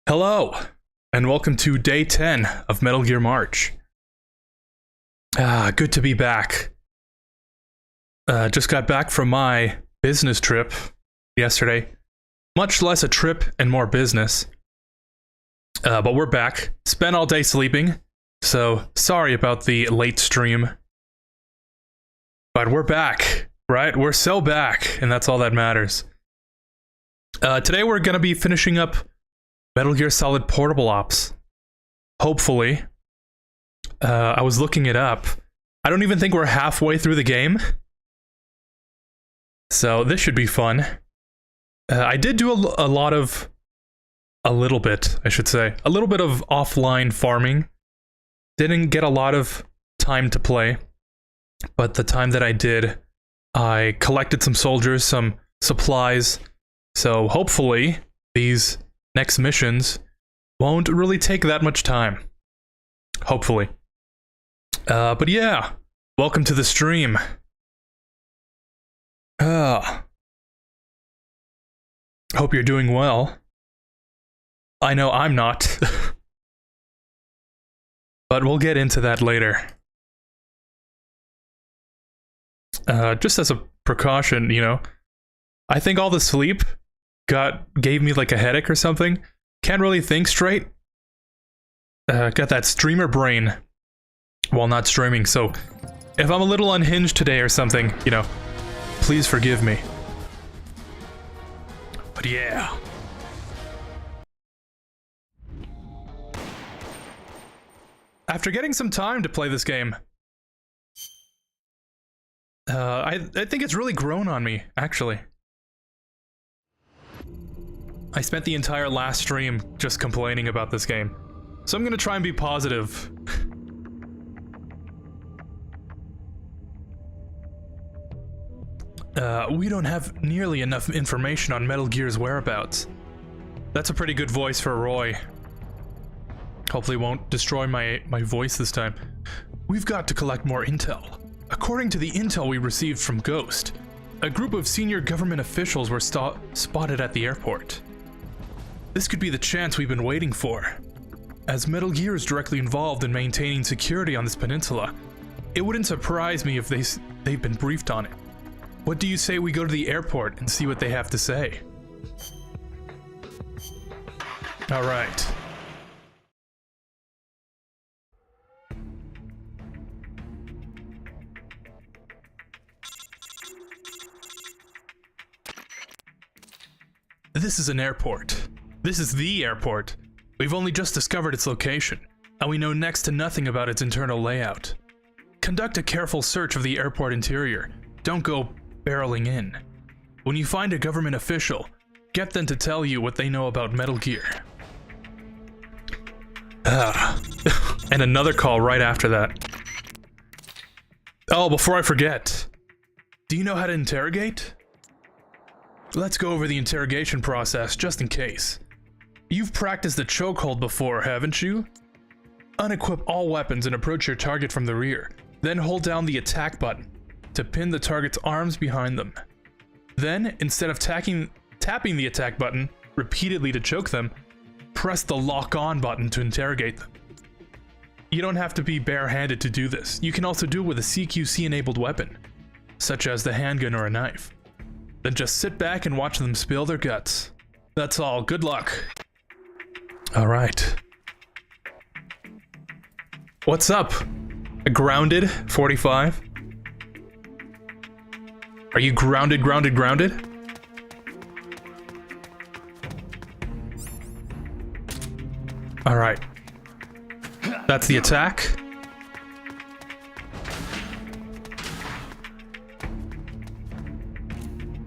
Hello, and welcome to day 10 of Metal Gear March. Good to be back. Just got back from my business trip yesterday. Much less a trip and more business. But we're back. Spent all day sleeping, so sorry about the late stream. But we're back, right? We're so back, and that's all that matters. Today we're gonna be finishing up Metal Gear Solid Portable Ops. Hopefully. I was looking it up. I don't even think we're halfway through the game. So this should be fun. I did do a little bit of offline farming. Didn't get a lot of time to play. But the time that I did, I collected some soldiers, some supplies. So hopefully these next missions won't really take that much time. Hopefully. But yeah, welcome to the stream. Hope you're doing well. I know I'm not. But we'll get into that later. Just as a precaution, you know, I think all the sleep gave me like a headache or something. Can't really think straight. Got that streamer brain while not streaming, so if I'm a little unhinged today or something, you know, please forgive me. But yeah. After getting some time to play this game, I think it's really grown on me, actually. I spent the entire last stream just complaining about this game, so I'm gonna try and be positive. We don't have nearly enough information on Metal Gear's whereabouts. That's a pretty good voice for Roy. Hopefully it won't destroy my voice this time. We've got to collect more intel. According to the intel we received from Ghost, a group of senior government officials were spotted at the airport. This could be the chance we've been waiting for. As Metal Gear is directly involved in maintaining security on this peninsula, it wouldn't surprise me if they've been briefed on it. What do you say we go to the airport and see what they have to say? All right. This is an airport. This is the airport. We've only just discovered its location, and we know next to nothing about its internal layout. Conduct a careful search of the airport interior. Don't go barreling in. When you find a government official, get them to tell you what they know about Metal Gear. And another call right after that. Oh, before I forget. Do you know how to interrogate? Let's go over the interrogation process just in case. You've practiced the chokehold before, haven't you? Unequip all weapons and approach your target from the rear. Then hold down the attack button to pin the target's arms behind them. Then, instead of tapping the attack button repeatedly to choke them, press the lock-on button to interrogate them. You don't have to be barehanded to do this. You can also do it with a CQC-enabled weapon, such as the handgun or a knife. Then just sit back and watch them spill their guts. That's all. Good luck. Alright. What's up? A grounded 45? Are you grounded? Alright. That's the attack.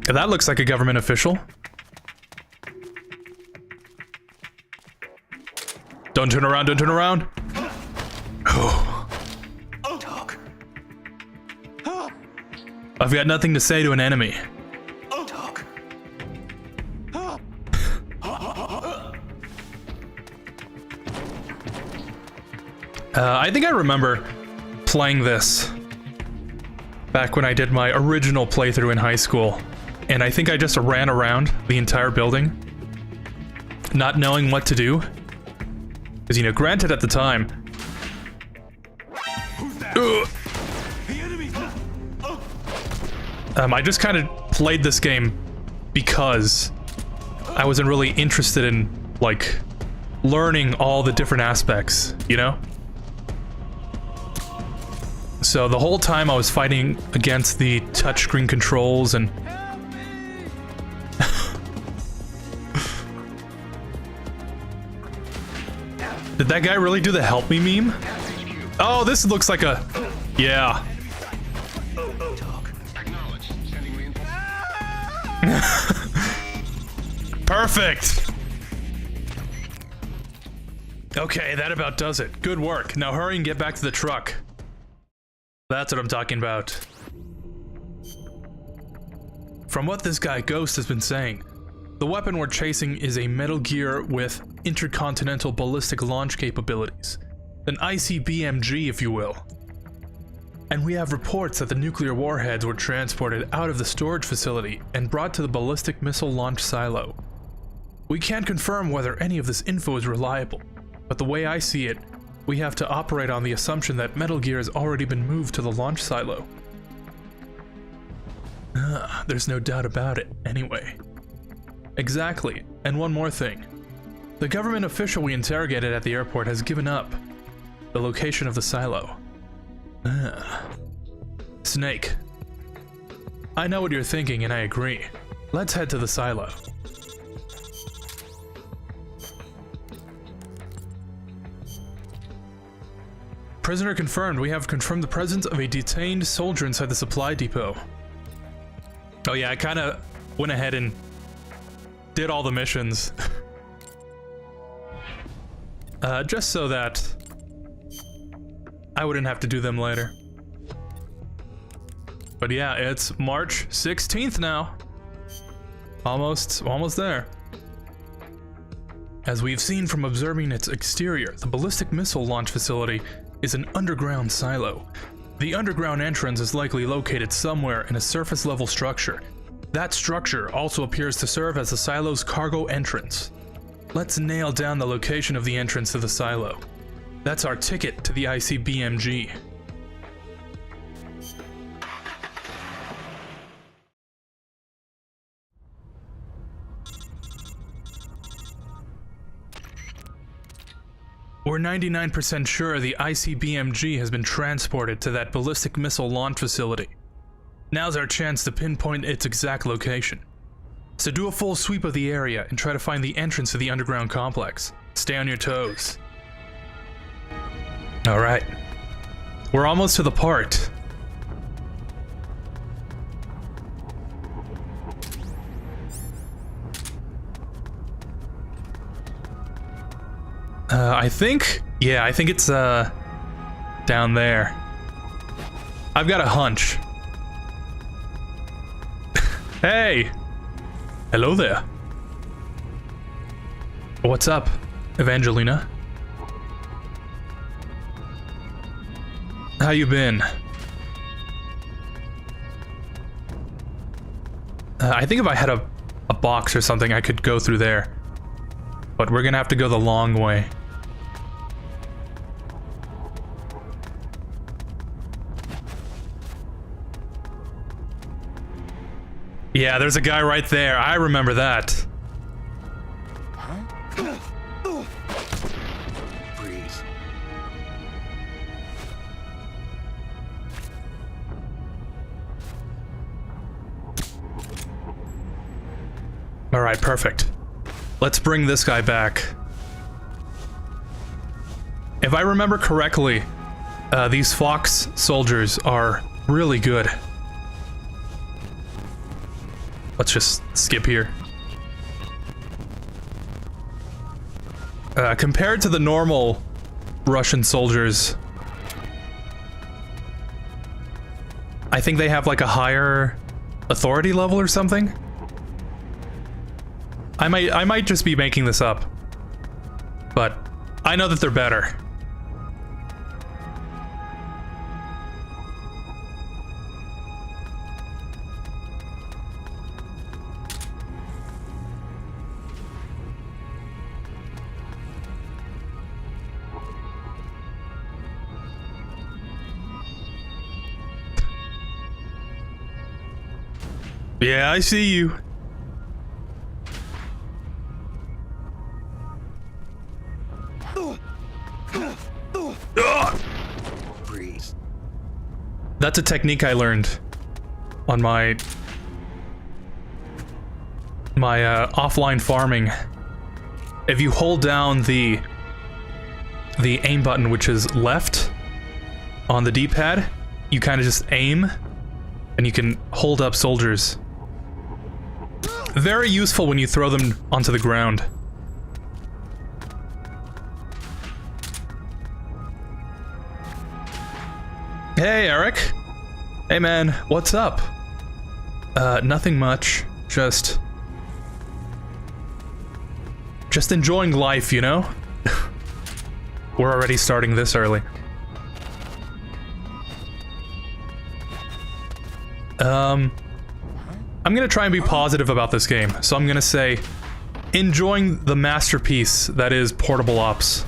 That looks like a government official. Don't turn around, don't turn around. Oh. Dog. I've got nothing to say to an enemy. Dog. I think I remember playing this back when I did my original playthrough in high school. And I think I just ran around the entire building. not knowing what to do. Because, you know, granted at the time... I just kind of played this game because I wasn't really interested in, like, learning all the different aspects, you know? So the whole time I was fighting against the touchscreen controls and... Did that guy really do the help me meme? Oh, this looks like a... Yeah. Perfect! Okay, that about does it. Good work. Now hurry and get back to the truck. That's what I'm talking about. From what this guy Ghost has been saying, the weapon we're chasing is a Metal Gear with intercontinental ballistic launch capabilities. An ICBMG, if you will. And we have reports that the nuclear warheads were transported out of the storage facility and brought to the ballistic missile launch silo. We can't confirm whether any of this info is reliable, but the way I see it, we have to operate on the assumption that Metal Gear has already been moved to the launch silo. There's no doubt about it, anyway. Exactly, and one more thing. The government official we interrogated at the airport has given up the location of the silo. Snake. I know what you're thinking, and I agree. Let's head to the silo. Prisoner confirmed. We have confirmed the presence of a detained soldier inside the supply depot. Oh yeah, I kind of went ahead and did all the missions. Just so that I wouldn't have to do them later. But yeah, it's March 16th now. Almost there. As we've seen from observing its exterior, the ballistic missile launch facility is an underground silo. The underground entrance is likely located somewhere in a surface-level structure. That structure also appears to serve as the silo's cargo entrance. Let's nail down the location of the entrance to the silo. That's our ticket to the ICBMG. We're 99% sure the ICBMG has been transported to that ballistic missile launch facility. Now's our chance to pinpoint its exact location. So do a full sweep of the area and try to find the entrance to the underground complex. Stay on your toes. Alright. We're almost to the part. I think it's, down there. I've got a hunch. Hey! Hello there. What's up, Evangelina? How you been? I think if I had a box or something, I could go through there. But we're gonna have to go the long way. Yeah, there's a guy right there. I remember that. Breathe. All right, perfect. Let's bring this guy back. If I remember correctly, these Fox soldiers are really good. Let's just skip here. Compared to the normal Russian soldiers, I think they have like a higher authority level or something. I might just be making this up, but I know that they're better. Yeah, I see you. Freeze. That's a technique I learned on my offline farming. If you hold down the aim button, which is left on the D-pad, you kind of just aim and you can hold up soldiers. Very useful when you throw them onto the ground. Hey, Eric. Hey, man. What's up? Nothing much. Just enjoying life, you know? We're already starting this early. I'm gonna try and be positive about this game, so I'm gonna say enjoying the masterpiece that is Portable Ops.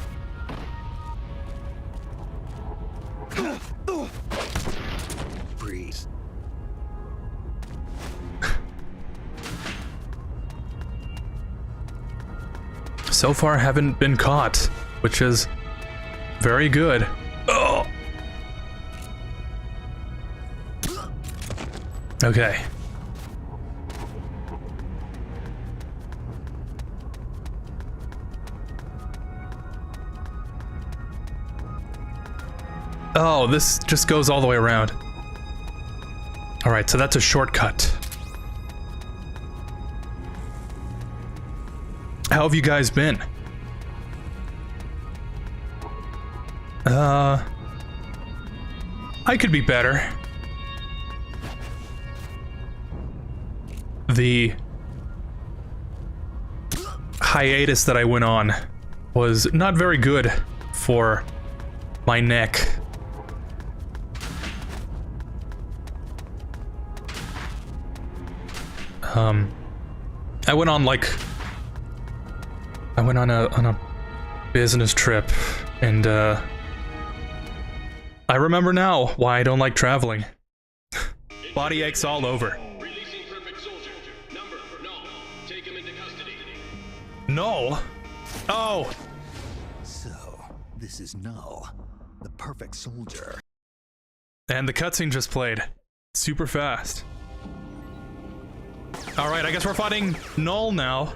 Freeze. So far, haven't been caught, which is very good. Oh. Okay. Oh, this just goes all the way around. Alright, so that's a shortcut. How have you guys been? I could be better. The hiatus that I went on was not very good for my neck. I went on on a business trip, and I remember now why I don't like traveling. Body aches all over. Releasing perfect soldier. Number, Null. Take him into custody. No. Oh. So, this is Null, the perfect soldier. And the cutscene just played. Super fast. Alright, I guess we're fighting Null now.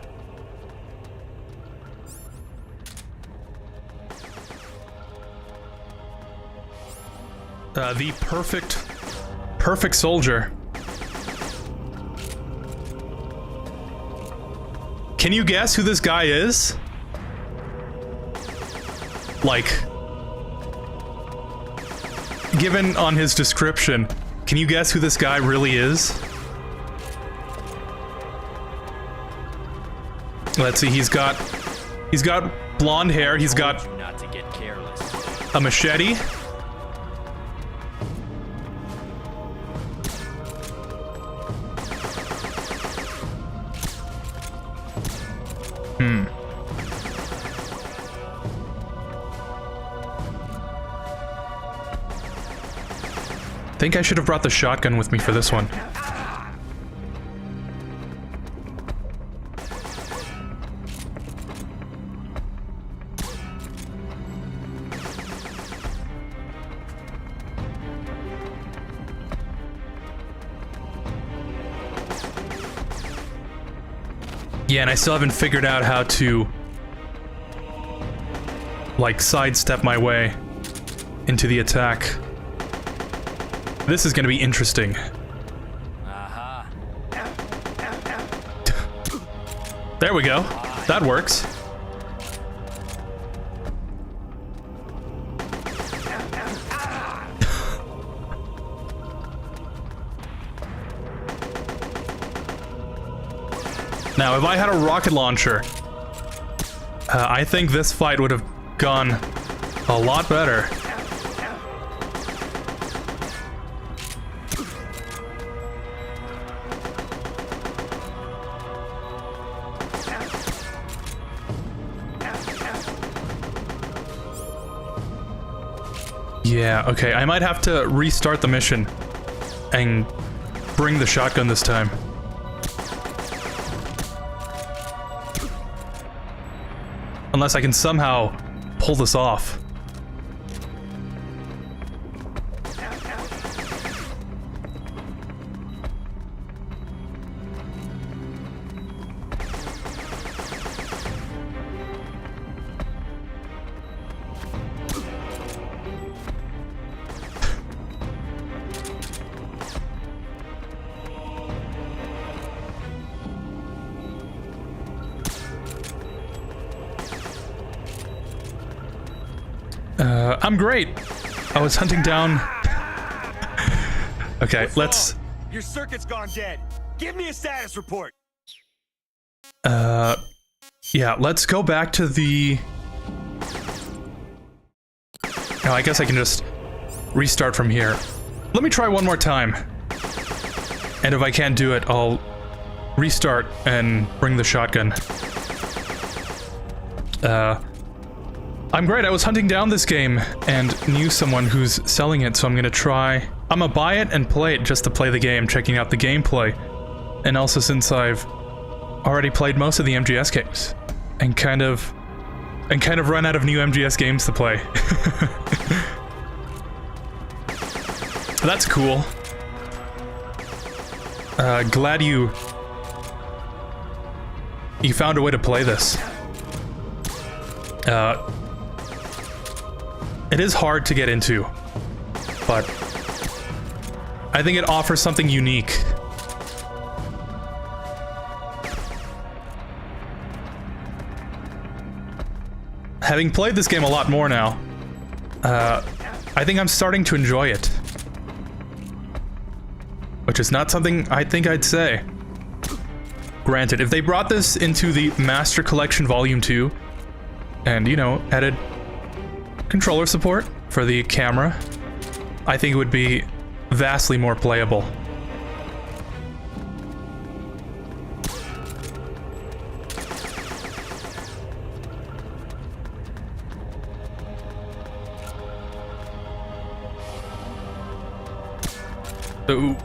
The perfect soldier. Can you guess who this guy is? Like, given on his description, can you guess who this guy really is? Let's see, he's got blonde hair, he's got Not to get careless. a machete. Think I should have brought the shotgun with me for this one. Yeah, and I still haven't figured out how to, like, sidestep my way into the attack. This is gonna be interesting. There we go. That works. Now, if I had a rocket launcher, I think this fight would have gone a lot better. Yeah, okay, I might have to restart the mission and bring the shotgun this time. Unless I can somehow pull this off. I'm great. I was hunting down... Okay, let's... Your circuit's gone dead. Give me a status report. Yeah, let's go back to the... Oh, I guess I can just restart from here. Let me try one more time. And if I can't do it, I'll restart and bring the shotgun. I'm great. I was hunting down this game and knew someone who's selling it, so I'm gonna try... I'm gonna buy it and play it just to play the game, checking out the gameplay. And also since I've already played most of the MGS games and kind of run out of new MGS games to play. That's cool. Glad you found a way to play this. It is hard to get into, but I think it offers something unique. Having played this game a lot more now, I think I'm starting to enjoy it. Which is not something I think I'd say. Granted, if they brought this into the Master Collection Volume 2, and, you know, added controller support for the camera, I think it would be vastly more playable. Ooh.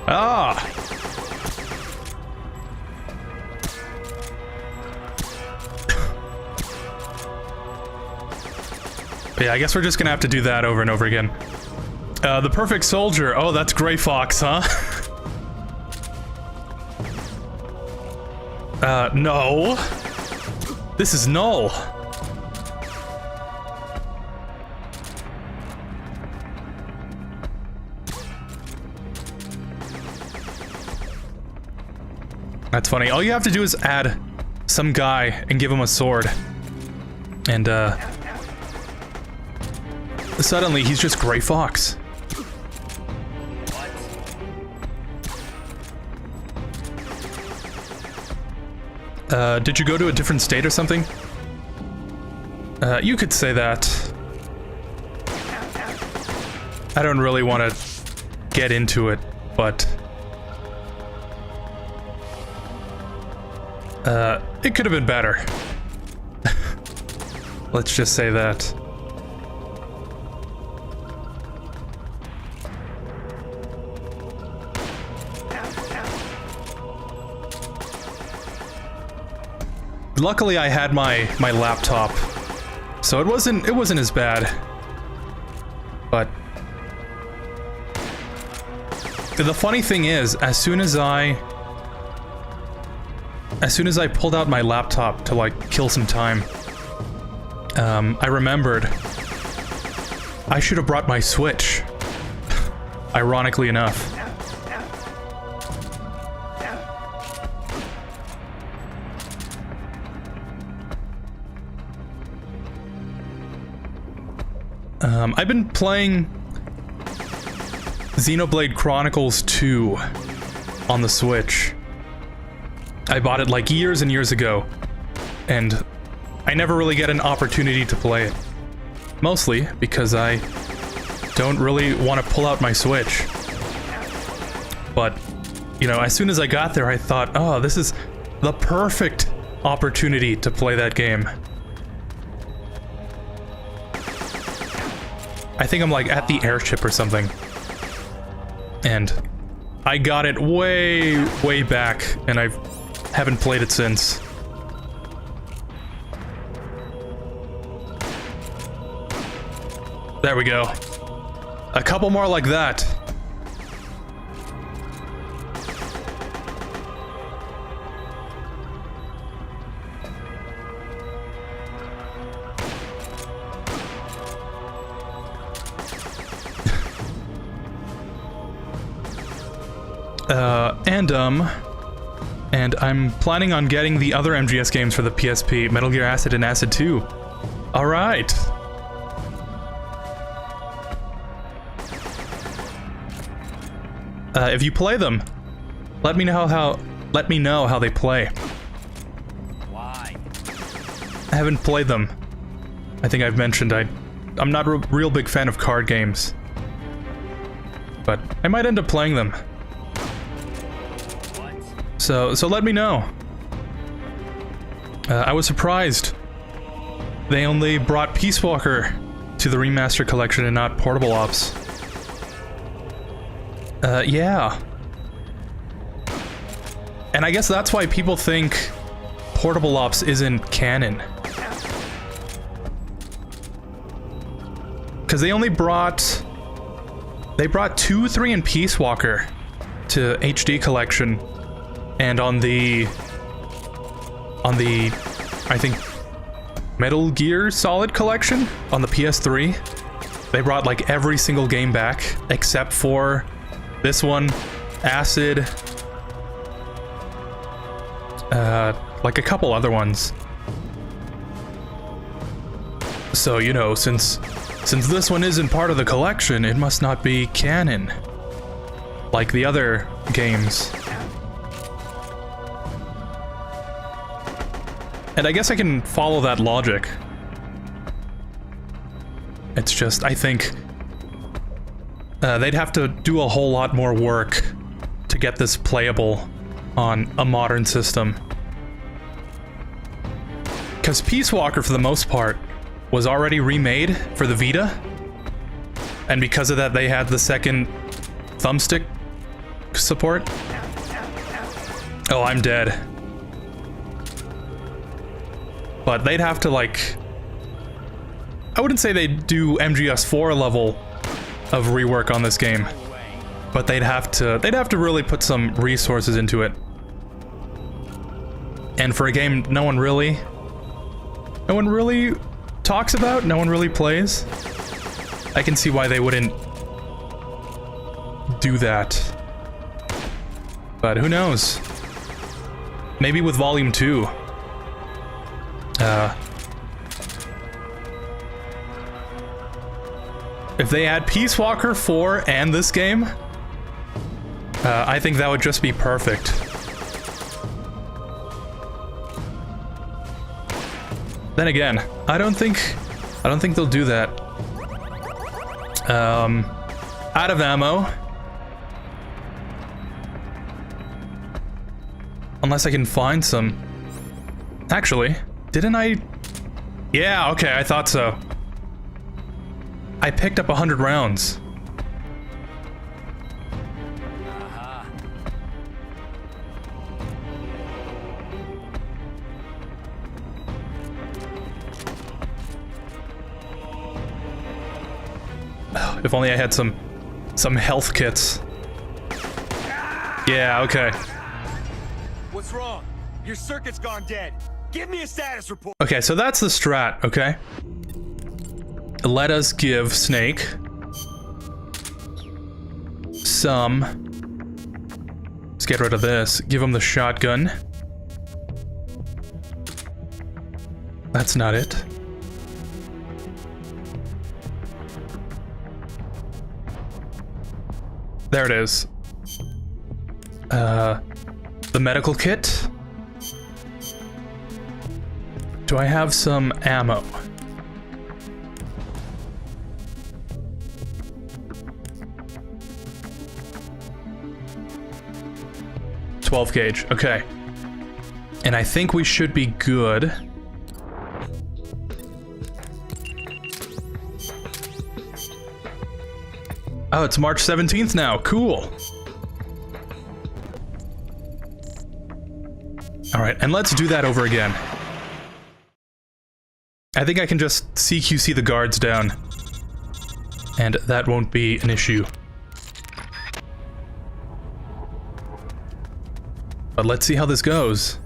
Ah! Yeah, I guess we're just gonna have to do that over and over again. The perfect soldier. Oh, that's Gray Fox, huh? No. This is Null. That's funny. All you have to do is add some guy and give him a sword. And, suddenly he's just Gray Fox. Did you go to a different state or something? You could say that. I don't really want to get into it, but... it could have been better. Let's just say that. Luckily, I had my laptop, so it wasn't as bad. But the funny thing is, as soon as I pulled out my laptop to like kill some time, I remembered I should have brought my Switch. Ironically enough. I've been playing Xenoblade Chronicles 2 on the Switch. I bought it like years and years ago, and I never really get an opportunity to play it. Mostly because I don't really want to pull out my Switch. But, you know, as soon as I got there, I thought, oh, this is The perfect opportunity to play that game. I think I'm like at the airship or something. And I got it way, way back, and I haven't played it since. There we go. A couple more like that. And I'm planning on getting the other MGS games for the PSP, Metal Gear Acid and Acid 2. All right. If you play them, let me know how they play. Why? I haven't played them. I think I've mentioned I'm not a real big fan of card games, but I might end up playing them. So let me know. I was surprised they only brought Peace Walker to the remaster collection and not Portable Ops. Yeah. And I guess that's why people think Portable Ops isn't canon. Because they brought 2, 3, and Peace Walker to HD collection. And on the I think Metal Gear Solid collection on the PS3, they brought like every single game back except for this one, Acid, like a couple other ones. So, you know, since this one isn't part of the collection, it must not be canon like the other games. And I guess I can follow that logic. It's just, I think they'd have to do a whole lot more work to get this playable on a modern system. Because Peace Walker, for the most part, was already remade for the Vita. And because of that, they had the second thumbstick support. Oh, I'm dead. But they'd have to, like, I wouldn't say they'd do MGS4 level of rework on this game, but they'd have to really put some resources into it. And for a game no one really talks about, no one really plays, I can see why they wouldn't do that. But who knows? Maybe with Volume 2. If they add Peace Walker 4 and this game, I think that would just be perfect. Then again, I don't think they'll do that. Out of ammo. Unless I can find some. Actually, didn't I? Yeah, okay, I thought so. I picked up 100 rounds. If only I had some health kits. Yeah, okay. What's wrong? Your circuit's gone dead. Give me a status report. Okay, so that's the strat, okay? Let us give Snake some. Let's get rid of this. Give him the shotgun. That's not it. There it is. The medical kit. Do I have some ammo? .12 gauge, okay. And I think we should be good. Oh, it's March 17th now. Cool. Alright, and let's do that over again. I think I can just CQC the guards down. And that won't be an issue. But let's see how this goes.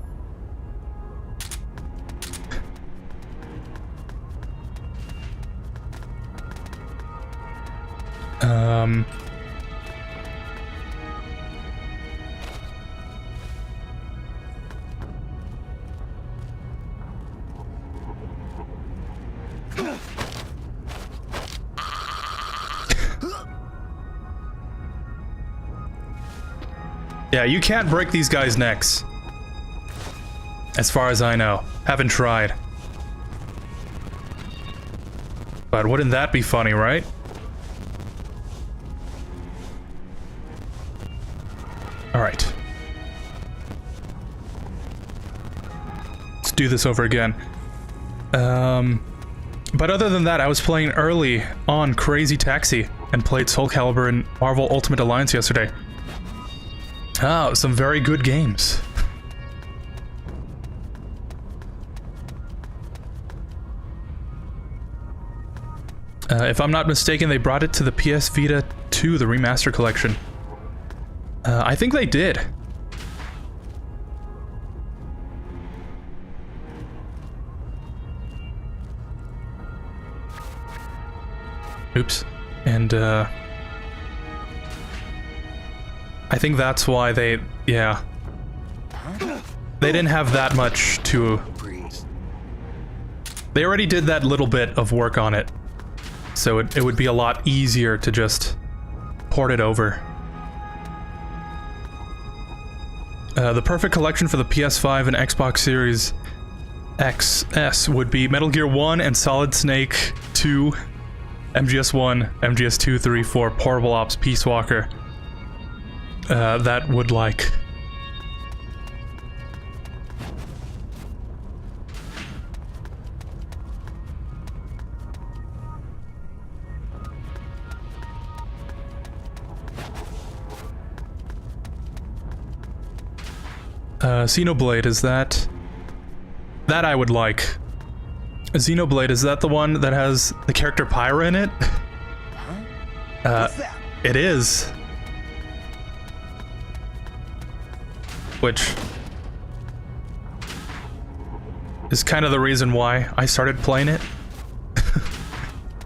Yeah, you can't break these guys' necks. As far as I know. Haven't tried. But wouldn't that be funny, right? Alright. Let's do this over again. But other than that, I was playing early on Crazy Taxi and played Soul Calibur and Marvel Ultimate Alliance yesterday. Oh, some very good games. If I'm not mistaken, they brought it to the PS Vita 2, the Remaster Collection. I think they did. Oops. And, I think that's why they, yeah. They didn't have that much to... They already did that little bit of work on it. So it would be a lot easier to just port it over. The perfect collection for the PS5 and Xbox Series XS would be Metal Gear 1 and Solid Snake 2, MGS 1, MGS 2, 3, 4, Portable Ops, Peace Walker. That would like... Xenoblade, is that... That I would like. Xenoblade, is that the one that has the character Pyra in it? What's that? It is. Which is kind of the reason why I started playing it.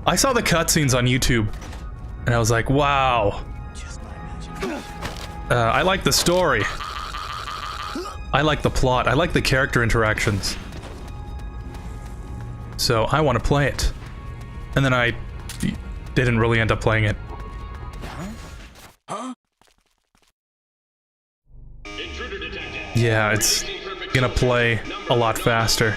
I saw the cutscenes on YouTube, and I was like, wow. I like the story. I like the plot. I like the character interactions. So I want to play it. And then I didn't really end up playing it. Yeah, it's gonna play a lot faster.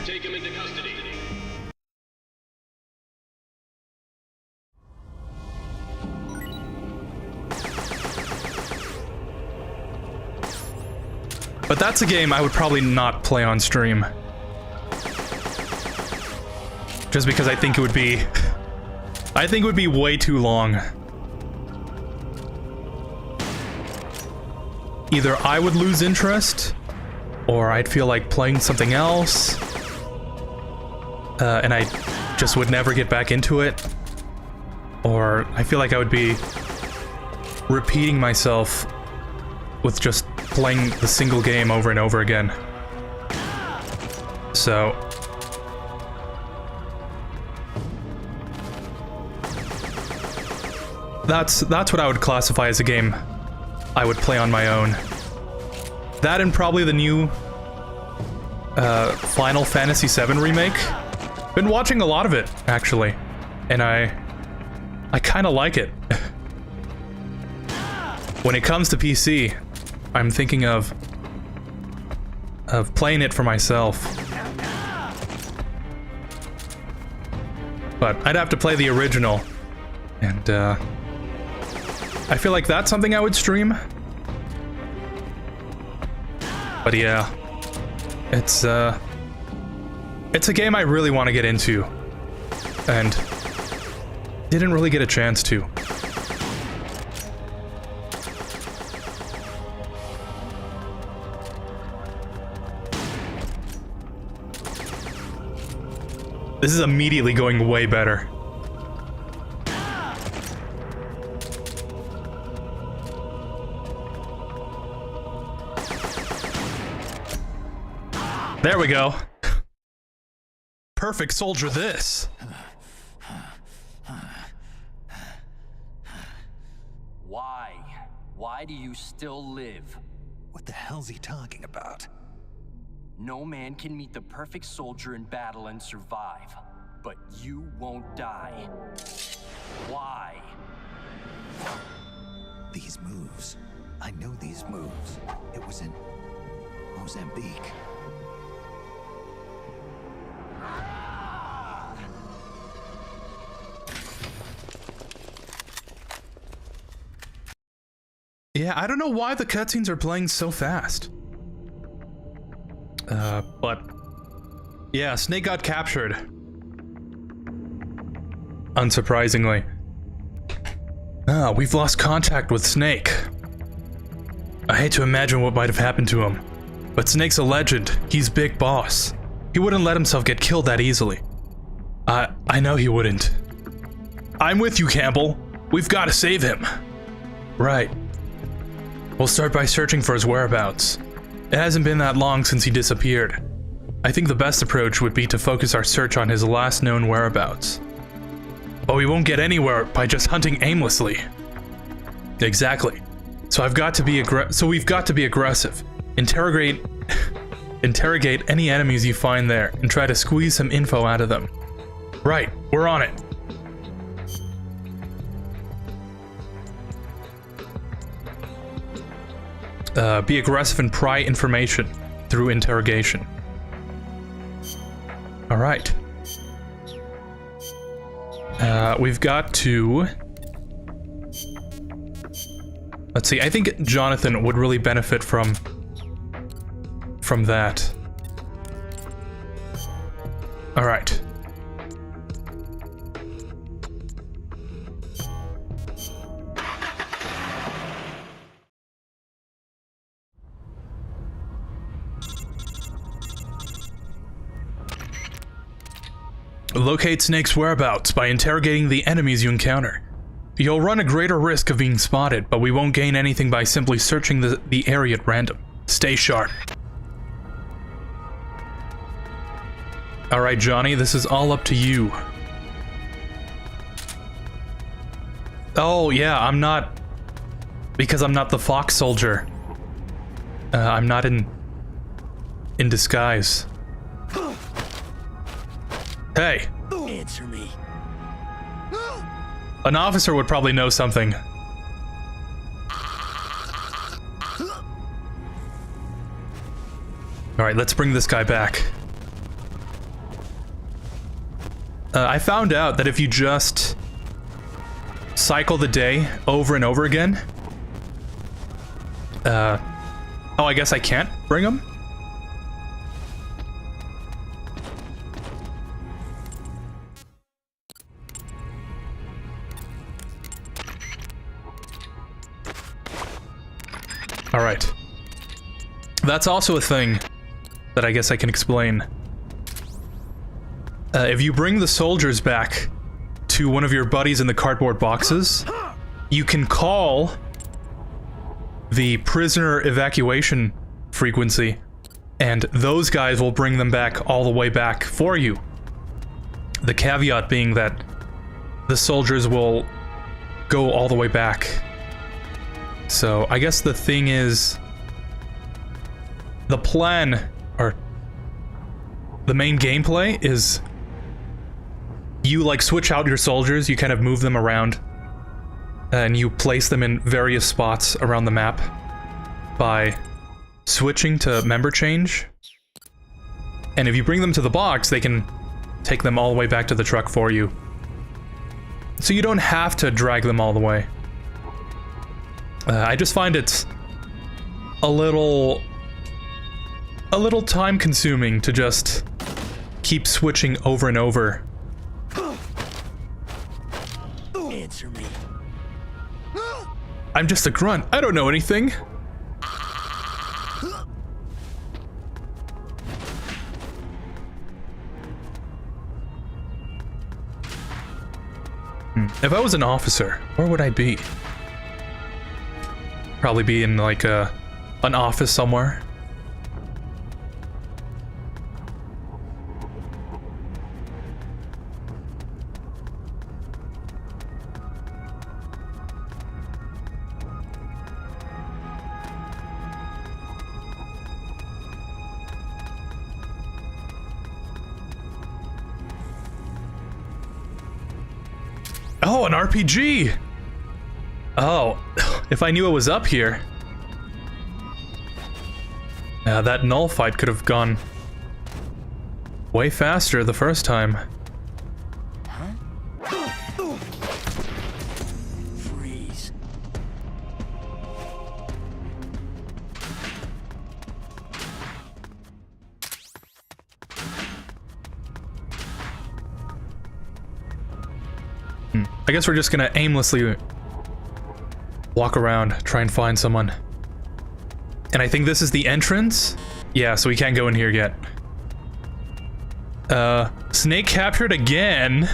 But that's a game I would probably not play on stream. Just because I think it would be... I think it would be way too long. Either I would lose interest, or I'd feel like playing something else, and I just would never get back into it, or I feel like I would be repeating myself with just playing the single game over and over again. So... That's what I would classify as a game I would play on my own. That and probably the new Final Fantasy VII remake. Been watching a lot of it, actually, and I kind of like it. When it comes to PC, I'm thinking of playing it for myself. But I'd have to play the original, and I feel like that's something I would stream. But yeah, It's a game I really want to get into, and didn't really get a chance to. This is immediately going way better. There we go. Perfect soldier this. Why? Why do you still live? What the hell's he talking about? No man can meet the perfect soldier in battle and survive. But you won't die. Why? These moves. I know these moves. It was in Mozambique. Yeah, I don't know why the cutscenes are playing so fast. But yeah, Snake got captured. Unsurprisingly. We've lost contact with Snake. I hate to imagine what might have happened to him, but Snake's a legend. He's Big Boss. He wouldn't let himself get killed that easily. I know he wouldn't. I'm with you, Campbell. We've got to save him. Right. We'll start by searching for his whereabouts. It hasn't been that long since he disappeared. I think the best approach would be to focus our search on his last known whereabouts. But we won't get anywhere by just hunting aimlessly. Exactly. So we've got to be aggressive. Interrogate any enemies you find there and try to squeeze some info out of them. Right, we're on it. Be aggressive and pry information through interrogation. All right. We've got to... Let's see, I think Jonathan would really benefit from that. All right. Locate Snake's whereabouts by interrogating the enemies you encounter. You'll run a greater risk of being spotted, but we won't gain anything by simply searching the area at random. Stay sharp. Alright, Johnny, this is all up to you. Oh, yeah, I'm not... Because I'm not the fox soldier. I'm not in disguise. Hey! Answer me. An officer would probably know something. Alright, let's bring this guy back. I found out that if you just cycle the day over and over again... oh, I guess I can't bring him? Alright. That's also a thing that I guess I can explain. If you bring the soldiers back to one of your buddies in the cardboard boxes, you can call the prisoner evacuation frequency, and those guys will bring them back all the way back for you. The caveat being that the soldiers will go all the way back. So, I guess the thing is... The plan, or... The main gameplay is... You, like, switch out your soldiers, you kind of move them around. And you place them in various spots around the map. By switching to member change. And if you bring them to the box, they can take them all the way back to the truck for you. So you don't have to drag them all the way. I just find it's a little a little time consuming to just keep switching over and over. Answer me. I'm just a grunt. I don't know anything. If I was an officer, where would I be? Probably be in like an office somewhere. Oh, an RPG! Oh, if I knew it was up here. That null fight could have gone way faster the first time. Freeze. I guess we're just gonna aimlessly walk around, try and find someone. And I think this is the entrance? Yeah, so we can't go in here yet. Snake captured again.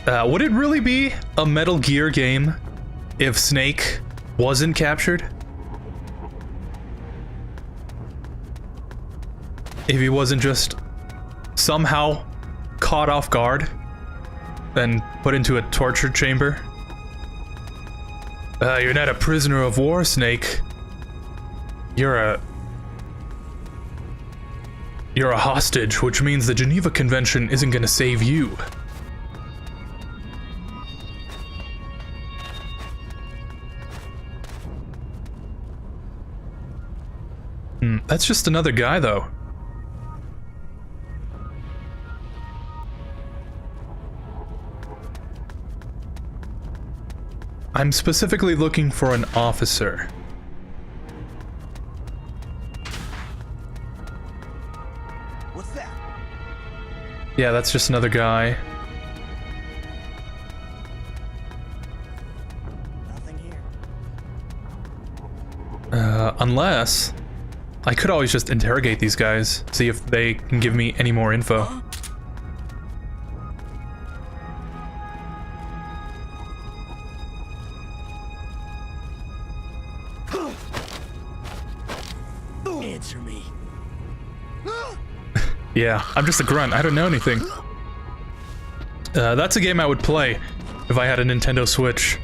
Would it really be a Metal Gear game if Snake wasn't captured? If he wasn't just somehow caught off guard, then put into a torture chamber? You're not a prisoner of war, Snake. You're a hostage, which means the Geneva Convention isn't gonna save you. That's just another guy, though. I'm specifically looking for an officer. What's that? Yeah, that's just another guy. Nothing here. Unless I could always just interrogate these guys, see if they can give me any more info. Huh? Answer me. Yeah, I'm just a grunt. I don't know anything. That's a game I would play if I had a Nintendo Switch.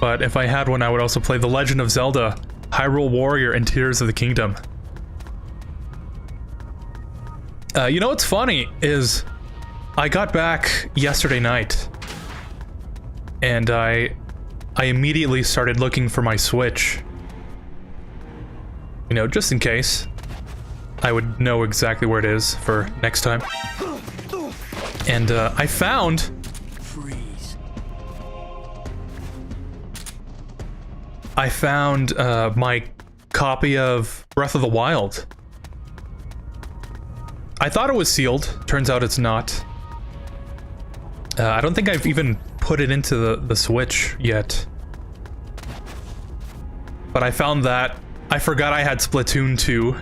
But if I had one, I would also play The Legend of Zelda, Hyrule Warrior, and Tears of the Kingdom. You know what's funny is I got back yesterday night and I immediately started looking for my Switch. You know, just in case. I would know exactly where it is for next time. And I found... Freeze. I found my copy of Breath of the Wild. I thought it was sealed. Turns out it's not. I don't think I've even put it into the Switch yet. But I found that. I forgot I had Splatoon 2.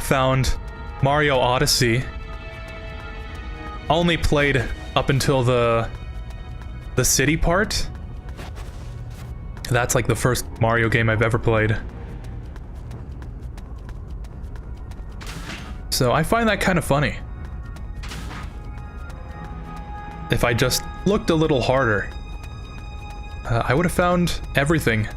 Found Mario Odyssey. Only played up until the city part. That's like the first Mario game I've ever played. So I find that kind of funny. If I just looked a little harder, I would have found everything.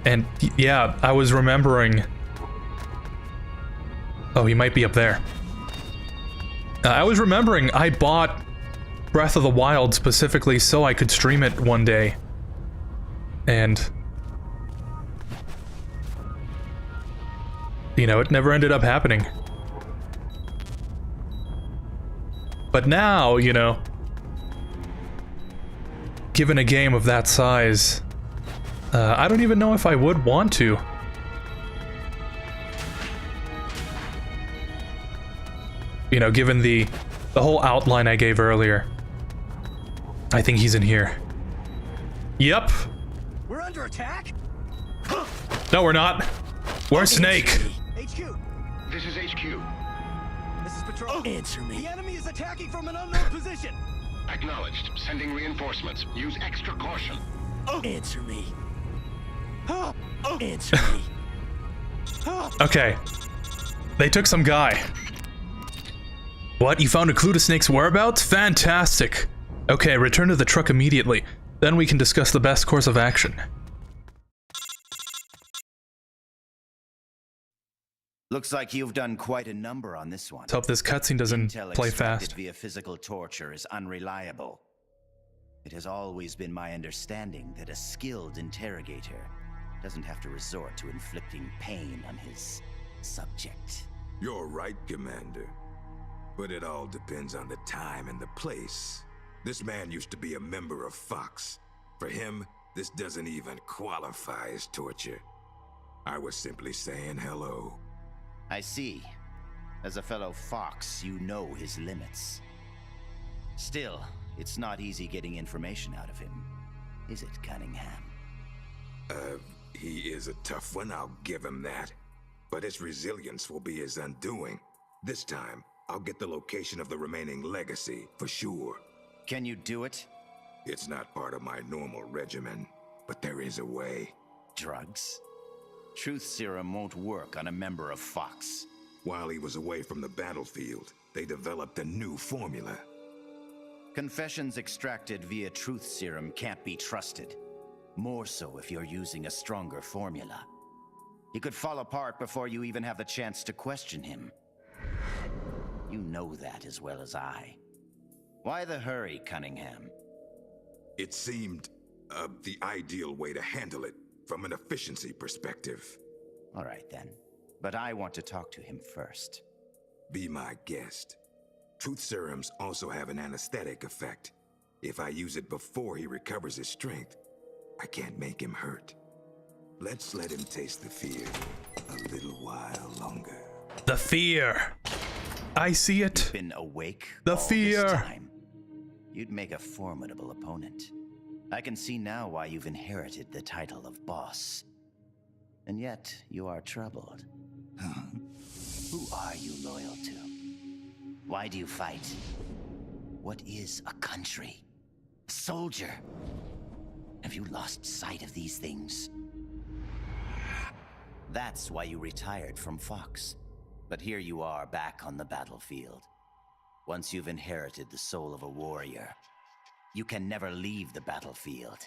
And yeah, I was remembering... Oh, he might be up there. I was remembering I bought Breath of the Wild specifically so I could stream it one day. And... you know, it never ended up happening. But now, you know... given a game of that size, I don't even know if I would want to. You know, given the whole outline I gave earlier. I think he's in here. Yep. We're under attack? No, we're not. We're Snake. HQ. This is HQ. This is Patrol. Answer me. The enemy is attacking from an unknown position. Acknowledged. Sending reinforcements. Use extra caution. Answer me. Answer me. Okay. They took some guy. What? You found a clue to Snake's whereabouts? Fantastic. Okay, return to the truck immediately. Then we can discuss the best course of action. Looks like you've done quite a number on this one. Let's hope this cutscene doesn't Intel play extracted fast. via physical torture is unreliable. It has always been my understanding that a skilled interrogator doesn't have to resort to inflicting pain on his subject. You're right, Commander. But it all depends on the time and the place. This man used to be a member of Fox. For him, this doesn't even qualify as torture. I was simply saying hello. I see. As a fellow Fox, you know his limits. Still, it's not easy getting information out of him, is it, Cunningham? He is a tough one, I'll give him that. But his resilience will be his undoing. This time, I'll get the location of the remaining legacy, for sure. Can you do it? It's not part of my normal regimen, but there is a way. Drugs? Truth serum won't work on a member of Fox. While he was away from the battlefield, they developed a new formula. Confessions extracted via truth serum can't be trusted. More so if you're using a stronger formula. He could fall apart before you even have the chance to question him. You know that as well as I. Why the hurry, Cunningham? It seemed the ideal way to handle it from an efficiency perspective. All right then. But I want to talk to him first. Be my guest. Truth serums also have an anesthetic effect. If I use it before he recovers his strength, I can't make him hurt. Let's let him taste the fear a little while longer. The fear. I see it. Been awake The all fear. this time. You'd make a formidable opponent. I can see now why you've inherited the title of boss. And yet, you are troubled. Who are you loyal to? Why do you fight? What is a country? A soldier? Have you lost sight of these things? That's why you retired from Fox. But here you are back on the battlefield. Once you've inherited the soul of a warrior, you can never leave the battlefield.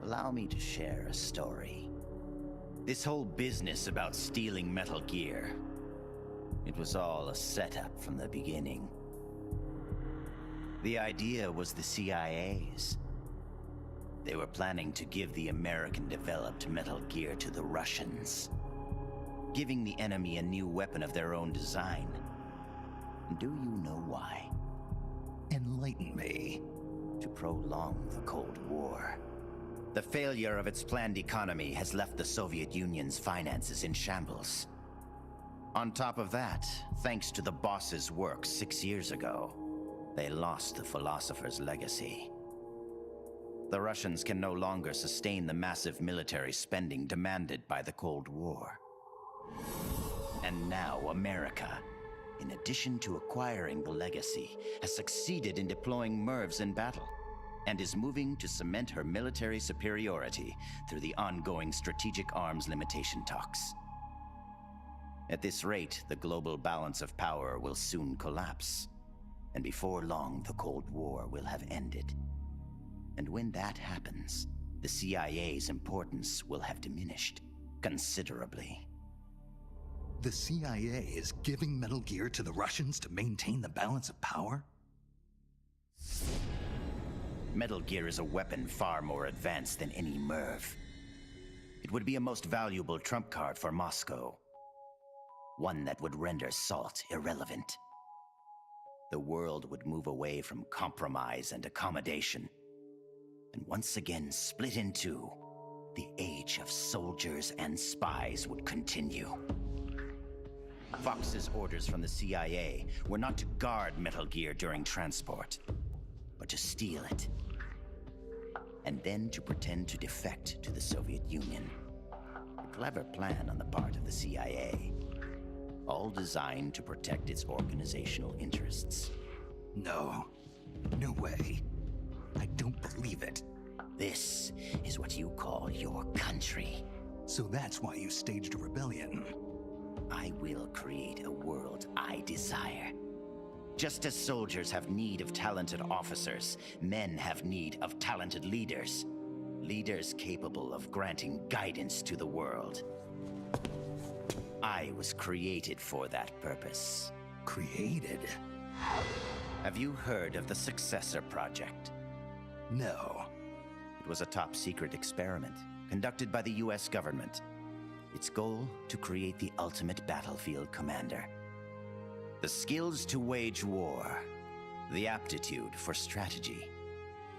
Allow me to share a story. This whole business about stealing Metal Gear, it was all a setup from the beginning. The idea was the CIA's. They were planning to give the American-developed Metal Gear to the Russians, giving the enemy a new weapon of their own design. Do you know why? Enlighten me. To prolong the Cold War. The failure of its planned economy has left the Soviet Union's finances in shambles. On top of that, thanks to the boss's work 6 years ago, they lost the philosopher's legacy. The Russians can no longer sustain the massive military spending demanded by the Cold War. And now America, in addition to acquiring the legacy, has succeeded in deploying MIRVs in battle, and is moving to cement her military superiority through the ongoing strategic arms limitation talks. At this rate, the global balance of power will soon collapse, and before long, the Cold War will have ended. And when that happens, the CIA's importance will have diminished considerably. The CIA is giving Metal Gear to the Russians to maintain the balance of power? Metal Gear is a weapon far more advanced than any MIRV. It would be a most valuable trump card for Moscow. One that would render SALT irrelevant. the world would move away from compromise and accommodation, and once again split in two. The age of soldiers and spies would continue. Fox's orders from the CIA were not to guard Metal Gear during transport, but to steal it, and then to pretend to defect to the Soviet Union. A clever plan on the part of the CIA, all designed to protect its organizational interests. No. No way. I don't believe it. This is what you call your country. So that's why you staged a rebellion. I will create a world I desire. Just as soldiers have need of talented officers, men have need of talented leaders. Leaders capable of granting guidance to the world. I was created for that purpose. Created? Have you heard of the Successor Project? No. It was a top-secret experiment conducted by the US government. Its goal, to create the ultimate battlefield commander. The skills to wage war, the aptitude for strategy,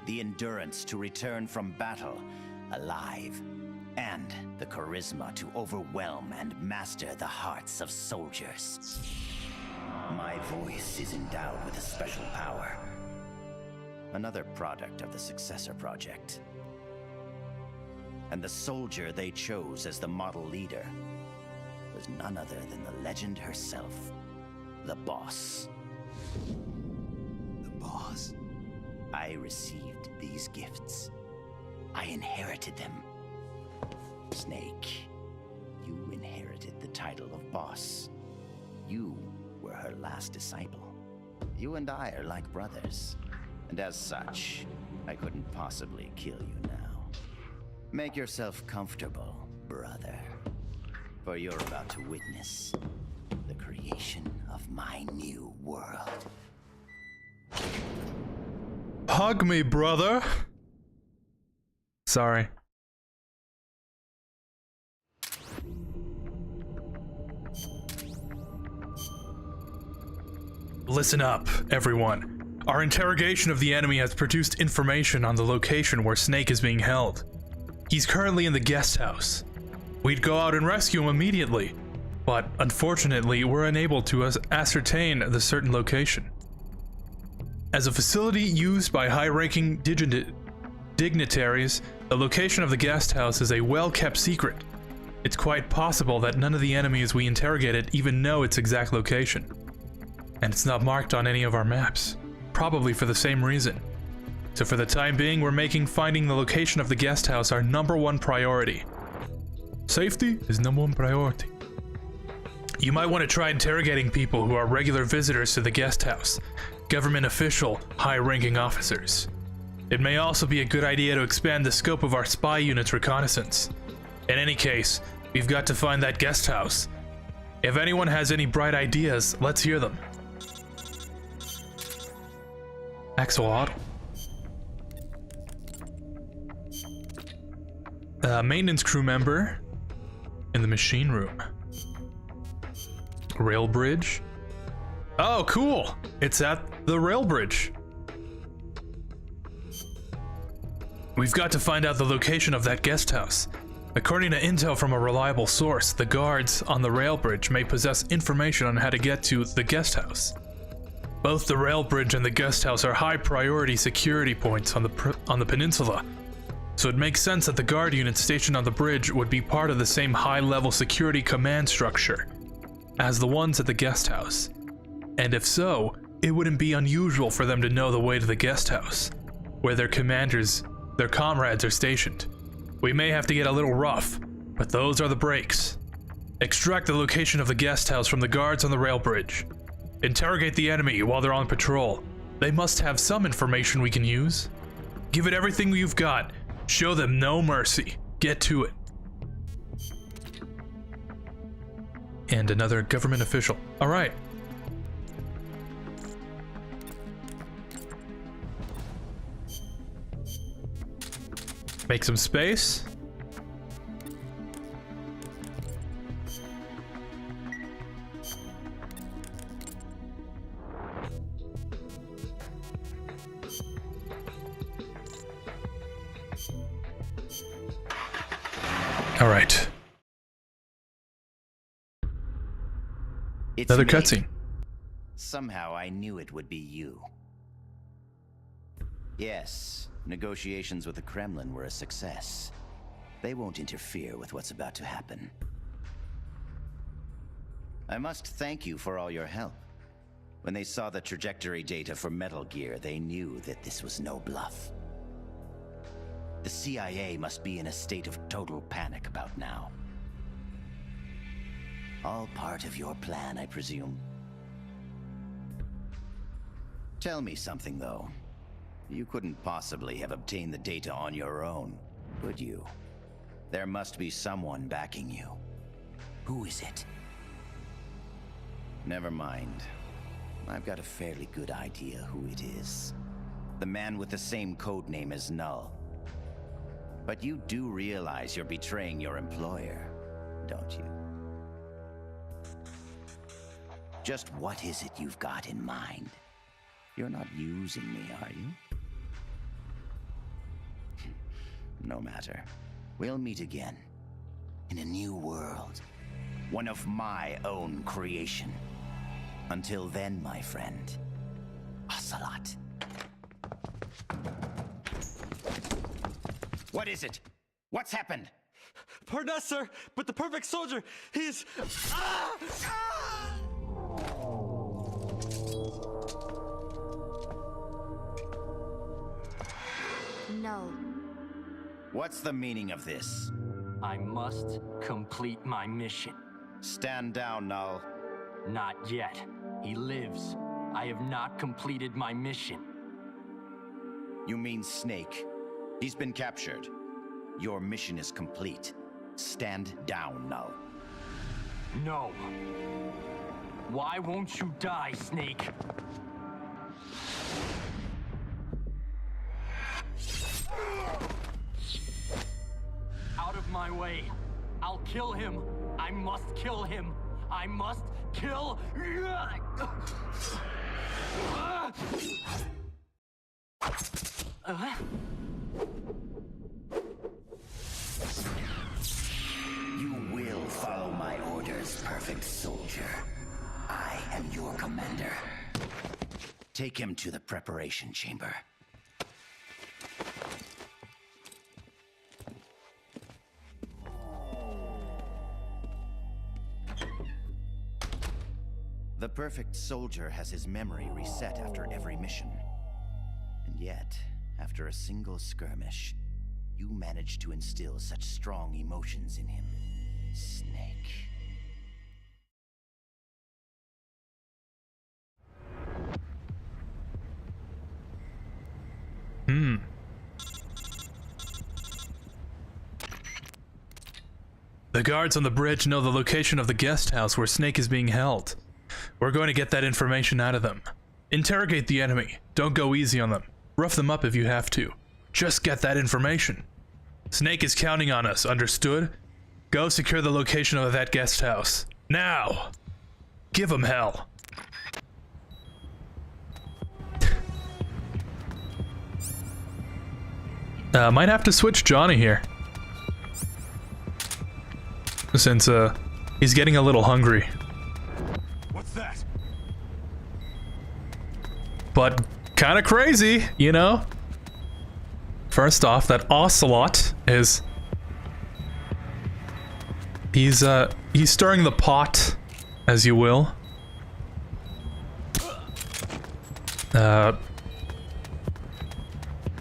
the endurance to return from battle alive, and the charisma to overwhelm and master the hearts of soldiers. My voice is endowed with a special power. Another product of the Successor Project. And the soldier they chose as the model leader was none other than the legend herself, the Boss. The Boss? I received these gifts. I inherited them. Snake, you inherited the title of Boss. You were her last disciple. You and I are like brothers, and as such, I couldn't possibly kill you now. Make yourself comfortable, brother, for you're about to witness the creation of my new world. Hug me, brother. Sorry. Listen up, everyone. Our interrogation of the enemy has produced information on the location where Snake is being held. He's currently in the guest house. We'd go out and rescue him immediately, but unfortunately we're unable to ascertain the certain location. As a facility used by high-ranking dignitaries, the location of the guest house is a well-kept secret. It's quite possible that none of the enemies we interrogated even know its exact location. And it's not marked on any of our maps, probably for the same reason. So for the time being, we're making finding the location of the guest house our #1 priority. Safety is #1 priority. You might want to try interrogating people who are regular visitors to the guest house, government official, high-ranking officers. It may also be a good idea to expand the scope of our spy unit's reconnaissance. In any case, we've got to find that guest house. If anyone has any bright ideas, let's hear them. Axolotl. Maintenance crew member in the machine room. Rail bridge. Oh, cool! It's at the rail bridge. We've got to find out the location of that guest house. According to intel from a reliable source, the guards on the rail bridge may possess information on how to get to the guest house. Both the rail bridge and the guest house are high priority security points on the peninsula. So it makes sense that the guard units stationed on the bridge would be part of the same high-level security command structure as the ones at the guest house. And if so, it wouldn't be unusual for them to know the way to the guest house, where their comrades are stationed. We may have to get a little rough, but those are the breaks. Extract the location of the guest house from the guards on the rail bridge. Interrogate the enemy while they're on patrol. They must have some information we can use. Give it everything you've got. Show them no mercy. Get to it. And another government official. All right. Make some space. All right. It's Another me. cutscene. Somehow I knew it would be you. Yes, negotiations with the Kremlin were a success. They won't interfere with what's about to happen. I must thank you for all your help. When they saw the trajectory data for Metal Gear, they knew that this was no bluff. The CIA must be in a state of total panic about now. All part of your plan, I presume. Tell me something, though. You couldn't possibly have obtained the data on your own, could you? There must be someone backing you. Who is it? Never mind. I've got a fairly good idea who it is. The man with the same code name as Null. But you do realize you're betraying your employer, don't you? Just what is it you've got in mind? You're not using me, are you? No matter. We'll meet again. In a new world. One of my own creation. Until then, my friend. Ocelot. What is it? What's happened? Pardon us, sir, but the perfect soldier, he's... No. What's the meaning of this? I must complete my mission. Stand down, Null. Not yet. He lives. I have not completed my mission. You mean Snake? He's been captured. Your mission is complete. Stand down, Null. No. Why won't you die, Snake? Out of my way. I'll kill him. I must kill him. I must kill... You will follow my orders, perfect soldier. I am your commander. Take him to the preparation chamber. The perfect soldier has his memory reset after every mission. And yet, after a single skirmish, you managed to instill such strong emotions in him. Snake. The guards on the bridge know the location of the guest house where Snake is being held. We're going to get that information out of them. Interrogate the enemy. Don't go easy on them. Rough them up if you have to. Just get that information. Snake is counting on us, understood? Go secure the location of that guest house. Now! Give him hell. Might have to switch Johnny here. Since, he's getting a little hungry. What's that? But kinda crazy, you know? First off, that Ocelot is... He's stirring the pot, as you will.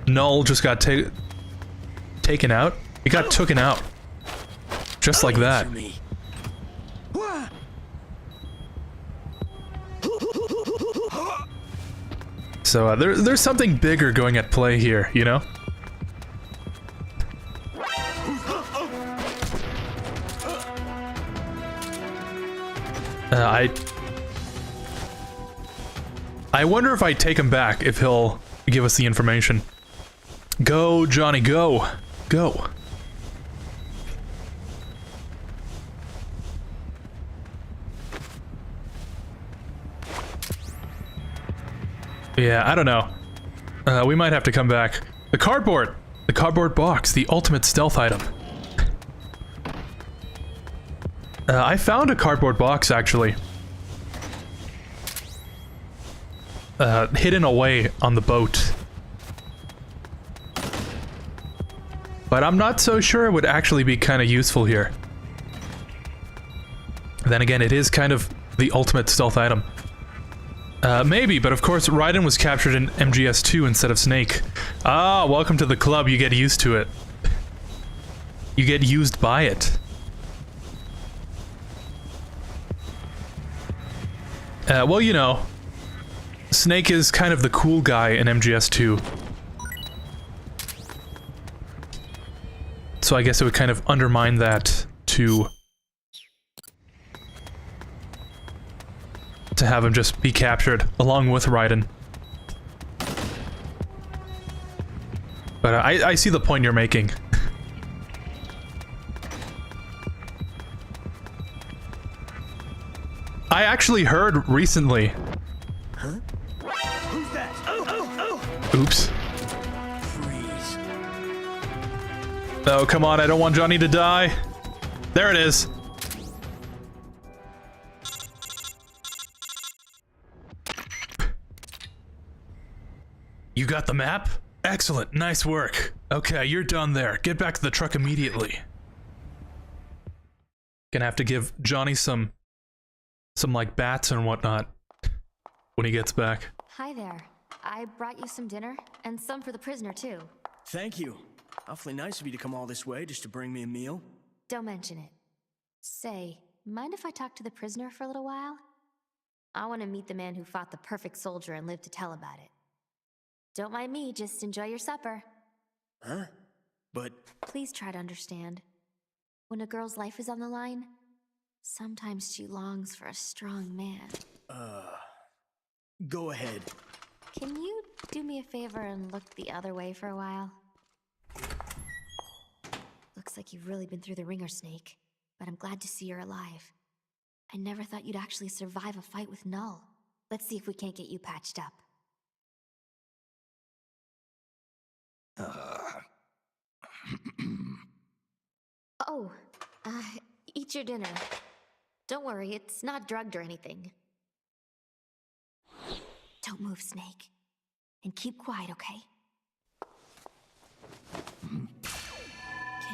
Null just got taken out. He got taken out. Just like that. So there's something bigger going at play here, you know? I wonder if I take him back, if he'll give us the information. Go, Johnny, go. Go. Yeah, I don't know. We might have to come back. The cardboard! The cardboard box, the ultimate stealth item. I found a cardboard box, actually. Hidden away on the boat. But I'm not so sure it would actually be kind of useful here. Then again, it is kind of the ultimate stealth item. Maybe, but of course Raiden was captured in MGS2 instead of Snake. Ah, welcome to the club, you get used to it. You get used by it. Well, you know, Snake is kind of the cool guy in MGS2. So I guess it would kind of undermine that to have him just be captured along with Raiden. But I see the point you're making. I actually heard recently. Huh? Who's that? Oh! Oops. Freeze. Oh, come on, I don't want Johnny to die. There it is. You got the map? Excellent, nice work. Okay, you're done there. Get back to the truck immediately. Gonna have to give Johnny some like bats and whatnot when he gets back. Hi there. I brought you some dinner and some for the prisoner too. Thank you. Awfully nice of you to come all this way just to bring me a meal. Don't mention it. Say, mind if I talk to the prisoner for a little while? I want to meet the man who fought the perfect soldier and lived to tell about it. Don't mind me, just enjoy your supper. Huh? But... Please try to understand. When a girl's life is on the line, sometimes she longs for a strong man. Go ahead. Can you do me a favor and look the other way for a while? Looks like you've really been through the ringer, Snake. But I'm glad to see you're alive. I never thought you'd actually survive a fight with Null. Let's see if we can't get you patched up. Oh, eat your dinner. Don't worry, it's not drugged or anything. Don't move, Snake. And keep quiet, okay? Can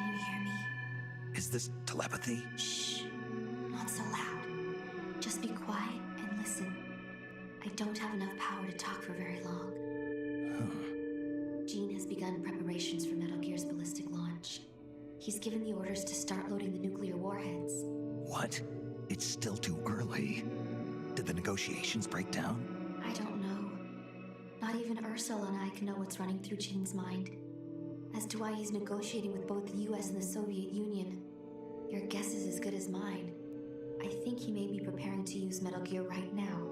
you hear me? Is this telepathy? Shh. Not so loud. Just be quiet and listen. I don't have enough power to talk for very long. Gene has begun preparations for Metal Gear's ballistic launch. He's given the orders to start loading the nuclear warheads. What? It's still too early. Did the negotiations break down? I don't know. Not even Ursula and I can know what's running through Gene's mind. As to why he's negotiating with both the US and the Soviet Union, your guess is as good as mine. I think he may be preparing to use Metal Gear right now,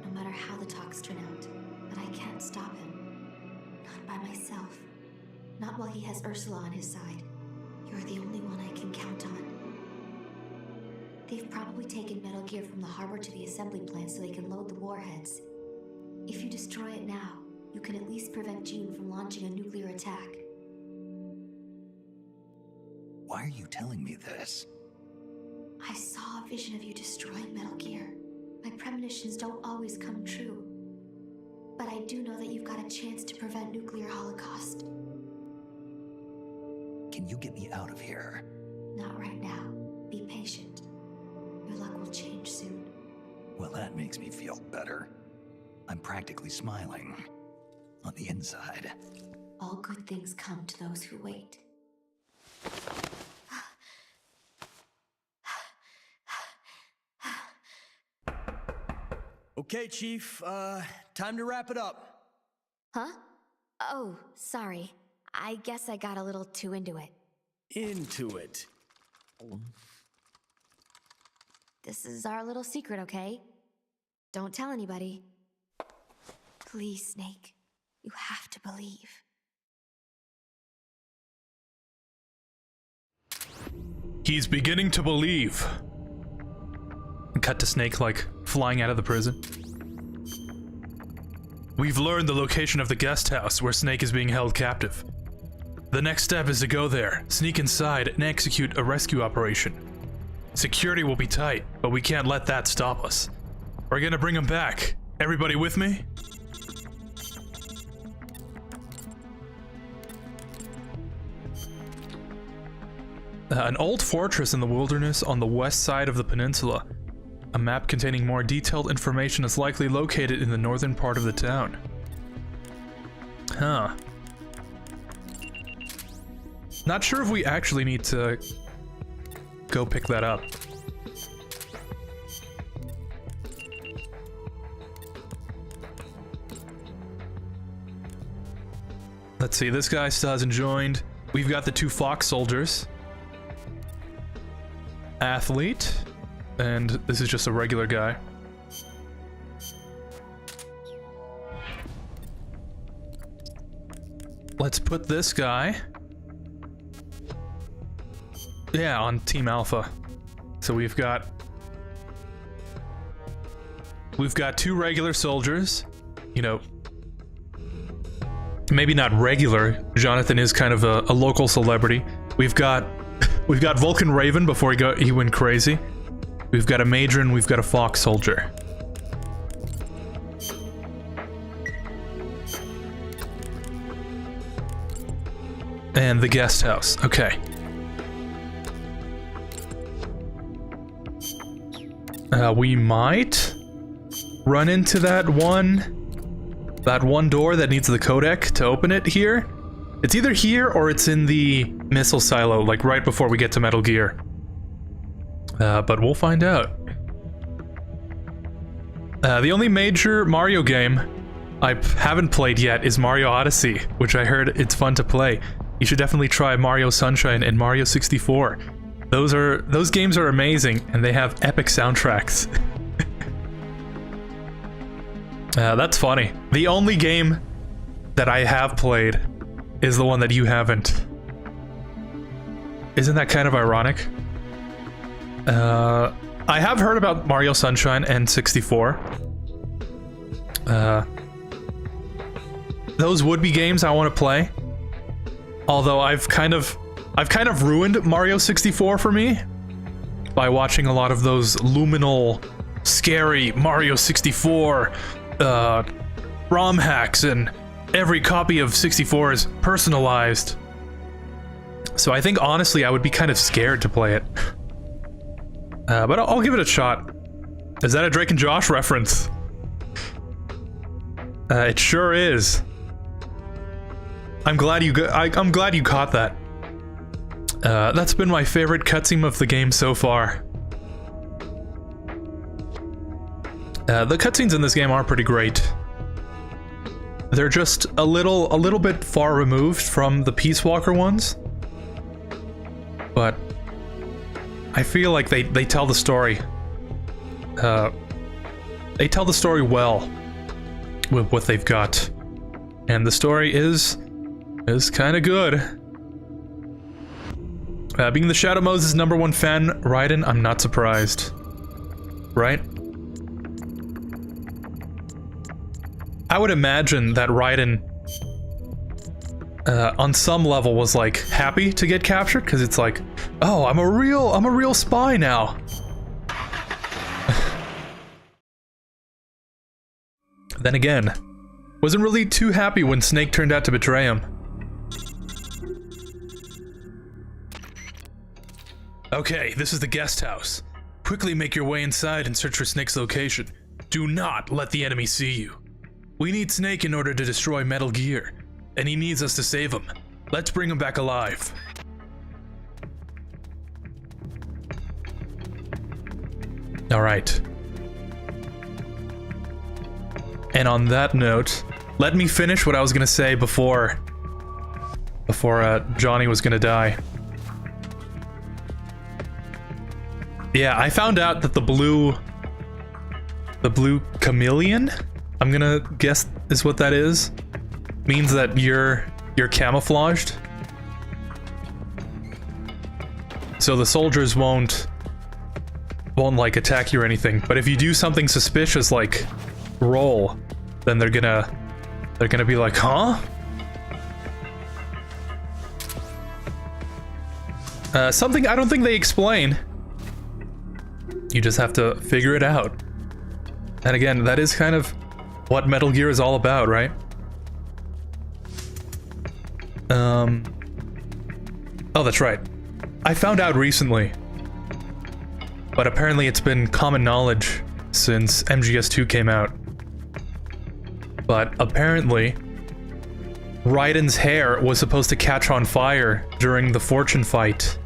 no matter how the talks turn out. But I can't stop him. Not by myself. Not while he has Ursula on his side. You're the only one I can count on. They've probably taken Metal Gear from the harbor to the assembly plant so they can load the warheads. If you destroy it now, you can at least prevent Gene from launching a nuclear attack. Why are you telling me this? I saw a vision of you destroying Metal Gear. My premonitions don't always come true. But I do know that you've got a chance to prevent nuclear holocaust. Can you get me out of here? Not right now. Be patient. Your luck will change soon. Well, that makes me feel better. I'm practically smiling. On the inside. All good things come to those who wait. Okay, Chief, time to wrap it up. Huh? Oh, sorry. I guess I got a little too into it. Into it. This is our little secret, okay? Don't tell anybody. Please, Snake. You have to believe. He's beginning to believe. Cut to Snake, like, flying out of the prison. We've learned the location of the guest house where Snake is being held captive. The next step is to go there, sneak inside, and execute a rescue operation. Security will be tight, but we can't let that stop us. We're gonna bring him back. Everybody with me? An old fortress in the wilderness on the west side of the peninsula. A map containing more detailed information is likely located in the northern part of the town. Huh. Not sure if we actually need to go pick that up. Let's see, this guy still hasn't joined. We've got the 2 fox soldiers. Athlete. And this is just a regular guy. Let's put this guy... yeah, on Team Alpha. So we've got 2 regular soldiers. You know, maybe not regular. Jonathan is kind of a local celebrity. We've got Vulcan Raven before he went crazy. We've got a Major and we've got a Fox Soldier. And the guest house. Okay. We might run into that one door that needs the codec to open it here. It's either here or it's in the missile silo, like right before we get to Metal Gear. But we'll find out. The only major Mario game I haven't played yet is Mario Odyssey, which I heard it's fun to play. You should definitely try Mario Sunshine and Mario 64. Those games are amazing, and they have epic soundtracks. That's funny. The only game that I have played is the one that you haven't. Isn't that kind of ironic? I have heard about Mario Sunshine and 64. Those would be games I want to play. Although I've kind of ruined Mario 64 for me by watching a lot of those luminal, scary Mario 64 ROM hacks, and every copy of 64 is personalized. So I think honestly I would be kind of scared to play it. But I'll give it a shot. Is that a Drake and Josh reference? It sure is. I'm glad you caught that. That's been my favorite cutscene of the game so far. The cutscenes in this game are pretty great. They're just a little bit far removed from the Peace Walker ones. But I feel like they tell the story. They tell the story well with what they've got, and the story is kind of good. Being the Shadow Moses' #1 fan, Raiden, I'm not surprised. Right? I would imagine that Raiden, on some level, was like happy to get captured, because it's like, oh, I'm a real spy now. Then again, wasn't really too happy when Snake turned out to betray him. Okay, this is the guest house. Quickly make your way inside and search for Snake's location. Do not let the enemy see you. We need Snake in order to destroy Metal Gear, and he needs us to save him. Let's bring him back alive. Alright. And on that note, let me finish what I was gonna say before Johnny was gonna die. Yeah, I found out that the blue chameleon, I'm gonna guess is what that is, means that you're camouflaged. So the soldiers won't like attack you or anything, but if you do something suspicious like roll, then they're gonna be like, huh? Something I don't think they explain. You just have to figure it out. And again, that is kind of what Metal Gear is all about, right? Oh, that's right. I found out recently, but apparently it's been common knowledge since MGS2 came out. But apparently, Raiden's hair was supposed to catch on fire during the fortune fight.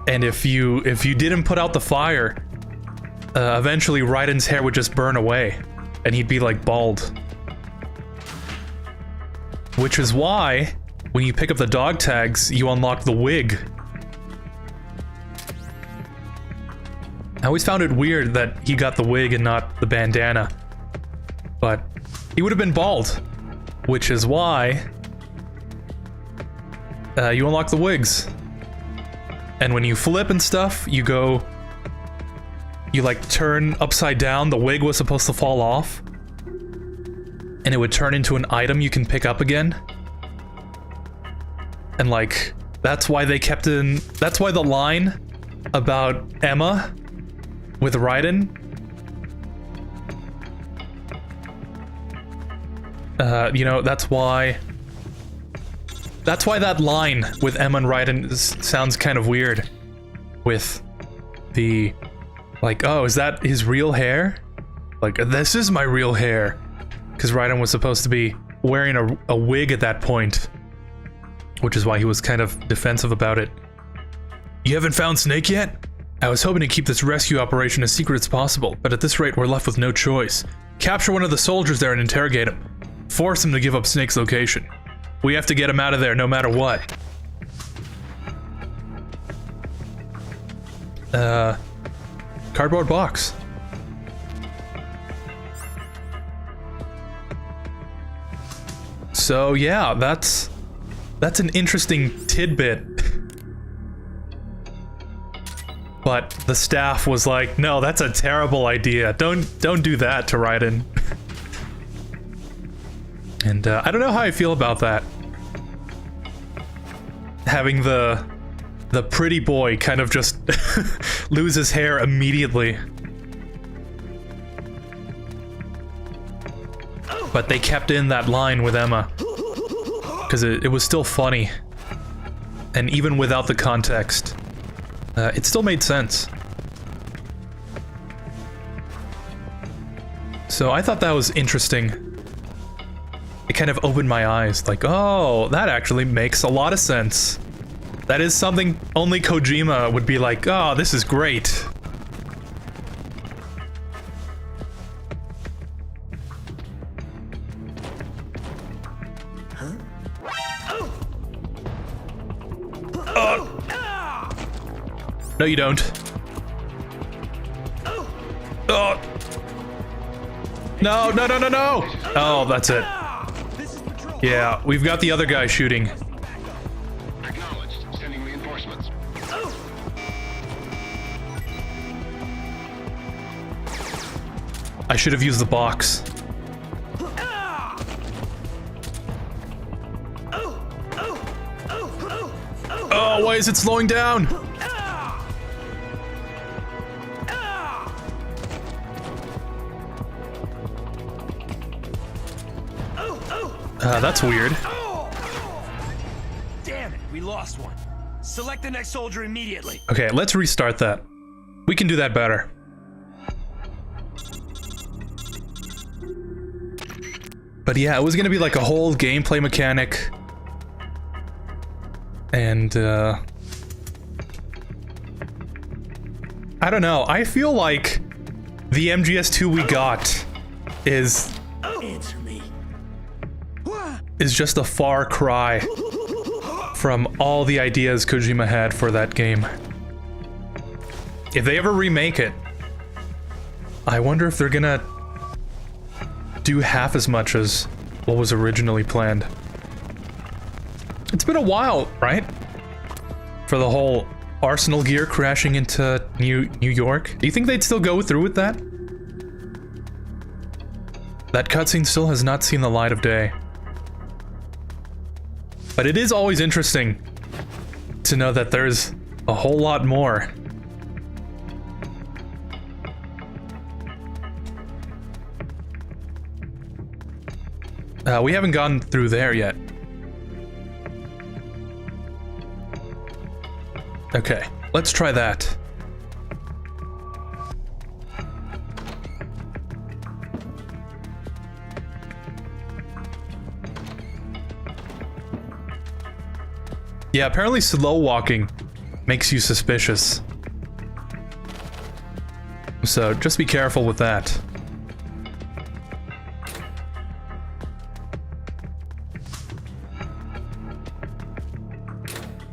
And if you didn't put out the fire, eventually Raiden's hair would just burn away, and he'd be like bald. Which is why, when you pick up the dog tags, you unlock the wig. I always found it weird that he got the wig and not the bandana. But he would have been bald. Which is why you unlock the wigs. And when you flip and stuff, you like turn upside down. The wig was supposed to fall off. And it would turn into an item you can pick up again. And like, that's why they kept in, that's why the line about Emma with Raiden, you know, that's why that line with Emma and Raiden sounds kind of weird. With the, like, oh, is that his real hair? Like, this is my real hair. Because Raiden was supposed to be wearing a wig at that point. Which is why he was kind of defensive about it. You haven't found Snake yet? I was hoping to keep this rescue operation as secret as possible, but at this rate we're left with no choice. Capture one of the soldiers there and interrogate him. Force him to give up Snake's location. We have to get him out of there no matter what. Cardboard box. So yeah, that's an interesting tidbit. But the staff was like, no, that's a terrible idea. Don't do that to Raiden. And I don't know how I feel about that. Having the pretty boy kind of just lose his hair immediately. But they kept in that line with Emma. Because it was still funny. And even without the context, it still made sense. So I thought that was interesting. It kind of opened my eyes, like, oh, that actually makes a lot of sense. That is something only Kojima would be like, oh, this is great. No, you don't. Oh. No, no, no, no, no! Oh, that's it. Yeah, we've got the other guy shooting. Acknowledged. Sending reinforcements. I should have used the box. Oh, why is it slowing down? That's weird. Damn it, we lost one. Select the next soldier immediately. Okay, let's restart that. We can do that better. But yeah, it was gonna be like a whole gameplay mechanic. And, I don't know, I feel like the MGS2 we got is just a far cry from all the ideas Kojima had for that game. If they ever remake it, I wonder if they're gonna do half as much as what was originally planned. It's been a while, right? For the whole Arsenal gear crashing into New York. Do you think they'd still go through with that? That cutscene still has not seen the light of day. But it is always interesting to know that there's a whole lot more We haven't gone through there yet. Okay, let's try that. Yeah, apparently slow walking makes you suspicious. So just be careful with that.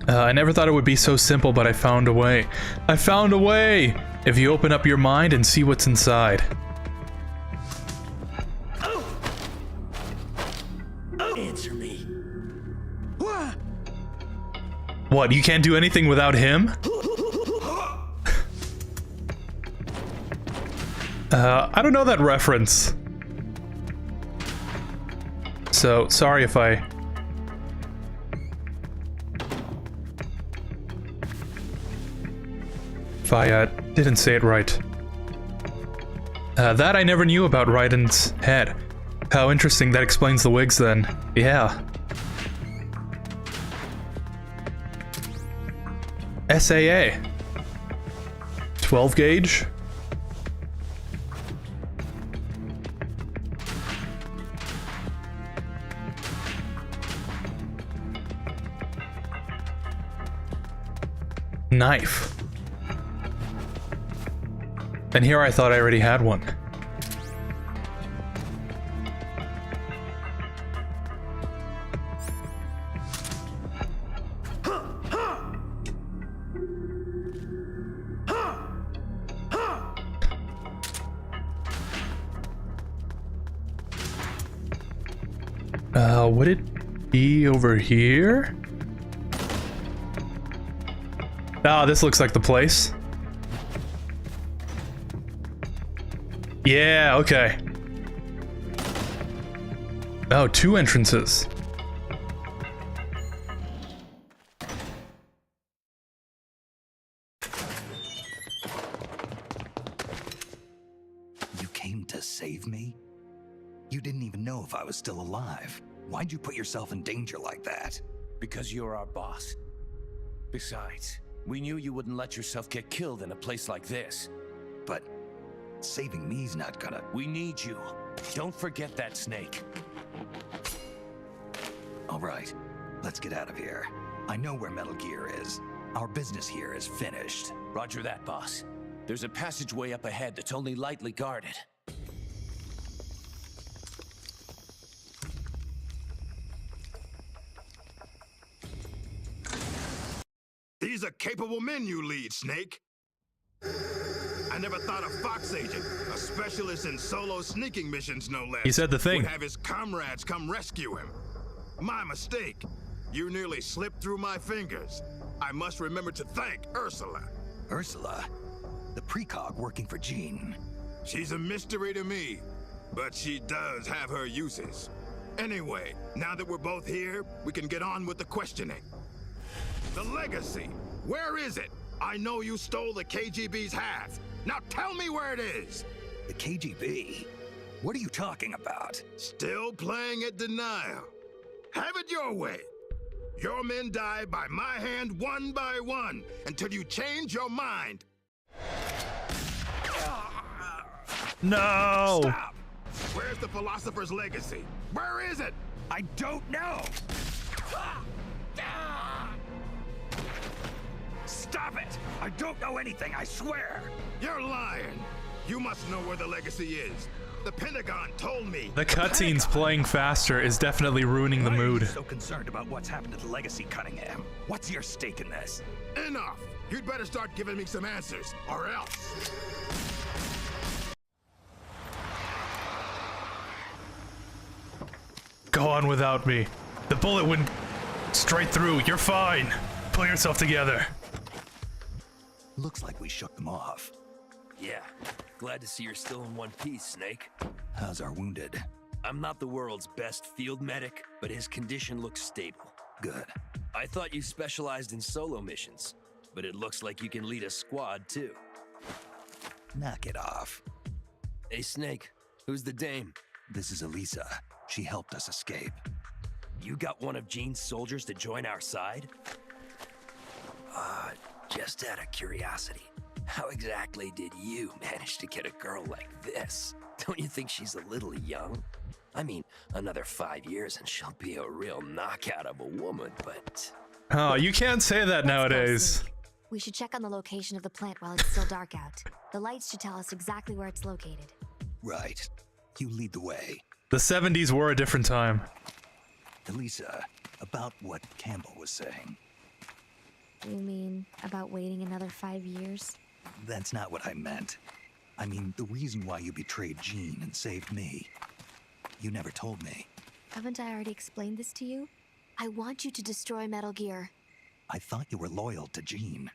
I never thought it would be so simple, but I found a way. I found a way! If you open up your mind and see what's inside. Answer me. What, you can't do anything without him? I don't know that reference. So, sorry if I... didn't say it right. That I never knew about Raiden's head. How interesting, that explains the wigs then. Yeah. SAA. 12 gauge? Knife. And here I thought I already had one. Would it be over here? Ah, this looks like the place. Yeah, okay. Oh, 2 entrances. You came to save me? You didn't even know if I was still alive. Why'd you put yourself in danger like that? Because you're our boss. Besides, we knew you wouldn't let yourself get killed in a place like this. But saving me's not gonna... We need you. Don't forget that, Snake. All right, let's get out of here. I know where Metal Gear is. Our business here is finished. Roger that, boss. There's a passageway up ahead that's only lightly guarded. These are capable men you lead, Snake. I never thought a Fox agent, a specialist in solo sneaking missions no less, He said the thing. would have his comrades come rescue him. My mistake. You nearly slipped through my fingers. I must remember to thank Ursula. Ursula? The precog working for Jean. She's a mystery to me, but she does have her uses. Anyway, now that we're both here, we can get on with the questioning. The legacy, where is it? I know you stole the KGB's half. Now tell me where it is. The KGB? What are you talking about? Still playing at denial. Have it your way. Your men die by my hand one by one until you change your mind. No! Stop! Where's the philosopher's legacy? Where is it? I don't know! Stop it! I don't know anything, I swear! You're lying. You must know where the legacy is. The Pentagon told me. The cutscenes playing faster is definitely ruining the Why are you mood. so concerned about what's happened to the legacy, Cunningham? What's your stake in this? Enough. You'd better start giving me some answers, or else. Go on without me. The bullet went straight through. You're fine. Pull yourself together. Looks like we shook them off. Yeah, glad to see you're still in one piece, Snake. How's our wounded? I'm not the world's best field medic, but his condition looks stable. Good. I thought you specialized in solo missions, but it looks like you can lead a squad too. Knock it off. Hey, Snake, who's the dame? This is Elisa. She helped us escape. You got one of Jean's soldiers to join our side? Just out of curiosity, how exactly did you manage to get a girl like this? Don't you think she's a little young? I mean, another 5 years and she'll be a real knockout of a woman, but... Oh, you can't say that nowadays. We should check on the location of the plant while it's still dark out. The lights should tell us exactly where it's located. Right. You lead the way. The 70s were a different time. Elisa, about what Campbell was saying. You mean about waiting another 5 years? That's not what I meant. I mean, the reason why you betrayed Jean and saved me. You never told me. Haven't I already explained this to you? I want you to destroy Metal Gear. I thought you were loyal to Jean.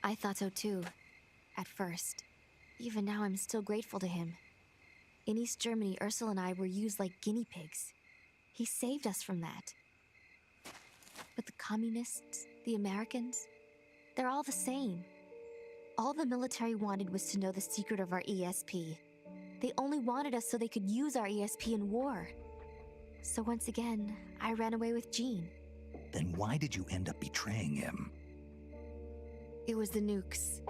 I thought so too. At first. Even now, I'm still grateful to him. In East Germany, Ursula and I were used like guinea pigs. He saved us from that. But the communists, the Americans, they're all the same. All the military wanted was to know the secret of our ESP. They only wanted us so they could use our ESP in war. So once again, I ran away with Jean. Then why did you end up betraying him? It was the nukes.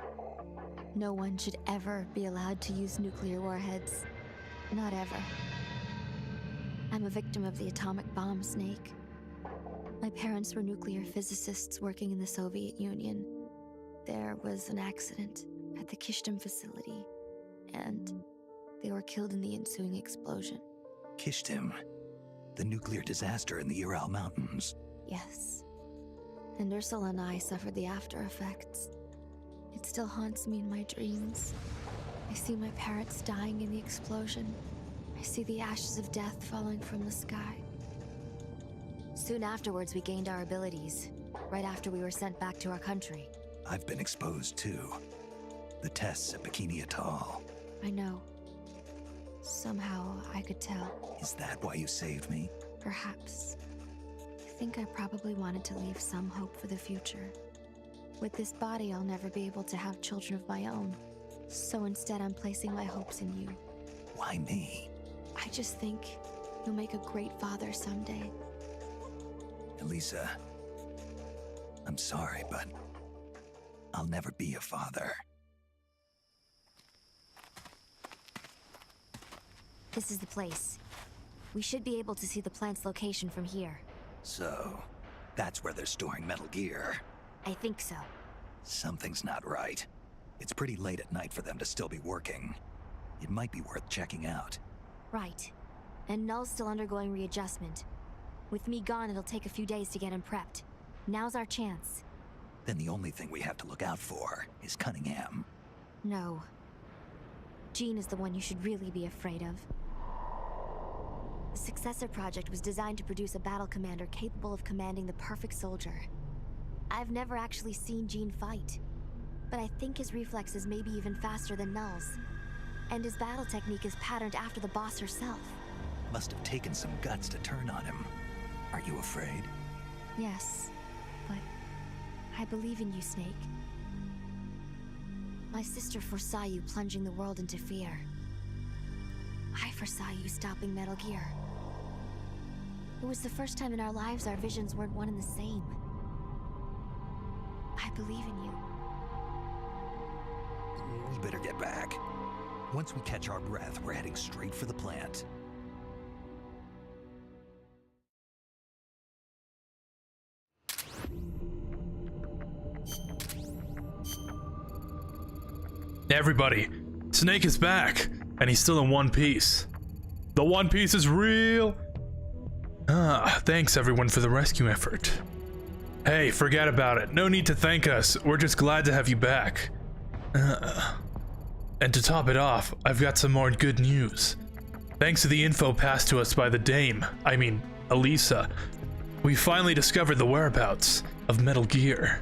No one should ever be allowed to use nuclear warheads. Not ever. I'm a victim of the atomic bomb, Snake. My parents were nuclear physicists working in the Soviet Union. There was an accident at the Kishtim facility, and they were killed in the ensuing explosion. Kishtim? The nuclear disaster in the Ural Mountains? Yes. And Ursula and I suffered the after effects. It still haunts me in my dreams. I see my parents dying in the explosion. I see the ashes of death falling from the sky. Soon afterwards, we gained our abilities, right after we were sent back to our country. I've been exposed too. The tests at Bikini Atoll. I know. Somehow, I could tell. Is that why you saved me? Perhaps. I think I probably wanted to leave some hope for the future. With this body, I'll never be able to have children of my own. So instead, I'm placing my hopes in you. Why me? I just think you'll make a great father someday. Elisa, I'm sorry, but I'll never be a father. This is the place. We should be able to see the plant's location from here. So, that's where they're storing Metal Gear. I think so. Something's not right. It's pretty late at night for them to still be working. It might be worth checking out. Right. And Null's still undergoing readjustment. With me gone, it'll take a few days to get him prepped. Now's our chance. Then the only thing we have to look out for is Cunningham. No. Jean is the one you should really be afraid of. The Successor Project was designed to produce a battle commander capable of commanding the perfect soldier. I've never actually seen Jean fight, but I think his reflexes may be even faster than Null's. And his battle technique is patterned after the boss herself. Must have taken some guts to turn on him. Are you afraid? Yes, but I believe in you, Snake. My sister foresaw you plunging the world into fear. I foresaw you stopping Metal Gear. It was the first time in our lives our visions weren't one and the same. I believe in you. We better get back. Once we catch our breath, we're heading straight for the plant. Everybody, Snake is back, and he's still in one piece. The One Piece is real! Thanks everyone for the rescue effort. Hey, forget about it. No need to thank us. We're just glad to have you back. And to top it off, I've got some more good news. Thanks to the info passed to us by the Dame, Elisa, we finally discovered the whereabouts of Metal Gear.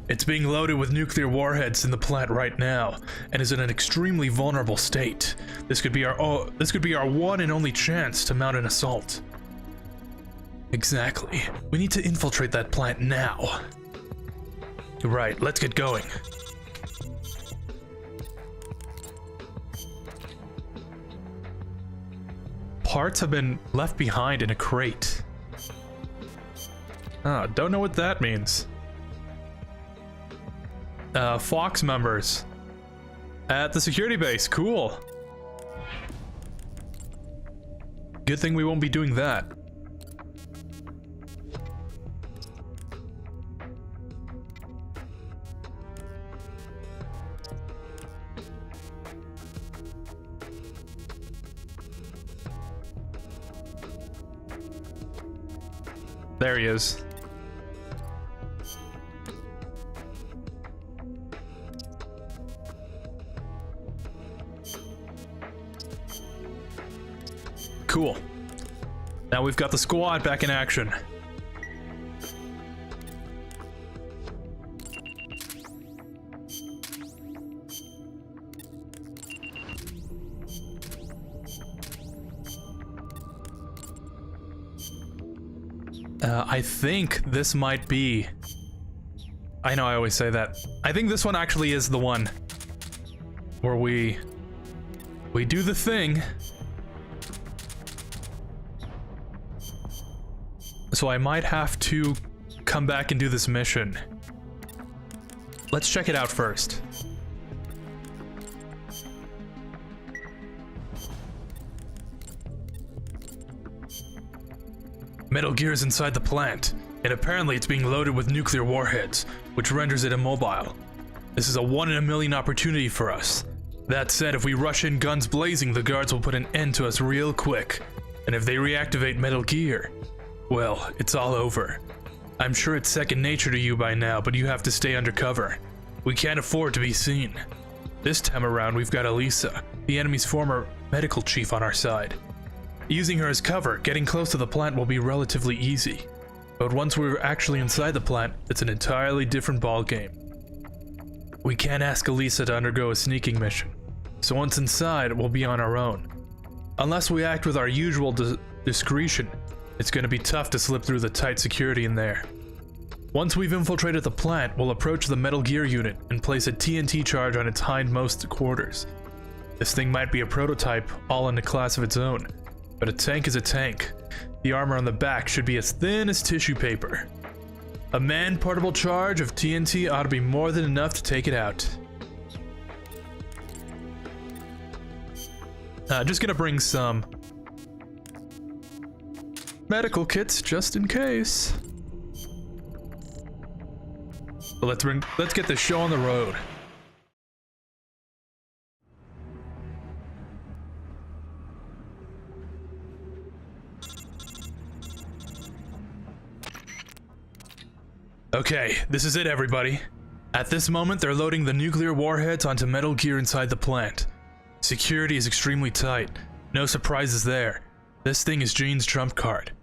It's being loaded with nuclear warheads in the plant right now, and is in an extremely vulnerable state. This could be our one and only chance to mount an assault. Exactly. We need to infiltrate that plant now. Right, let's get going. parts have been left behind in a crate. Ah, don't know what that means. Fox members. At the security base, cool. Good thing we won't be doing that. There he is. Cool. Now we've got the squad back in action. I think this might be... I know I always say that. I think this one actually is the one where we do the thing. So I might have to come back and do this mission. Let's check it out first. Metal Gear is inside the plant, and apparently it's being loaded with nuclear warheads, which renders it immobile. This is a 1 in a million opportunity for us. That said, if we rush in guns blazing, the guards will put an end to us real quick. And if they reactivate Metal Gear, well, it's all over. I'm sure it's second nature to you by now, but you have to stay undercover. We can't afford to be seen. This time around, we've got Elisa, the enemy's former medical chief, on our side. Using her as cover, getting close to the plant will be relatively easy. But once we're actually inside the plant, it's an entirely different ballgame. We can't ask Elisa to undergo a sneaking mission, so once inside, we'll be on our own. Unless we act with our usual discretion, it's going to be tough to slip through the tight security in there. Once we've infiltrated the plant, we'll approach the Metal Gear unit and place a TNT charge on its hindmost quarters. This thing might be a prototype, all in a class of its own. But a tank is a tank. The armor on the back should be as thin as tissue paper. A man-portable charge of TNT ought to be more than enough to take it out. Just gonna bring some medical kits just in case. But let's get this show on the road. Okay, this is it, everybody. At this moment, they're loading the nuclear warheads onto Metal Gear inside the plant. Security is extremely tight. No surprises there. This thing is Gene's trump card.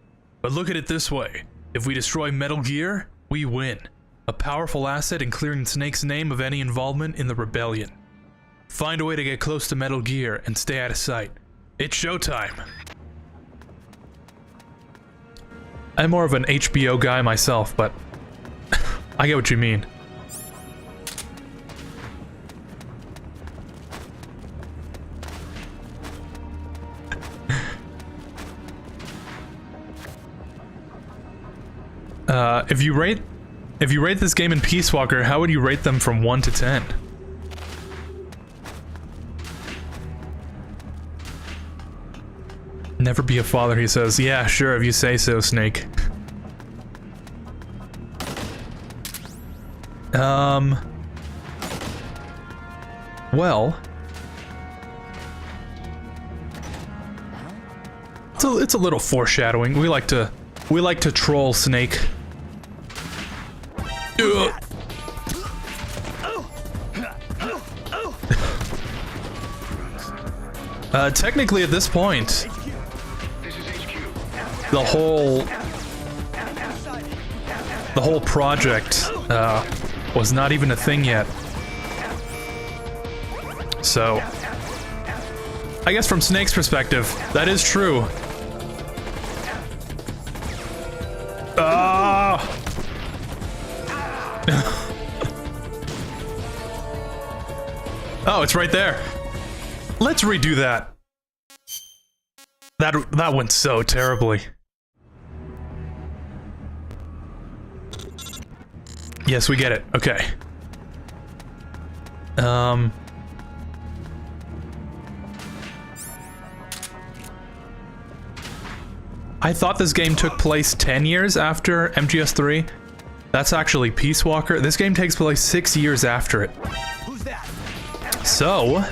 But look at it this way. If we destroy Metal Gear, we win. A powerful asset in clearing Snake's name of any involvement in the rebellion. Find a way to get close to Metal Gear and stay out of sight. It's showtime. I'm more of an HBO guy myself, but I get what you mean. If you rate this game in Peace Walker, how would you rate them from 1 to 10? Never be a father, he says. Yeah, sure, if you say so, Snake. Well, it's a little foreshadowing. We like to troll Snake. Technically at this point, the whole project was not even a thing yet. So, I guess from Snake's perspective, that is true. Oh, it's right there. Let's redo that. That went so terribly. Yes, we get it. Okay. I thought this game took place 10 years after MGS3. That's actually Peace Walker. This game takes place 6 years after it. So,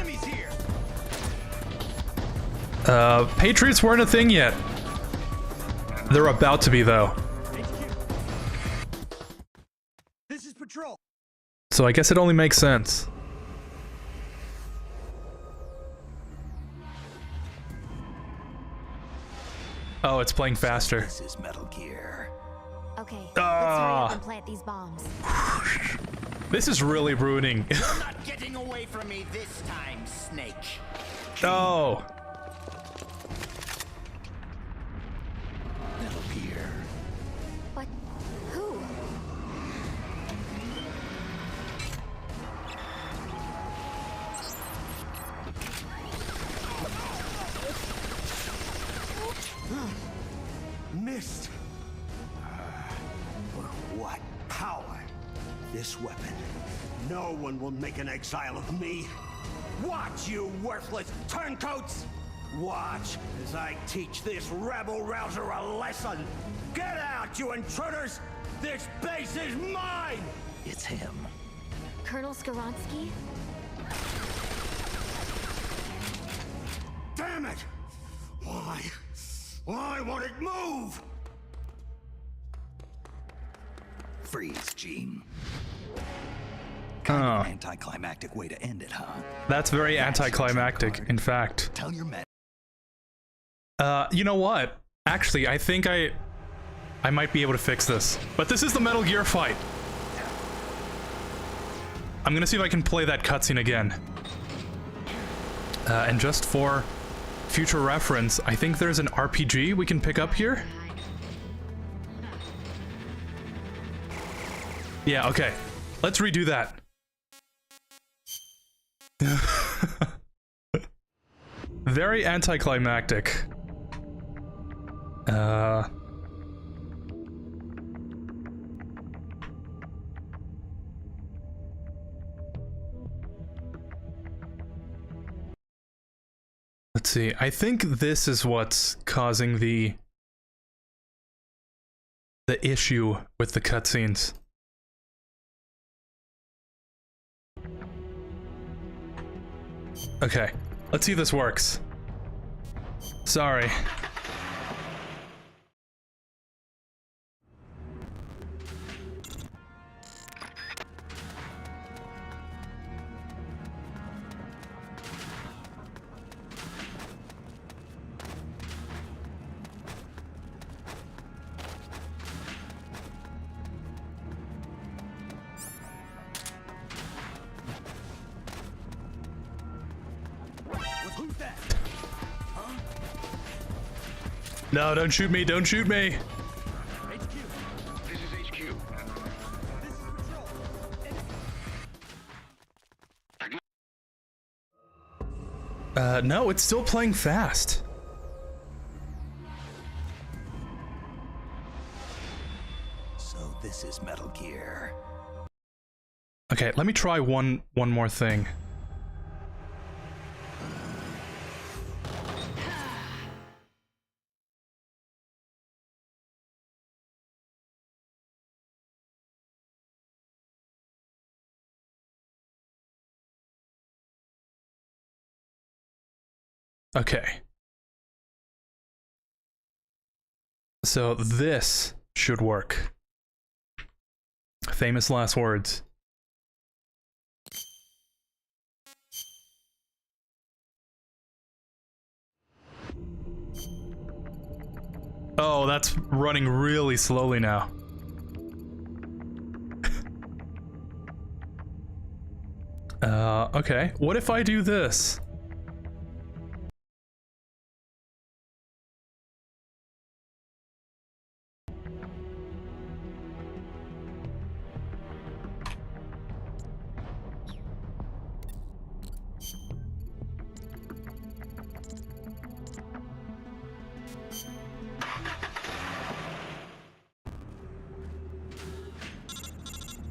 Patriots weren't a thing yet. They're about to be, though. This is patrol. So I guess it only makes sense. Oh, it's playing faster. This is Metal Gear. Okay, let's hurry up and plant these bombs. This is really ruining. You're not getting away from me this time, Snake. Oh. Metal Gear. But who? Missed. What power? This weapon. No one will make an exile of me. Watch, you worthless turncoats! Watch as I teach this rabble-rouser a lesson. Get out, you intruders! This base is mine! It's him. Colonel Skoronsky? Damn it! Why? Why won't it move? Freeze, Gene. Oh. Kind of an anticlimactic way to end it, huh? That's very anticlimactic, in fact. Tell your men. You know what? Actually, I think I might be able to fix this. But this is the Metal Gear fight. I'm gonna see if I can play that cutscene again. And just for future reference, I think there's an RPG we can pick up here. Yeah, okay. Let's redo that. Very anticlimactic. Let's see. I think this is what's causing the issue with the cutscenes. Okay, let's see if this works. Sorry. Who's that? No, don't shoot me, don't shoot me. This is HQ. No, it's still playing fast. So this is Metal Gear. Okay, let me try one more thing. Okay. So this should work. Famous last words. Oh, that's running really slowly now. Okay. What if I do this?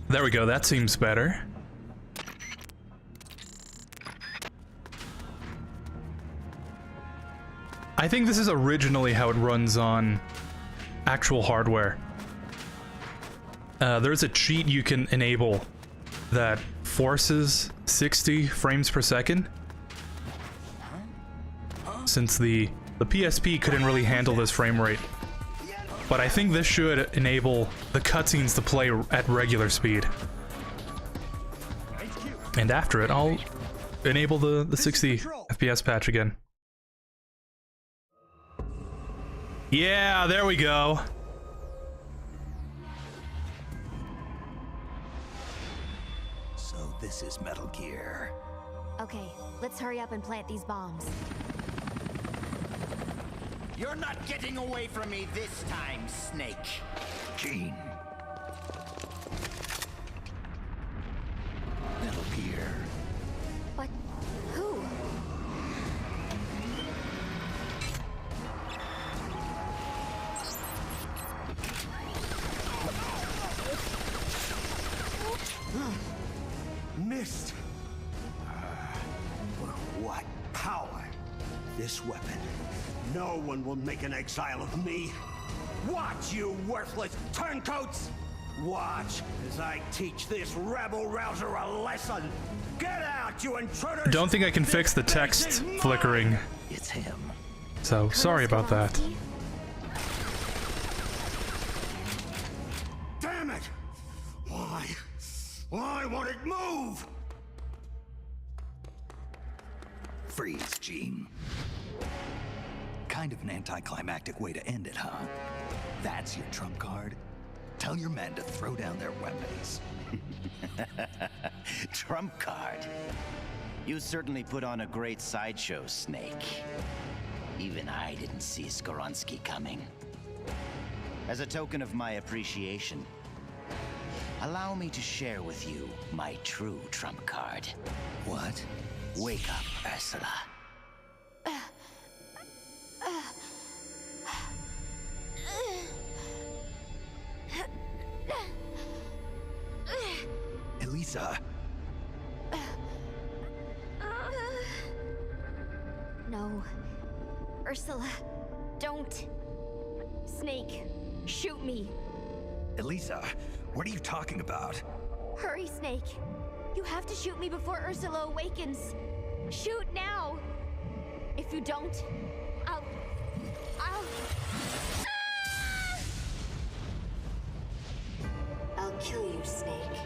There we go, that seems better. I think this is originally how it runs on actual hardware. There's a cheat you can enable that forces 60 frames per second. Since the PSP couldn't really handle this frame rate. But I think this should enable the cutscenes to play at regular speed. And after it, I'll enable the 60 FPS patch again. Yeah, there we go. So this is Metal Gear. Okay, let's hurry up and plant these bombs. You're not getting away from me this time, Snake. Gene. Metal Gear. But who? Missed. What power? This weapon. No one will make an exile of me. Watch, you worthless turncoats! Watch as I teach this rabble-rouser a lesson. Get out, you intruders! Don't think I can fix the text flickering. It's him. So, sorry about that. Damn it! Why? Why won't it move? Freeze, Gene. Kind of an anticlimactic way to end it, huh? That's your trump card? Tell your men to throw down their weapons. Trump card. You certainly put on a great sideshow, Snake. Even I didn't see Skoronsky coming. As a token of my appreciation, allow me to share with you my true trump card. What? Wake up, Ursula. Elisa. No. Ursula, don't. Snake, shoot me. Elisa, what are you talking about? Hurry, Snake. You have to shoot me before Ursula awakens. Shoot now. If you don't, I'll... I'll kill you, Snake.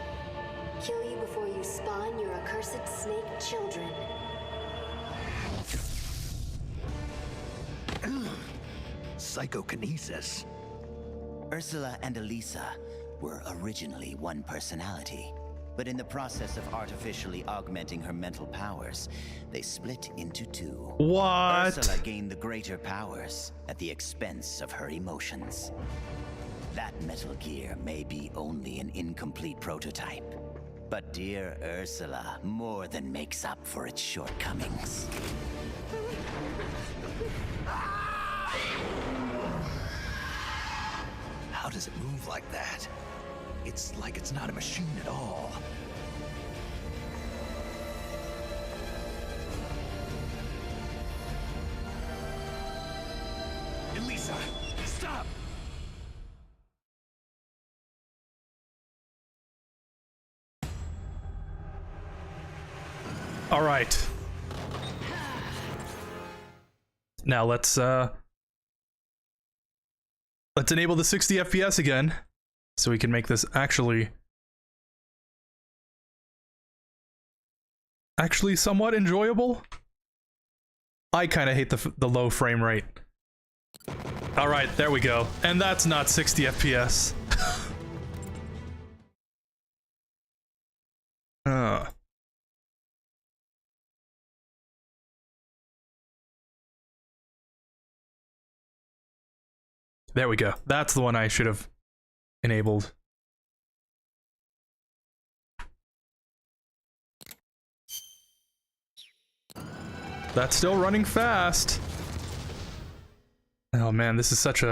Kill you before you spawn your accursed snake children. Psychokinesis. Ursula and Elisa were originally one personality, but in the process of artificially augmenting her mental powers, they split into two. What? Ursula gained the greater powers at the expense of her emotions. That Metal Gear may be only an incomplete prototype, but dear Ursula more than makes up for its shortcomings. How does it move like that? It's like it's not a machine at all. Elisa, stop! All right. Now let's enable the 60 FPS again, so we can make this actually somewhat enjoyable. I kind of hate the low frame rate. All right, there we go. And that's not 60 FPS. There we go. That's the one I should have enabled. That's still running fast. Oh man, this is such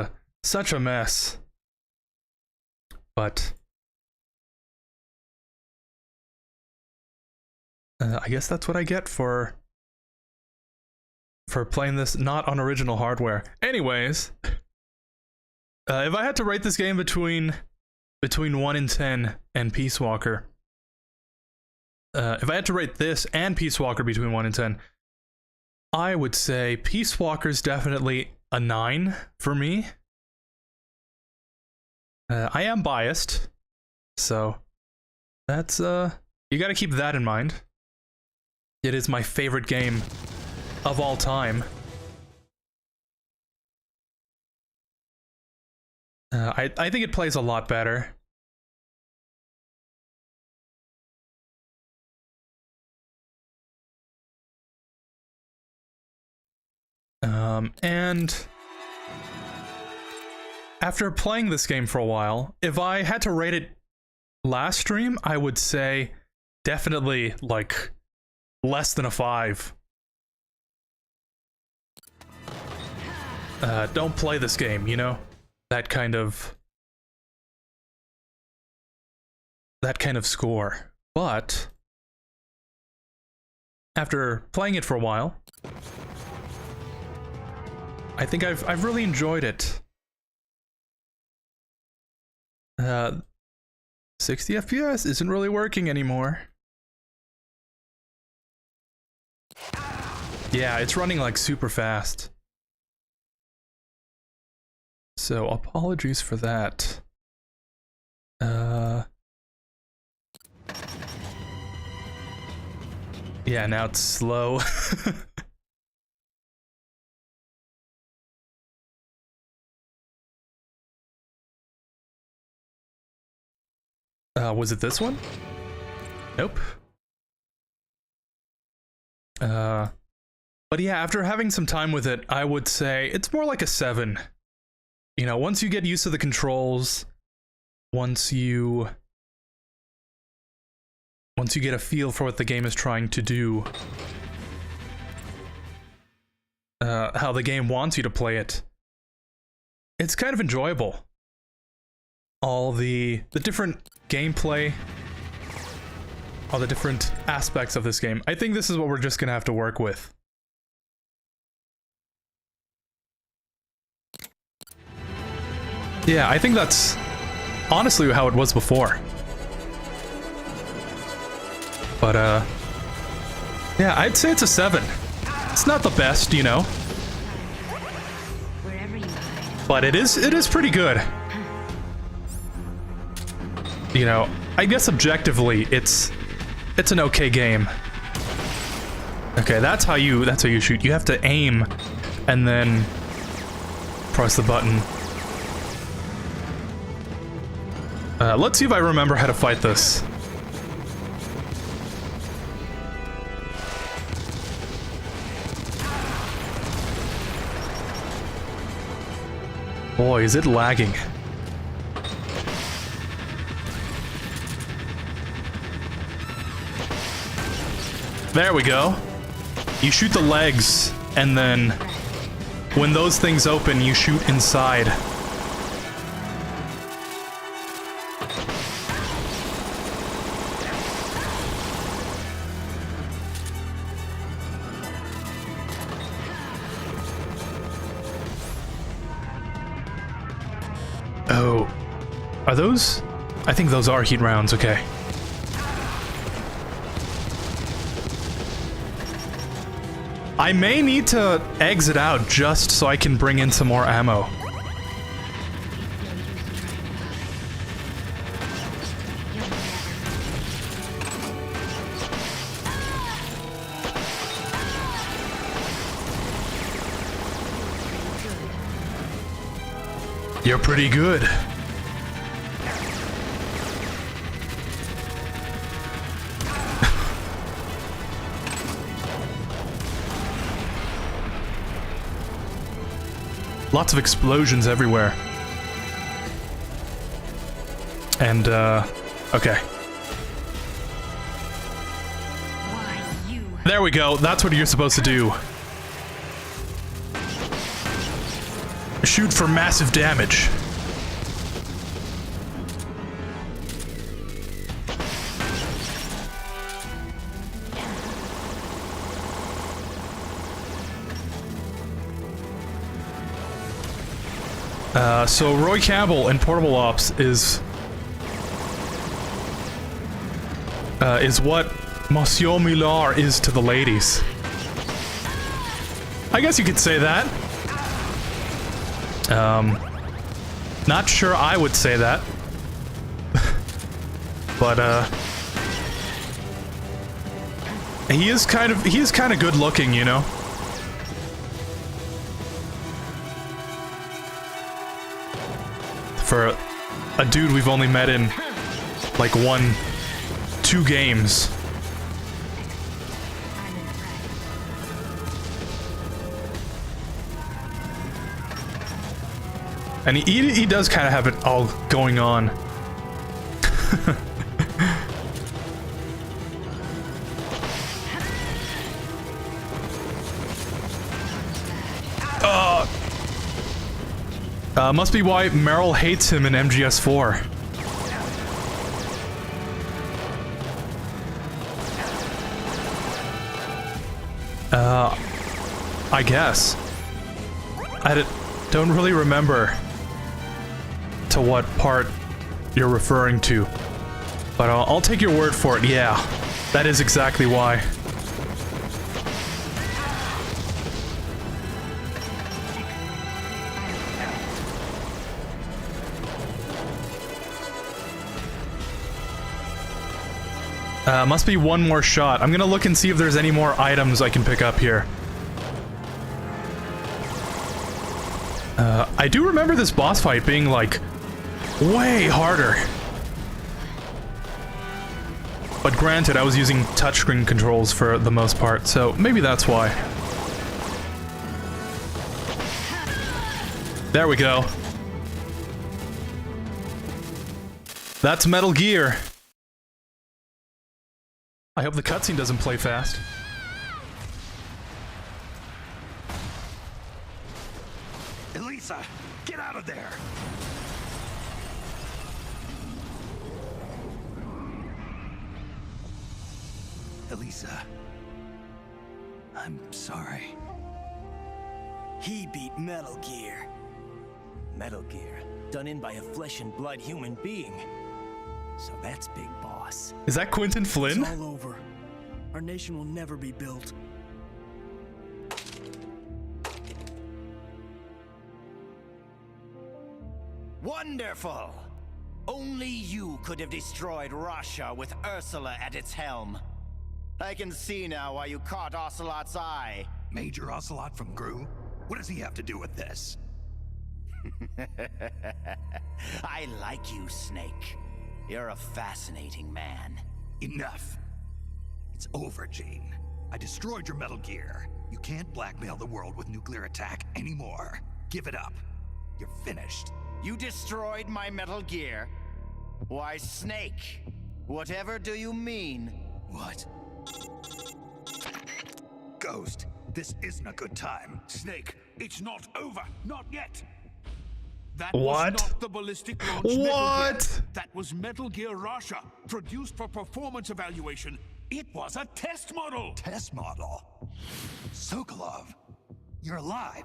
a mess. But I guess that's what I get for playing this not on original hardware. Anyways, if I had to rate this game between 1 and 10 and Peace Walker, if I had to rate this and Peace Walker between 1 and 10, I would say Peace Walker's definitely a 9 for me. I am biased, so that's you gotta keep that in mind. It is my favorite game of all time. I think it plays a lot better. And after playing this game for a while, if I had to rate it last stream, I would say definitely like less than a 5. Don't play this game, you know? That kind of score. But after playing it for a while, I think I've really enjoyed it. 60 FPS isn't really working anymore. Yeah, it's running like super fast. So apologies for that. Yeah, now it's slow. Was it this one? Nope. But yeah, after having some time with it, I would say it's more like a 7. You know, once you get used to the controls, once you get a feel for what the game is trying to do, how the game wants you to play it, it's kind of enjoyable. All the different gameplay, all the different aspects of this game. I think this is what we're just gonna have to work with. Yeah, I think that's honestly how it was before. But yeah, I'd say it's a 7. It's not the best, you know, but it is pretty good. You know, I guess objectively, it's an okay game. Okay, that's how you shoot. You have to aim and then press the button. Let's see if I remember how to fight this. Boy, is it lagging. There we go. You shoot the legs, and then when those things open, you shoot inside. Oh. Are those? I think those are heat rounds, okay. I may need to exit out just so I can bring in some more ammo. You're pretty good. Lots of explosions everywhere. And, okay. There we go, that's what you're supposed to do. Shoot for massive damage. So Roy Campbell in Portable Ops is what Monsieur Millar is to the ladies. I guess you could say that. Not sure I would say that. But he is kind of good looking, you know. For a dude we've only met in like 1-2 games. And he does kind of have it all going on. Must be why Meryl hates him in MGS4. I guess. I don't really remember to what part you're referring to, but I'll take your word for it. Yeah, that is exactly why. Must be one more shot. I'm gonna look and see if there's any more items I can pick up here. I do remember this boss fight being, like, way harder. But granted, I was using touchscreen controls for the most part, so maybe that's why. There we go. That's Metal Gear. I hope the cutscene doesn't play fast. Elisa, get out of there! Elisa, I'm sorry. He beat Metal Gear. Metal Gear, done in by a flesh and blood human being. So that's Big Boss. Is that Quentin Flynn? It's all over. Our nation will never be built. Wonderful! Only you could have destroyed Russia with Ursula at its helm. I can see now why you caught Ocelot's eye. Major Ocelot from Gru? What does he have to do with this? I like you, Snake. You're a fascinating man. Enough. It's over, Gene. I destroyed your Metal Gear. You can't blackmail the world with nuclear attack anymore. Give it up. You're finished. You destroyed my Metal Gear? Why, Snake, whatever do you mean? What? Ghost, this isn't a good time. Snake, it's not over. Not yet. That What? was not the ballistic launch Metal What? Gear. That was Metal Gear Russia, produced for performance evaluation. It was a test model. Test model? Sokolov, you're alive.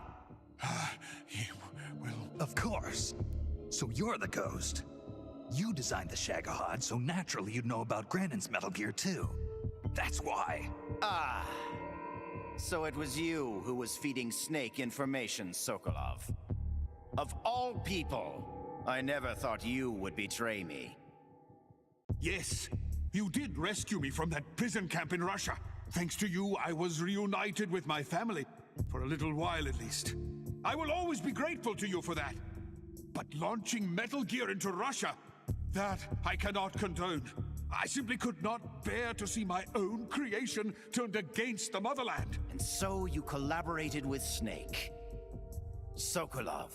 Well, of course. So you're the Ghost. You designed the Shagohod, so naturally you'd know about Grandin's Metal Gear too. That's why. Ah. So it was you who was feeding Snake information, Sokolov. Of all people, I never thought you would betray me. Yes, you did rescue me from that prison camp in Russia. Thanks to you, I was reunited with my family. For a little while, at least. I will always be grateful to you for that. But launching Metal Gear into Russia, that I cannot condone. I simply could not bear to see my own creation turned against the motherland. And so you collaborated with Snake. Sokolov,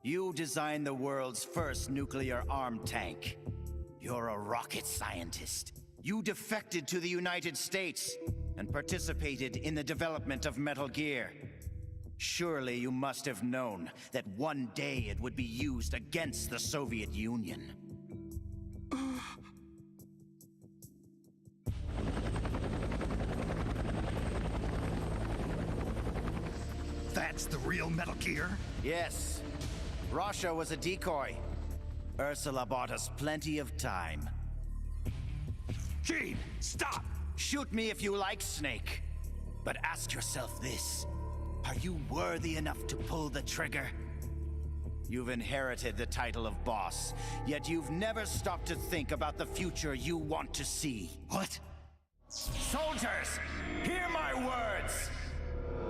you designed the world's first nuclear-armed tank. You're a rocket scientist. You defected to the United States and participated in the development of Metal Gear. Surely you must have known that one day it would be used against the Soviet Union. That's the real Metal Gear? Yes. Russia was a decoy. Ursula bought us plenty of time. Gene, stop! Shoot me if you like, Snake. But ask yourself this. Are you worthy enough to pull the trigger? You've inherited the title of boss, yet you've never stopped to think about the future you want to see. What? Soldiers, hear my words!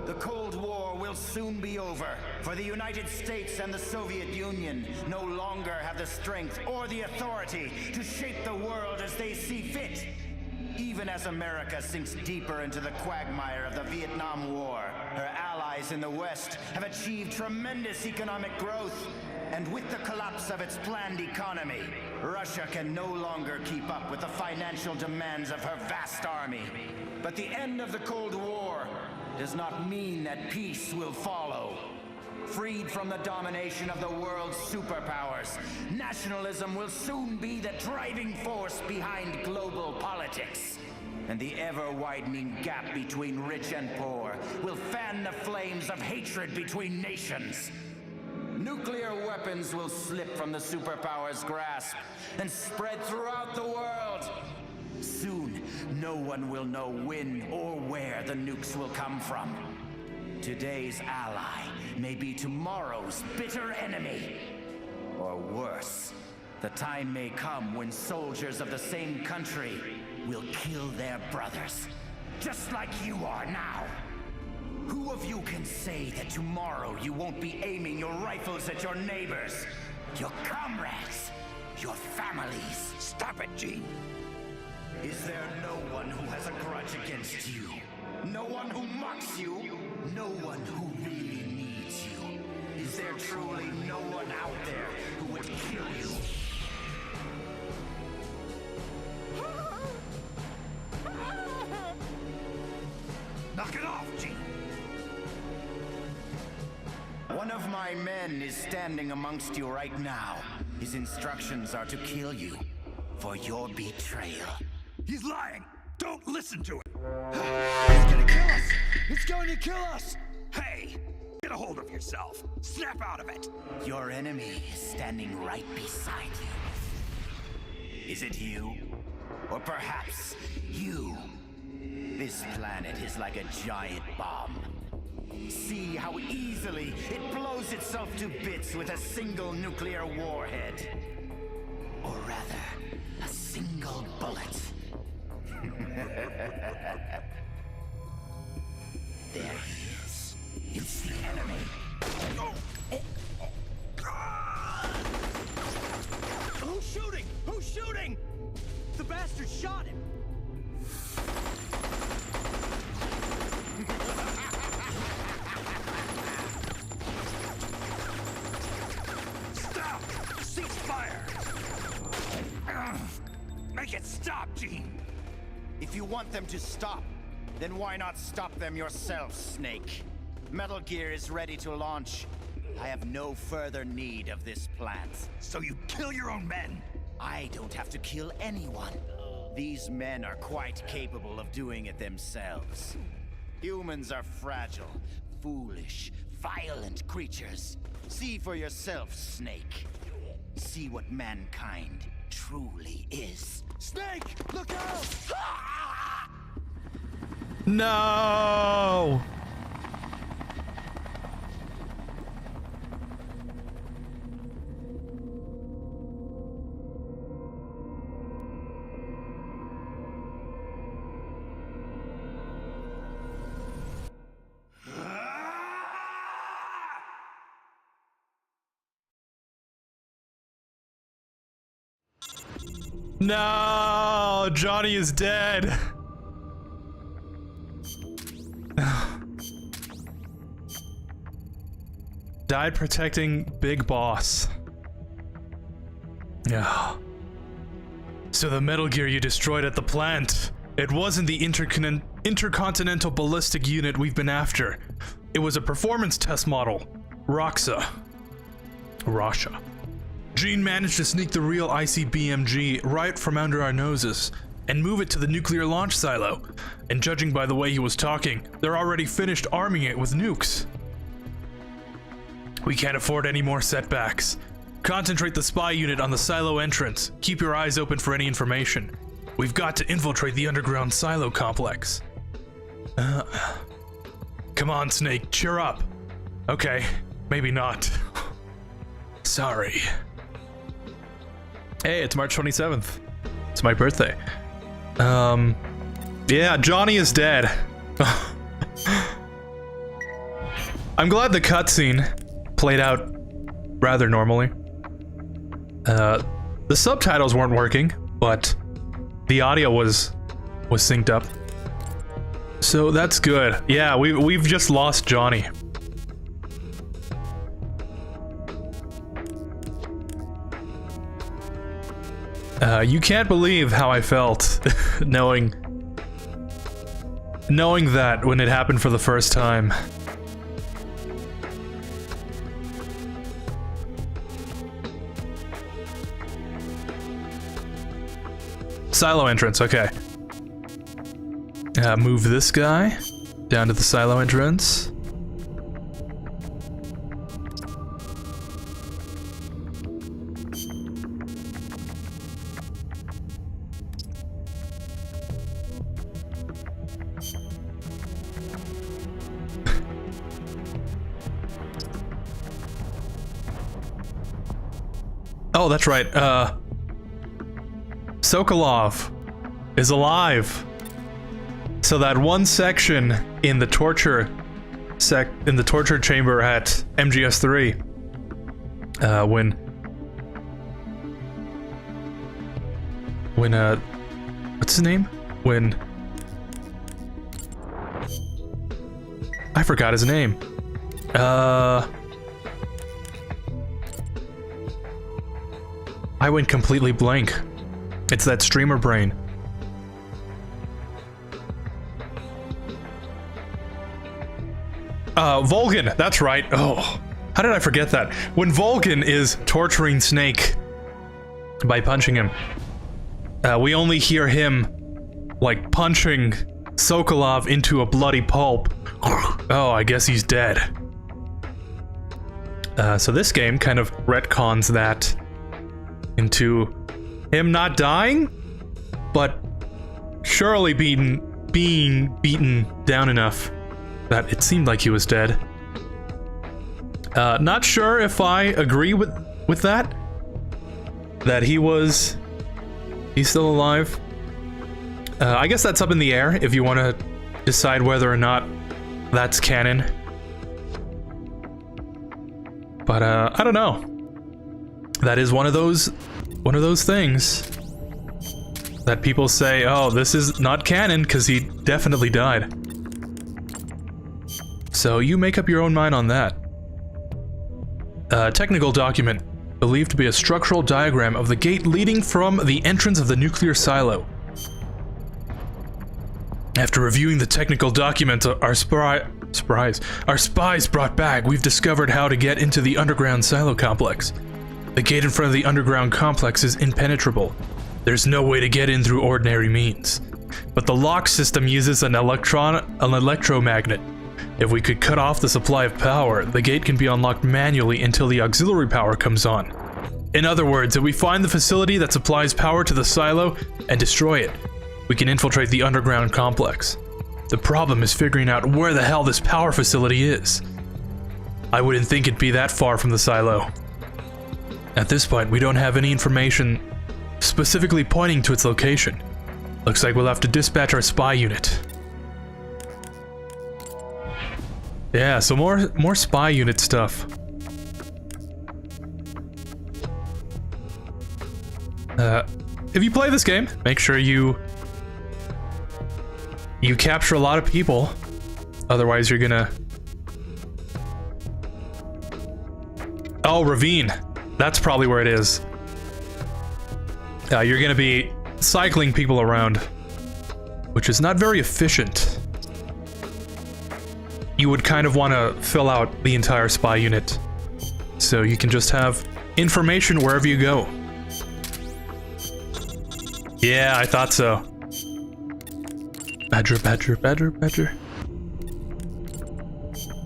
The Cold War will soon be over, for the United States and the Soviet Union no longer have the strength or the authority to shape the world as they see fit. Even as America sinks deeper into the quagmire of the Vietnam War, her allies in the West have achieved tremendous economic growth. And with the collapse of its planned economy, Russia can no longer keep up with the financial demands of her vast army. But the end of the Cold War does not mean that peace will follow. Freed from the domination of the world's superpowers, nationalism will soon be the driving force behind global politics. And the ever-widening gap between rich and poor will fan the flames of hatred between nations. Nuclear weapons will slip from the superpowers' grasp and spread throughout the world. Soon, no one will know when or where the nukes will come from. Today's ally may be tomorrow's bitter enemy. Or worse, the time may come when soldiers of the same country will kill their brothers, just like you are now. Who of you can say that tomorrow you won't be aiming your rifles at your neighbors, your comrades, your families? Stop it, Gene! Is there no one who has a grudge against you? No one who mocks you? No one who really needs you? Is there truly no one out there who would kill you? Knock it off, Gene! One of my men is standing amongst you right now. His instructions are to kill you for your betrayal. He's lying! Don't listen to him! It's gonna kill us! It's going to kill us! Hey! Get a hold of yourself! Snap out of it! Your enemy is standing right beside you. Is it you? Or perhaps you? This planet is like a giant bomb. See how easily it blows itself to bits with a single nuclear warhead. Or rather, a single bullet. There he is. It's the enemy. Who's shooting? Who's shooting? The bastard shot him. Stop! Cease fire! Make it stop, Gene! If you want them to stop, then why not stop them yourself, Snake? Metal Gear is ready to launch. I have no further need of this plant. So you kill your own men? I don't have to kill anyone. These men are quite capable of doing it themselves. Humans are fragile, foolish, violent creatures. See for yourself, Snake. See what mankind truly is. Snake, look out! No! No! Johnny is dead! Died protecting Big Boss. Yeah. So the Metal Gear you destroyed at the plant, it wasn't the intercontinental ballistic unit we've been after. It was a performance test model. Rasha. Jean managed to sneak the real ICBMG right from under our noses and move it to the nuclear launch silo. And judging by the way he was talking, they're already finished arming it with nukes. We can't afford any more setbacks. Concentrate the spy unit on the silo entrance. Keep your eyes open for any information. We've got to infiltrate the underground silo complex. Come on, Snake, cheer up. Okay, maybe not. Sorry. Hey, it's March 27th. It's my birthday. Yeah, Johnny is dead. I'm glad the cutscene played out rather normally. The subtitles weren't working, but the audio was synced up. So that's good. Yeah, we've just lost Johnny. You can't believe how I felt knowing that when it happened for the first time. Silo entrance, okay. Move this guy down to the silo entrance. Oh, that's right. Sokolov is alive. So that one section in the torture chamber at MGS3, when what's his name? When I forgot his name. I went completely blank. It's that streamer brain. Volgin, that's right. Oh, how did I forget that? When Volgin is torturing Snake by punching him, we only hear him, like, punching Sokolov into a bloody pulp. Oh, I guess he's dead. So this game kind of retcons that into him not dying, but surely being beaten down enough that it seemed like he was dead. Not sure if I agree with that. That he's still alive. I guess that's up in the air if you want to decide whether or not that's canon. But I don't know. That is one of those things that people say, oh, this is not canon because he definitely died. So you make up your own mind on that. Technical document, believed to be a structural diagram of the gate leading from the entrance of the nuclear silo. After reviewing the technical document our spies brought back, we've discovered how to get into the underground silo complex. The gate in front of the underground complex is impenetrable. There's no way to get in through ordinary means. But the lock system uses an electromagnet. If we could cut off the supply of power, the gate can be unlocked manually until the auxiliary power comes on. In other words, if we find the facility that supplies power to the silo and destroy it, we can infiltrate the underground complex. The problem is figuring out where the hell this power facility is. I wouldn't think it'd be that far from the silo. At this point, we don't have any information specifically pointing to its location. Looks like we'll have to dispatch our spy unit. Yeah, so more spy unit stuff. If you play this game, make sure you capture a lot of people. Otherwise, you're gonna... Oh, Ravine. That's probably where it is. You're gonna be cycling people around, which is not very efficient. you would kind of want to fill out the entire spy unit. So you can just have information wherever you go. Yeah, I thought so. Badger, badger, badger, badger.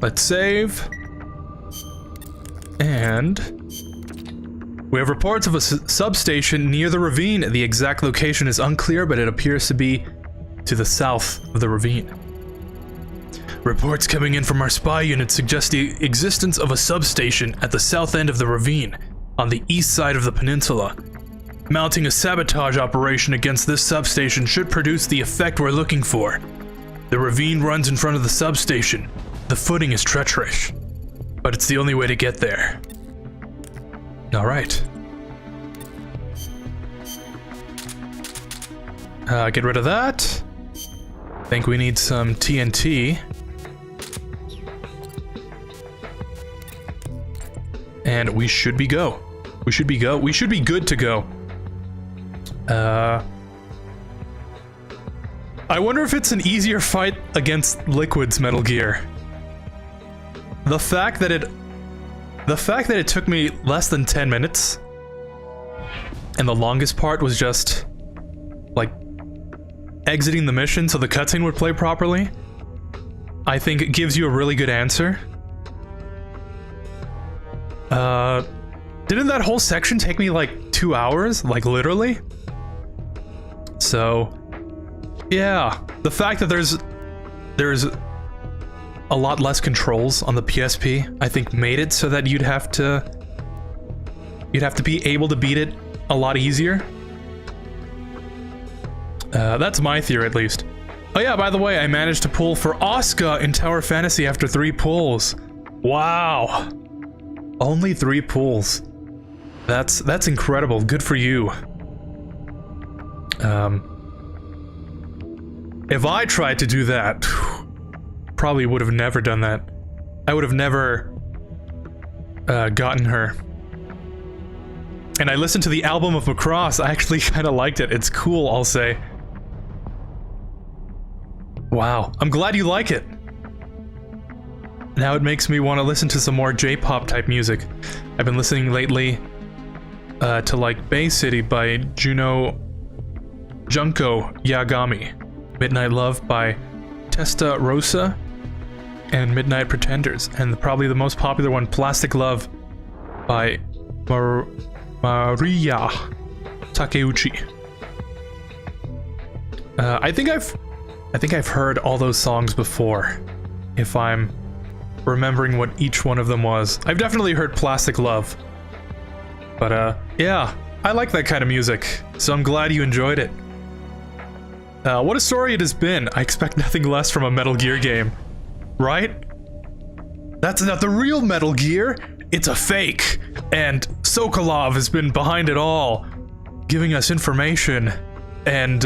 Let's save. And we have reports of a substation near the ravine. The exact location is unclear, but it appears to be to the south of the ravine. Reports coming in from our spy unit suggest the existence of a substation at the south end of the ravine, on the east side of the peninsula. Mounting a sabotage operation against this substation should produce the effect we're looking for. The ravine runs in front of the substation. The footing is treacherous, but it's the only way to get there. All right. Get rid of that. I think we need some TNT. And we should be go. We should be go. We should be good to go. I wonder if it's an easier fight against Liquid's Metal Gear. The fact that it took me less than 10 minutes, and the longest part was just like exiting the mission so the cutscene would play properly, I think it gives you a really good answer. Didn't that whole section take me like 2 hours? Like literally? So, yeah, the fact that there's a lot less controls on the PSP, I think made it so that you'd have to be able to beat it a lot easier. That's my theory, at least. Oh yeah, by the way, I managed to pull for Asuka in Tower Fantasy after 3 pulls. Wow. Only 3 pulls. That's incredible. Good for you. If I tried to do that, probably would have never done that. I would have never gotten her. And I listened to the album of Macross. I actually kind of liked it. It's cool, I'll say. Wow, I'm glad you like it. Now it makes me want to listen to some more J-pop type music. I've been listening lately to like Bay City by Junko Yagami, Midnight Love by Testa Rosa, and Midnight Pretenders, and probably the most popular one, Plastic Love by Maria Takeuchi. I think I've heard all those songs before, if I'm remembering what each one of them was. I've definitely heard Plastic Love. But yeah, I like that kind of music, so I'm glad you enjoyed it. What a story it has been. I expect nothing less from a Metal Gear game. Right? That's not the real Metal Gear. It's a fake. And Sokolov has been behind it all, giving us information. And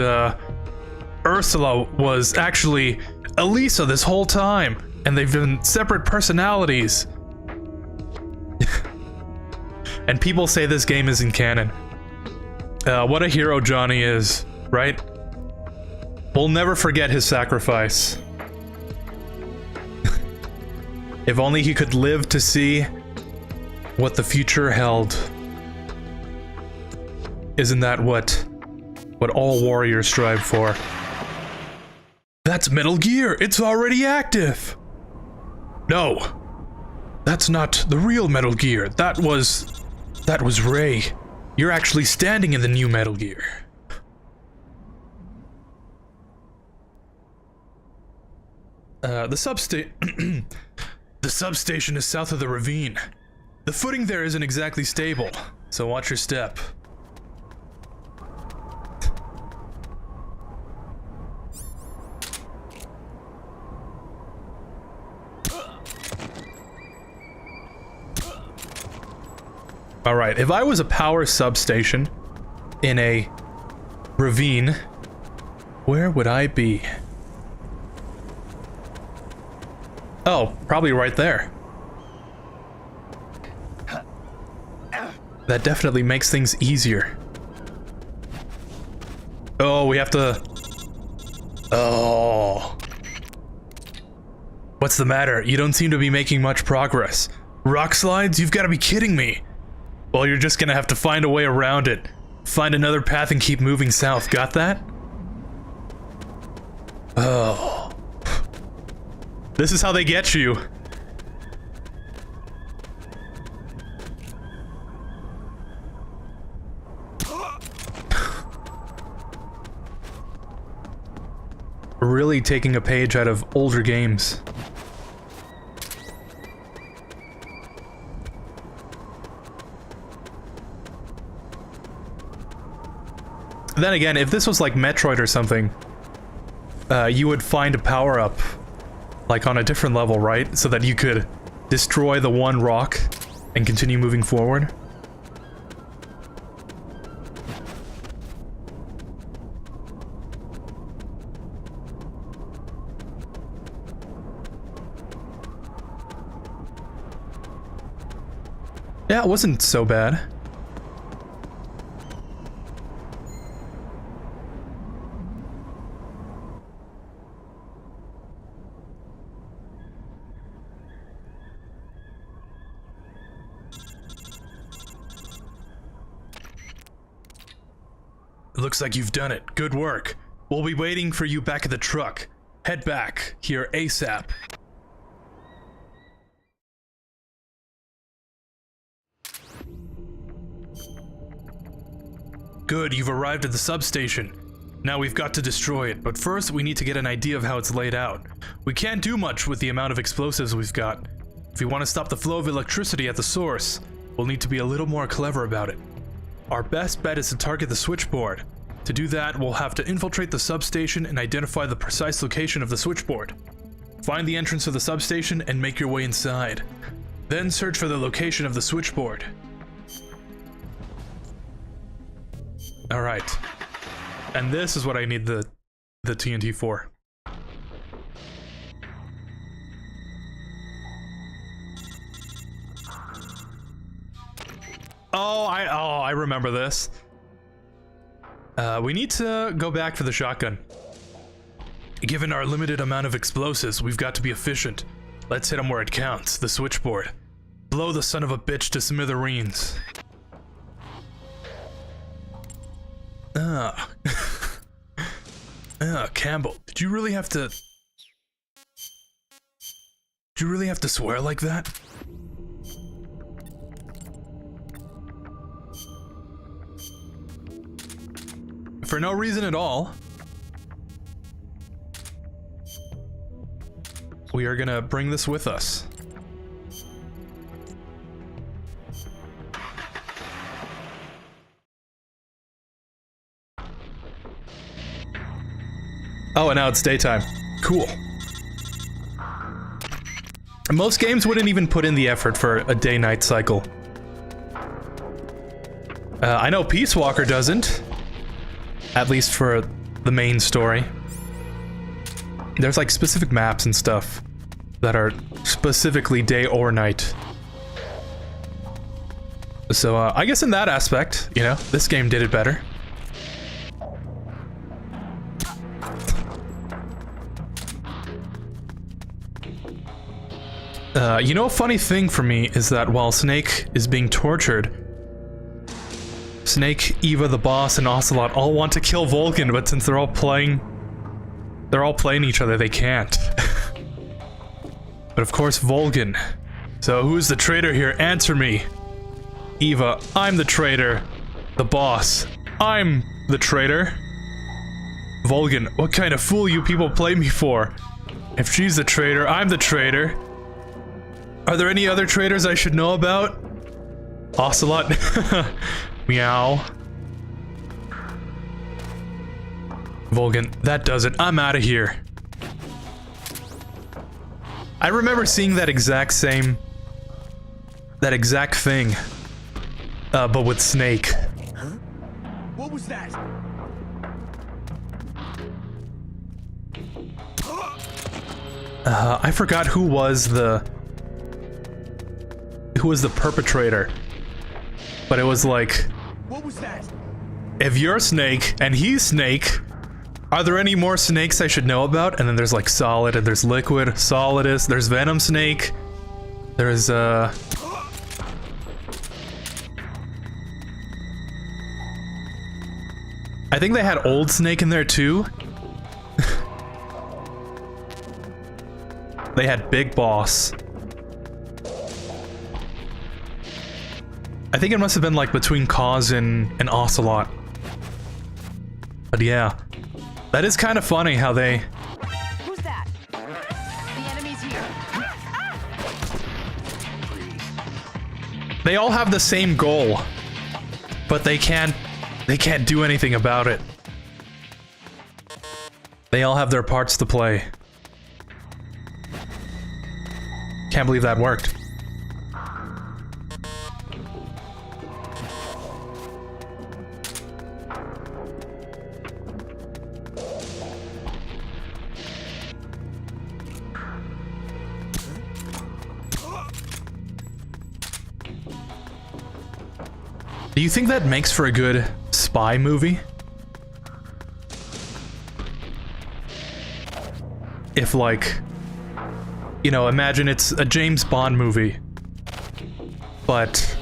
Ursula was actually Elisa this whole time, and they've been separate personalities. And people say this game isn't canon. What a hero Johnny is, right? We'll never forget his sacrifice. If only he could live to see what the future held. Isn't that what all warriors strive for? That's Metal Gear! It's already active! No! That's not the real Metal Gear. That was Ray. You're actually standing in the new Metal Gear. The substation is south of the ravine. The footing there isn't exactly stable, so watch your step. Alright, if I was a power substation in a ravine, where would I be? Oh, probably right there. That definitely makes things easier. Oh, we have to... Oh. What's the matter? You don't seem to be making much progress. Rock slides? You've got to be kidding me. Well, you're just gonna have to find a way around it. Find another path and keep moving south. Got that? Oh. This is how they get you. Really taking a page out of older games. Then again, if this was like Metroid or something, you would find a power-up, like on a different level, right? So that you could destroy the one rock and continue moving forward. Yeah, it wasn't so bad. Looks like you've done it. Good work. We'll be waiting for you back at the truck. Head back here ASAP. Good, you've arrived at the substation. Now we've got to destroy it, but first we need to get an idea of how it's laid out. We can't do much with the amount of explosives we've got. If we want to stop the flow of electricity at the source, we'll need to be a little more clever about it. Our best bet is to target the switchboard. To do that, we'll have to infiltrate the substation and identify the precise location of the switchboard. Find the entrance of the substation and make your way inside. Then search for the location of the switchboard. Alright. And this is what I need the TNT for. Oh, I remember this. We need to go back for the shotgun. Given our limited amount of explosives, we've got to be efficient. Let's hit them where it counts, the switchboard. Blow the son of a bitch to smithereens. Campbell, did you really have to... Did you really have to swear like that? For no reason at all. We are gonna bring this with us. Oh, and now it's daytime. Cool. Most games wouldn't even put in the effort for a day-night cycle. I know Peace Walker doesn't. At least for the main story. There's like specific maps and stuff that are specifically day or night. So I guess in that aspect, you know, this game did it better. You know, a funny thing for me is that while Snake is being tortured, Snake, Eva the boss, and Ocelot all want to kill Vulcan, but since they're all playing each other, they can't. But of course, Vulcan. So who's the traitor here? Answer me. Eva, I'm the traitor. The boss, I'm the traitor. Vulcan, what kind of fool you people play me for? If she's the traitor, I'm the traitor. Are there any other traitors I should know about? Ocelot. Meow. Vulcan, that does it. I'm out of here. I remember seeing that exact thing. But with Snake. Huh? What was that? I forgot who was the perpetrator. But it was like, what was that? if you're Snake and he's Snake, Are there any more snakes I should know about? And then there's like Solid, and there's Liquid, Solidus, there's Venom Snake, there's I think they had Old Snake in there too. They had Big Boss. I think it must have been like between Cause and Ocelot. But yeah. That is kind of funny how they... Who's that? The enemy's here. They all have the same goal, but they can't do anything about it. They all have their parts to play. Can't believe that worked. Do you think that makes for a good spy movie? If like, you know, imagine it's a James Bond movie, but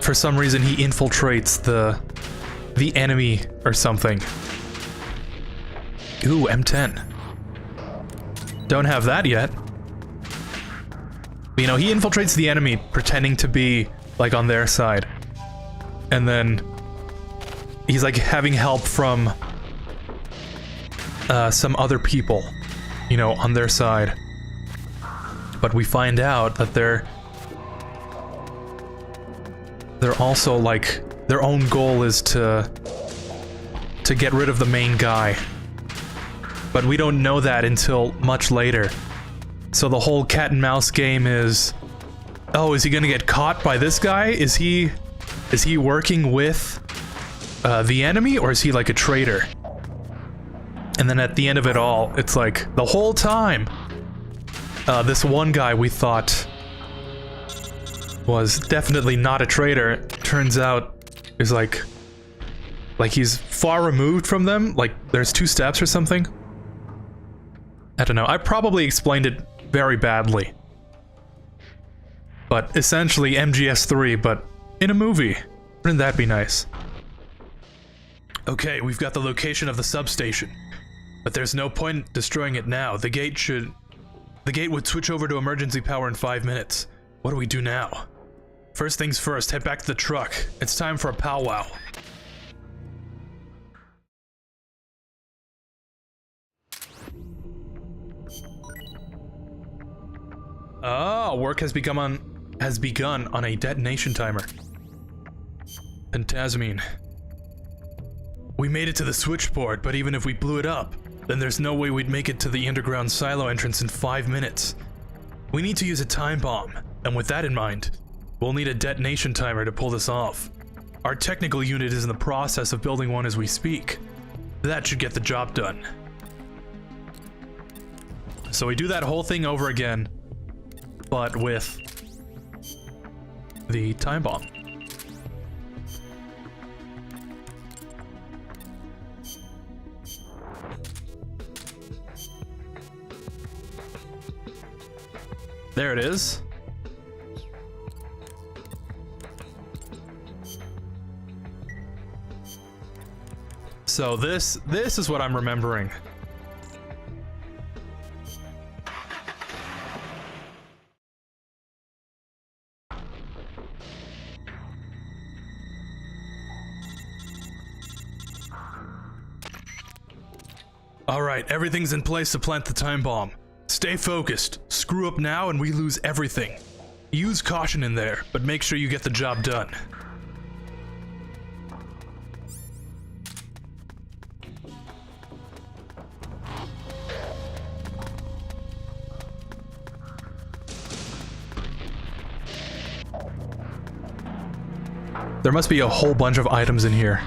for some reason he infiltrates the enemy or something. Ooh, M10. Don't have that yet. You know, he infiltrates the enemy pretending to be like on their side. And then he's like having help from some other people, you know, on their side. But we find out that they're also like, their own goal is to get rid of the main guy. But we don't know that until much later. So the whole cat and mouse game is, oh, is he gonna get caught by this guy? Is he working with the enemy, or is he like a traitor? And then at the end of it all, it's like, the whole time, this one guy we thought was definitely not a traitor, turns out is like he's far removed from them, like there's 2 steps or something. I don't know, I probably explained it very badly. But essentially MGS3, but in a movie. Wouldn't that be nice? Okay, we've got the location of the substation. But there's no point destroying it now. The gate would switch over to emergency power in 5 minutes. What do we do now? First things first, head back to the truck. It's time for a powwow. Oh, work has begun on a detonation timer. Phantasmine. We made it to the switchboard, but even if we blew it up, then there's no way we'd make it to the underground silo entrance in 5 minutes. We need to use a time bomb, and with that in mind, we'll need a detonation timer to pull this off. Our technical unit is in the process of building one as we speak. That should get the job done. So we do that whole thing over again, but with the time bomb. There it is. So this is what I'm remembering. All right, everything's in place to plant the time bomb. Stay focused. Screw up now and we lose everything. Use caution in there, but make sure you get the job done. There must be a whole bunch of items in here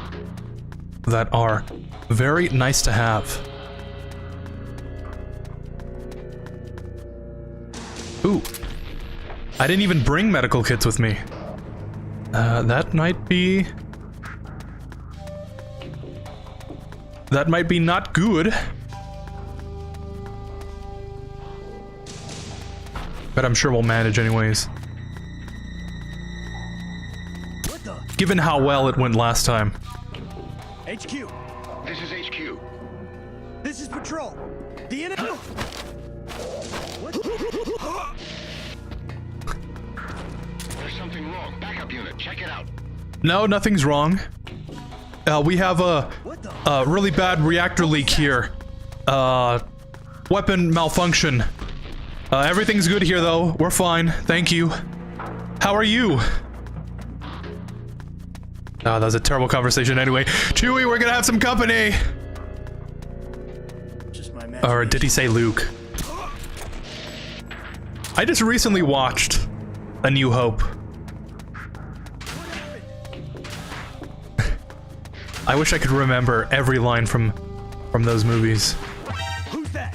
that are very nice to have. Ooh. I didn't even bring medical kits with me. That might be... That might be not good. But I'm sure we'll manage anyways. Given how well it went last time. HQ. This is HQ. This is Patrol. The enemy. There's something wrong. Backup unit, check it out. No, nothing's wrong. We have a really bad reactor leak here. Weapon malfunction. Everything's good here though. We're fine. Thank you. How are you? Oh, that was a terrible conversation anyway. Chewie, we're gonna have some company! Or did he say Luke? I just recently watched A New Hope. I wish I could remember every line from those movies. Who's that?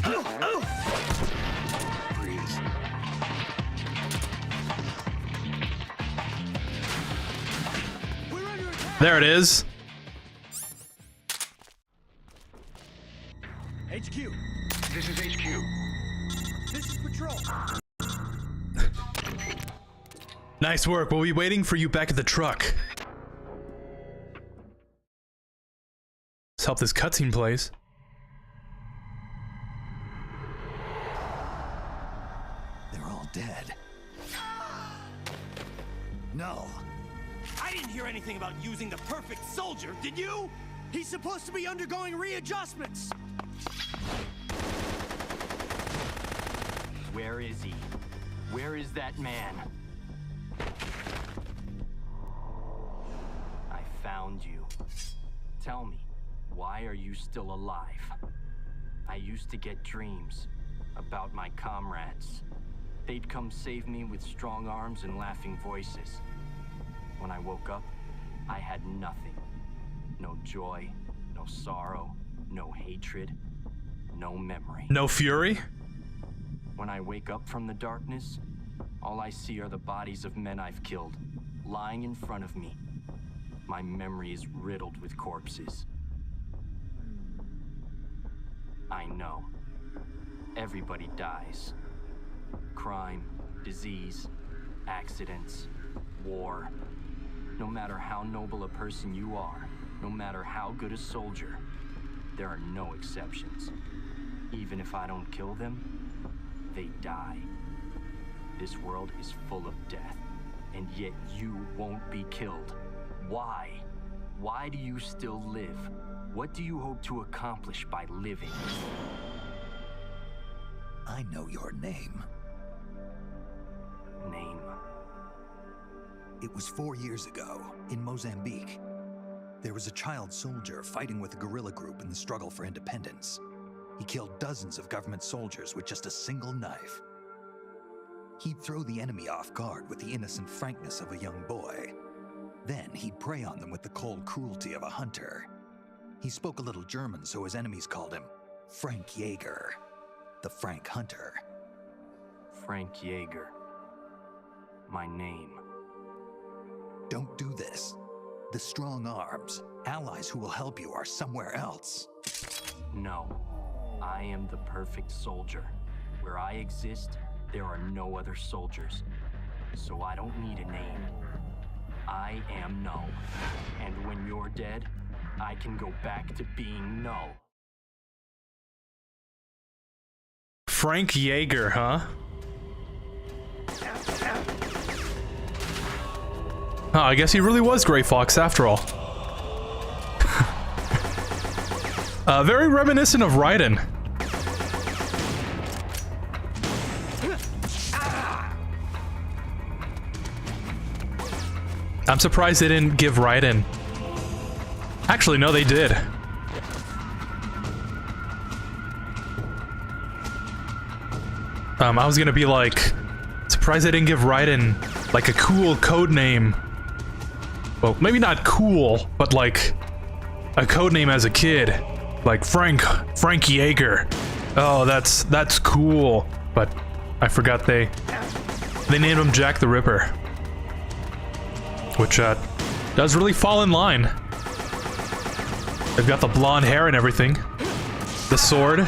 There it is. HQ. This is HQ. This is Patrol. Nice work. We'll be waiting for you back at the truck. Let's help this cutscene plays. They're all dead. No. I didn't hear anything about using the perfect soldier, did you? He's supposed to be undergoing readjustments. Where is he? Where is that man? I found you. Tell me, why are you still alive? I used to get dreams about my comrades. They'd come save me with strong arms and laughing voices. When I woke up, I had nothing. No joy, no sorrow, no hatred, no memory. No fury? When I wake up from the darkness, all I see are the bodies of men I've killed, lying in front of me. My memory is riddled with corpses. I know. Everybody dies. Crime, disease, accidents, war. No matter how noble a person you are, no matter how good a soldier, there are no exceptions. Even if I don't kill them, they die. This world is full of death, and yet you won't be killed. Why? Why do you still live? What do you hope to accomplish by living? I know your name. Name? It was 4 years ago, in Mozambique. There was a child soldier fighting with a guerrilla group in the struggle for independence. He killed dozens of government soldiers with just a single knife. He'd throw the enemy off guard with the innocent frankness of a young boy. Then he'd prey on them with the cold cruelty of a hunter. He spoke a little German, so his enemies called him Frank Jaeger, the Frank Hunter. Frank Jaeger. My name. Don't do this. The strong arms, allies who will help you, are somewhere else. No. I am the perfect soldier. Where I exist, there are no other soldiers. So I don't need a name. I am Null. And when you're dead, I can go back to being Null. Frank Jaeger, huh? Oh, I guess he really was Gray Fox after all. Very reminiscent of Raiden. I'm surprised they didn't give Raiden. Actually, no, they did. I was gonna be like, surprised they didn't give Raiden like a cool code name. Well, maybe not cool, but like a code name as a kid, like Frank Jaeger. Oh, that's cool. But I forgot they named him Jack the Ripper, which does really fall in line. They've got the blonde hair and everything. The sword.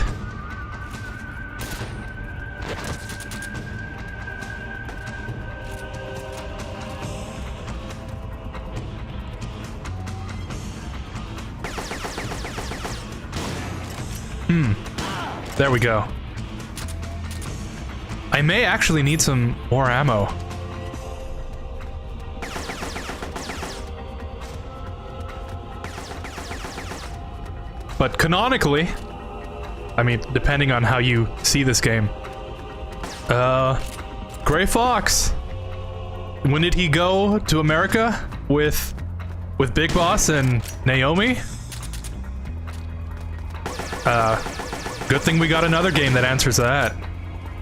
There we go. I may actually need some more ammo. But canonically, I mean, depending on how you see this game, Gray Fox. When did he go to America with Big Boss and Naomi? Good thing we got another game that answers that,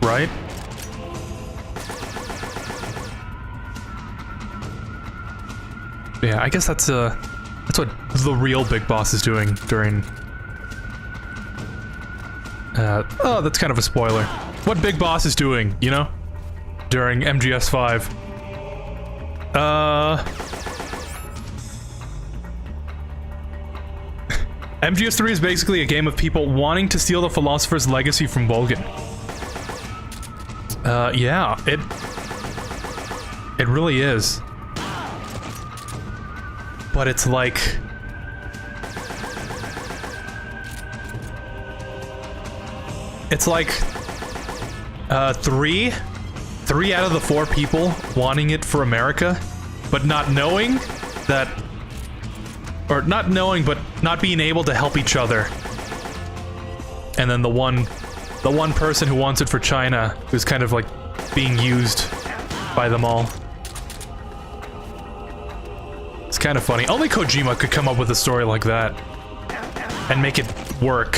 right? Yeah, I guess that's what the real Big Boss is doing during... oh, that's kind of a spoiler. What Big Boss is doing, you know? During MGS 5. MGS 3 is basically a game of people wanting to steal the Philosopher's legacy from Volgin. Yeah, it really is. But it's like... It's like... three out of the 4 people wanting it for America, but not knowing that... Or not knowing, but not being able to help each other. And then the one person who wants it for China, who's kind of like being used by them all. It's kind of funny. Only Kojima could come up with a story like that and make it work.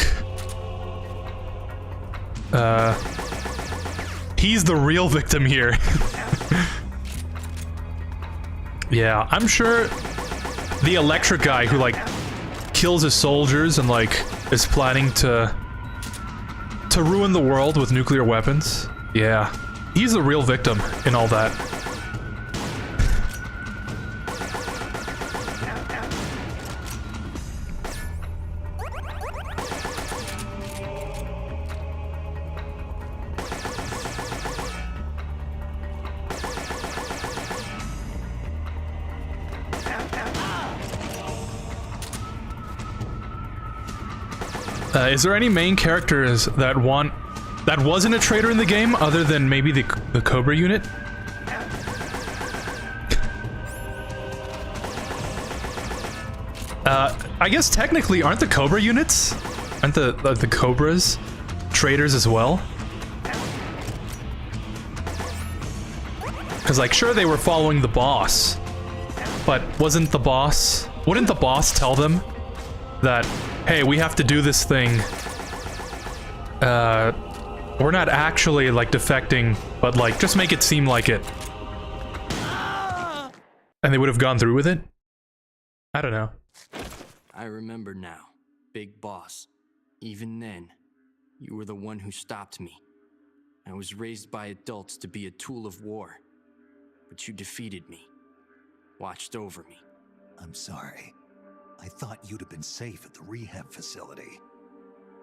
He's the real victim here. Yeah, I'm sure the electric guy who like kills his soldiers and like is planning to ruin the world with nuclear weapons. Yeah, he's the real victim in all that. Is there any main characters that wasn't a traitor in the game, other than maybe the Cobra unit? I guess technically, aren't the Cobra units? Aren't the Cobras traitors as well? Because, like, sure, they were following the boss, but wouldn't the boss tell them that, hey, we have to do this thing. We're not actually, like, defecting, but, like, just make it seem like it. And they would have gone through with it? I don't know. I remember now, Big Boss. Even then, you were the one who stopped me. I was raised by adults to be a tool of war. But you defeated me. Watched over me. I'm sorry. I thought you'd have been safe at the rehab facility.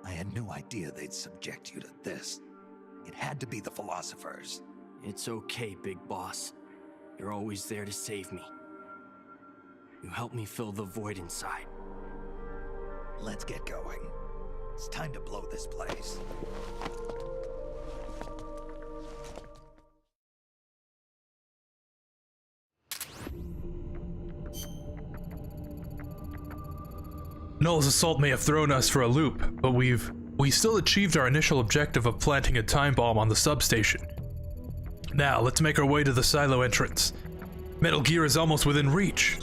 I had no idea they'd subject you to this. It had to be the Philosophers. It's okay, Big Boss. You're always there to save me. You helped me fill the void inside. Let's get going. It's time to blow this place. Null's assault may have thrown us for a loop, but we still achieved our initial objective of planting a time bomb on the substation. Now, let's make our way to the silo entrance. Metal Gear is almost within reach.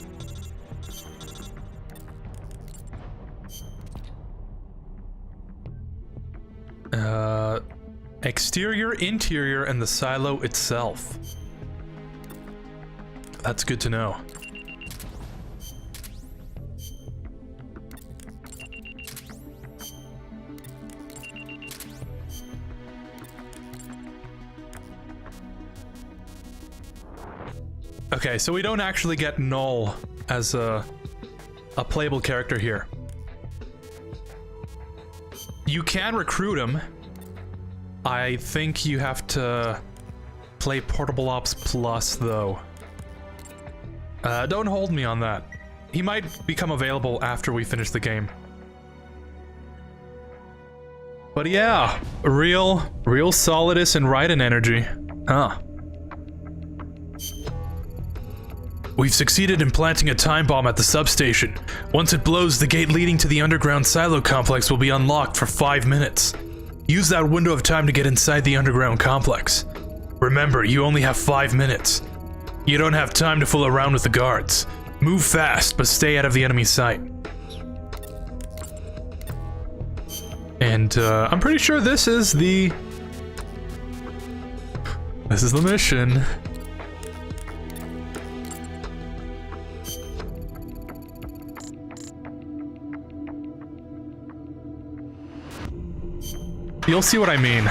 Exterior, interior, and the silo itself. That's good to know. Okay, so we don't actually get Null as a playable character here. You can recruit him. I think you have to play Portable Ops Plus, though. Don't hold me on that. He might become available after we finish the game. But yeah, real Solidus and Raiden energy. Huh. We've succeeded in planting a time bomb at the substation. Once it blows, the gate leading to the underground silo complex will be unlocked for 5 minutes. Use that window of time to get inside the underground complex. Remember, you only have 5 minutes. You don't have time to fool around with the guards. Move fast, but stay out of the enemy sight. And I'm pretty sure this is the mission. You'll see what I mean.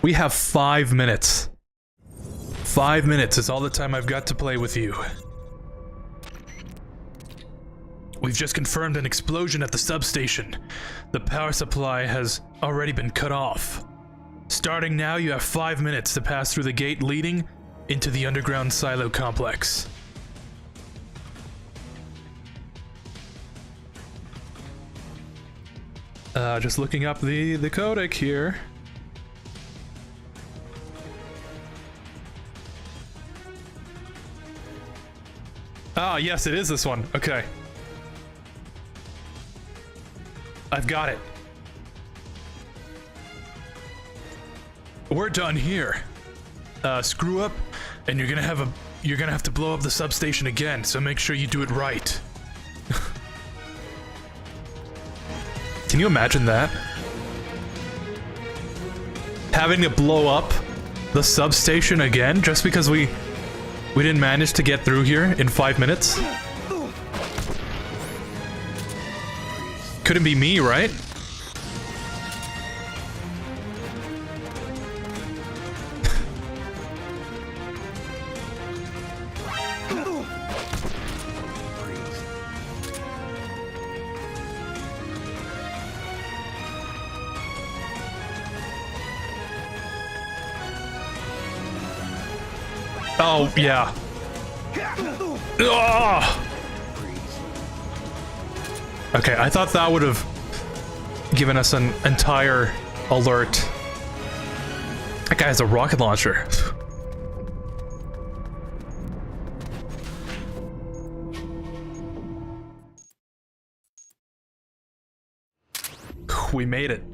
We have 5 minutes. 5 minutes is all the time I've got to play with you. We've just confirmed an explosion at the substation. The power supply has already been cut off. Starting now, you have 5 minutes to pass through the gate leading into the underground silo complex. Just looking up the codec here. Ah, yes, it is this one. Okay. I've got it. We're done here. Screw up, and you're gonna have to blow up the substation again, so make sure you do it right. Can you imagine that? Having to blow up the substation again just because we didn't manage to get through here in 5 minutes? Couldn't be me, right? Oh, yeah. Ugh. Okay, I thought that would have given us an entire alert. That guy has a rocket launcher. We made it.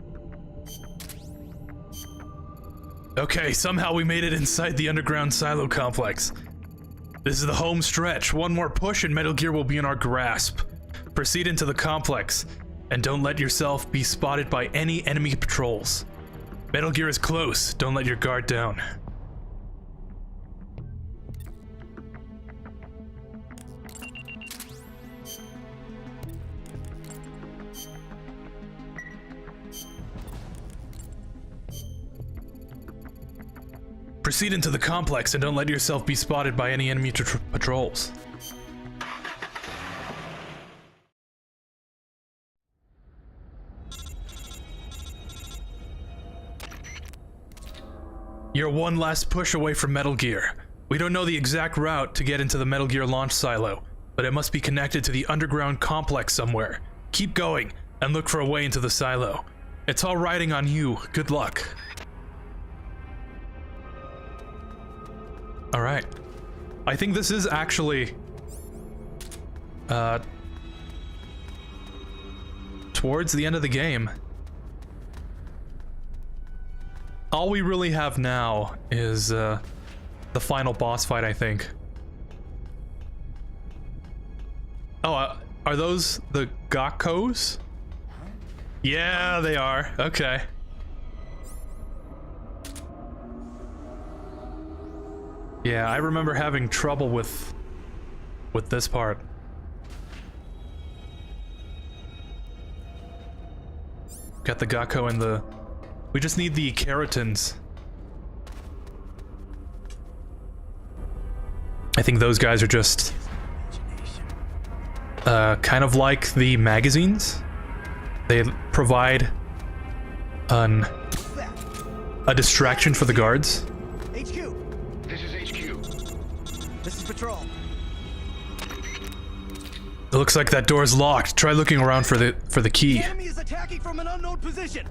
Okay, somehow we made it inside the underground silo complex. This is the home stretch. One more push and Metal Gear will be in our grasp. Proceed into the complex, and don't let yourself be spotted by any enemy patrols. Metal Gear is close. Don't let your guard down. Proceed into the complex and don't let yourself be spotted by any enemy patrols. You're one last push away from Metal Gear. We don't know the exact route to get into the Metal Gear launch silo, but it must be connected to the underground complex somewhere. Keep going and look for a way into the silo. It's all riding on you. Good luck. Alright. I think this is actually towards the end of the game. All we really have now is the final boss fight, I think. Oh, are those the Gakkos? Yeah, they are. Okay. Yeah, I remember having trouble with this part. Got the Gakko and the... We just need the Keratins. I think those guys are just... kind of like the magazines. They provide a distraction for the guards. HQ. This is HQ. This is Patrol. It looks like that door's locked. Try looking around for the key. The enemy is attacking from an unknown position.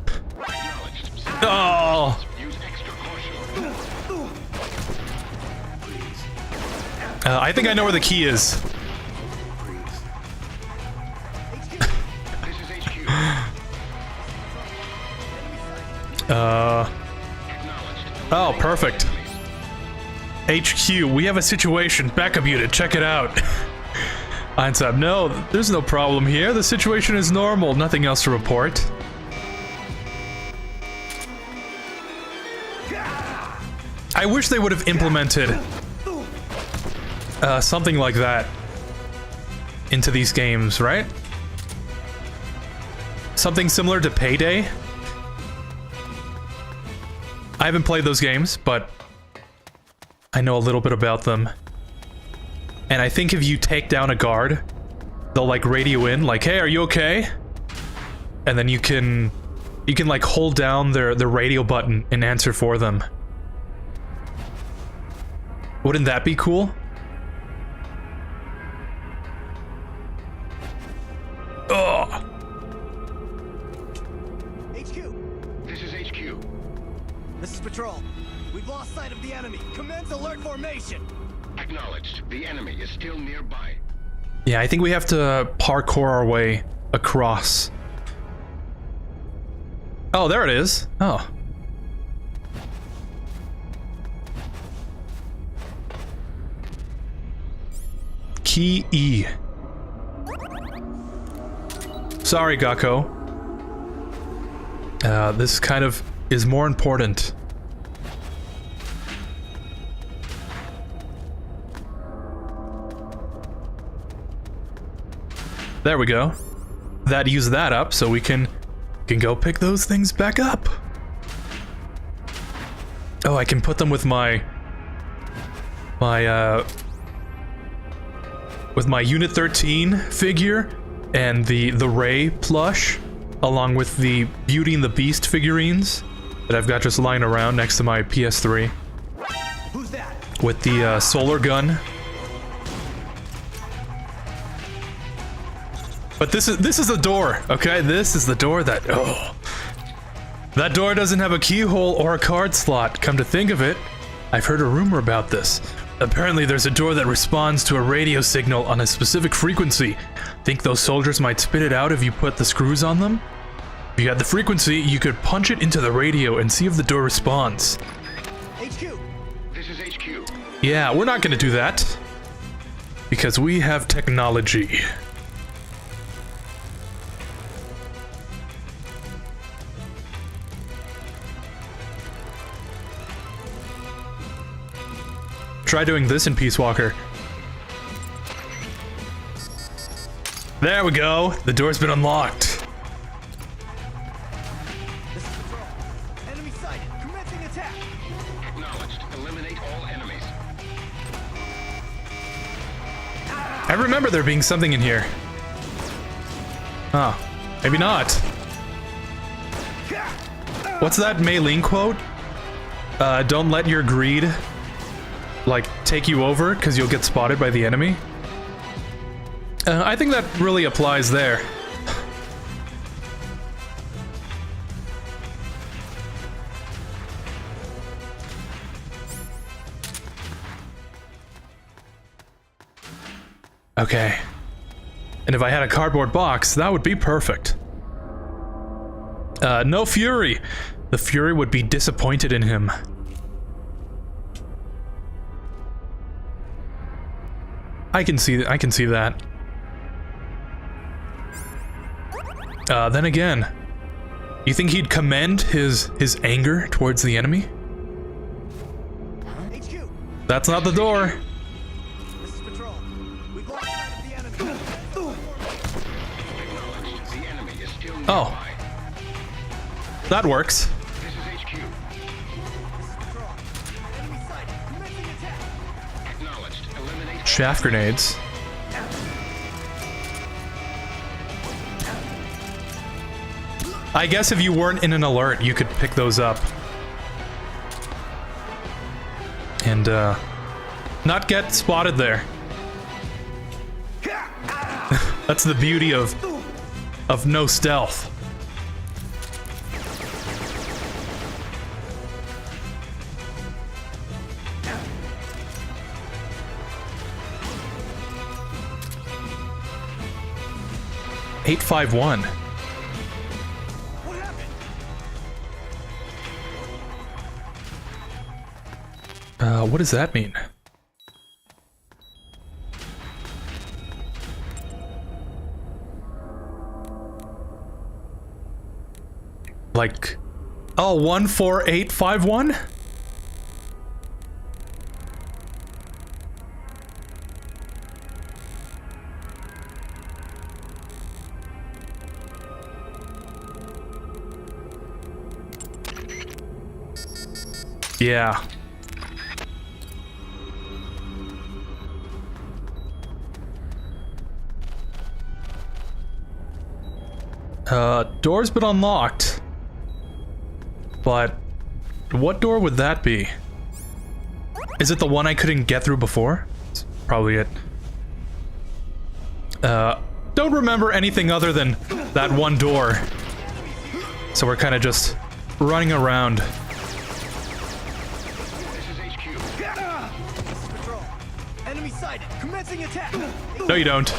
Oh! Use extra caution. I think I know where the key is. This is HQ. Oh, perfect. HQ, we have a situation. Backup unit, check it out. Einsab, no, there's no problem here. The situation is normal. Nothing else to report. I wish they would have implemented something like that into these games, right? Something similar to Payday. I haven't played those games, but I know a little bit about them. And I think if you take down a guard, they'll like radio in, like, "Hey, are you okay?" And then you can like hold down the radio button and answer for them. Wouldn't that be cool? Ugh. HQ. This is HQ. This is Patrol. We've lost sight of the enemy. Commence alert formation. Acknowledged. The enemy is still nearby. Yeah, I think we have to parkour our way across. Oh, there it is. Oh. Key E. Sorry, Gakko. This kind of is more important. There we go. That used that up, so we can go pick those things back up. Oh, I can put them with my Unit 13 figure and the Ray plush, along with the Beauty and the Beast figurines that I've got just lying around next to my PS3. Who's that? With the solar gun. But this is the door, okay? This is the door that, oh. That door doesn't have a keyhole or a card slot. Come to think of it, I've heard a rumor about this. Apparently there's a door that responds to a radio signal on a specific frequency. Think those soldiers might spit it out if you put the screws on them? If you had the frequency, you could punch it into the radio and see if the door responds. HQ. This is HQ. Yeah, we're not gonna do that. Because we have technology. Try doing this in Peace Walker. There we go. The door's been unlocked. This is Patrol. Enemy sighted. Commencing attack. Acknowledged. Eliminate all enemies. I remember there being something in here. Oh, maybe not. What's that Mei Ling quote? Don't let your greed like take you over because you'll get spotted by the enemy. I think that really applies there. Okay. And if I had a cardboard box, that would be perfect. No Fury. The Fury would be disappointed in him. I can see that. Then again, you think he'd commend his anger towards the enemy? HQ. That's not the door. This is Patrol. We've lost sight of the enemy. Acknowledged. The enemy is still nearby. Oh. That works. This is HQ. This is Patrol. Enemy sighted. Commencing attack. Acknowledged. Eliminate all Chaff grenades. I guess if you weren't in an alert, you could pick those up. And, not get spotted there. That's the beauty of no stealth. $851. What does that mean? Like, oh, 14851? Yeah. Door's been unlocked. But what door would that be? Is it the one I couldn't get through before? That's probably it. Don't remember anything other than that one door. So we're kind of just running around. Patrol. Enemy sighted. Commencing attack. No, you don't.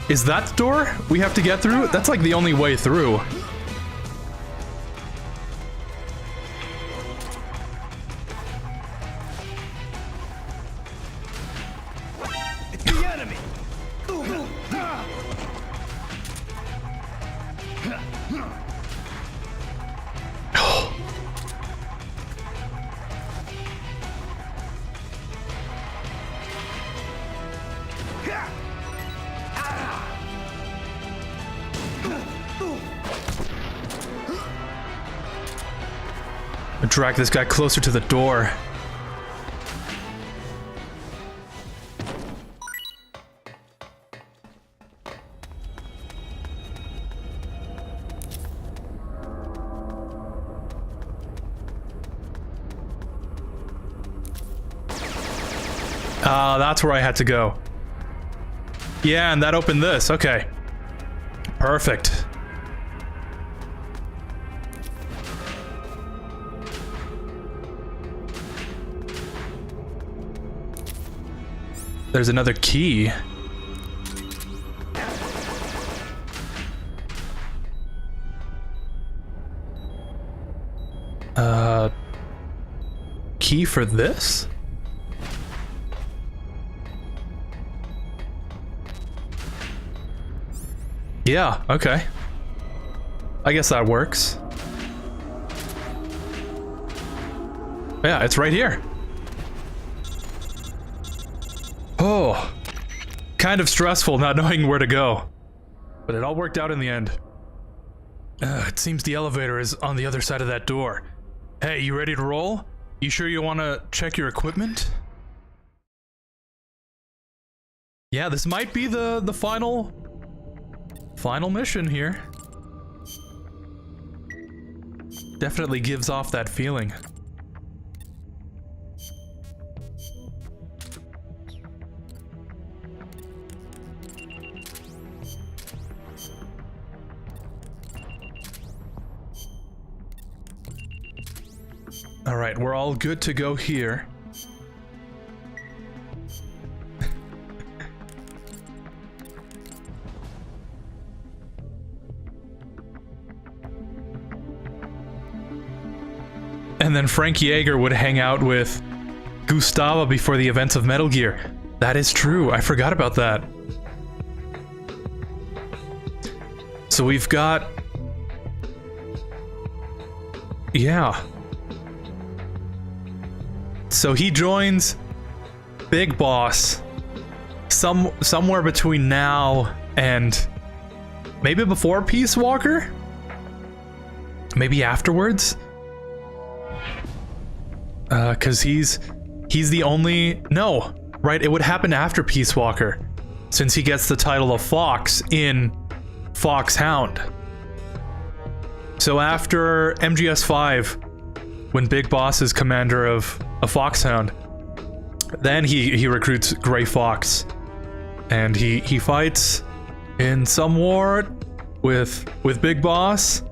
Is that the door we have to get through? That's like the only way through. It's the enemy. Drag this guy closer to the door. That's where I had to go. Yeah, and that opened this. Okay. Perfect. There's another key. Key for this? Yeah, okay. I guess that works. Yeah, it's right here. Oh, kind of stressful not knowing where to go. But it all worked out in the end. It seems the elevator is on the other side of that door. Hey, you ready to roll? You sure you want to check your equipment? Yeah, this might be the final mission here. Definitely gives off that feeling. All right, we're all good to go here. And then Frank Yeager would hang out with Gustavo before the events of Metal Gear. That is true. I forgot about that. So we've got... Yeah. So he joins Big Boss somewhere between now and maybe before Peace Walker? Maybe afterwards? Cause he's the only... No, right, it would happen after Peace Walker, since he gets the title of Fox in Foxhound. So after MGS 5, when Big Boss is commander of a Foxhound, then he recruits Gray Fox, and he fights in some war with Big Boss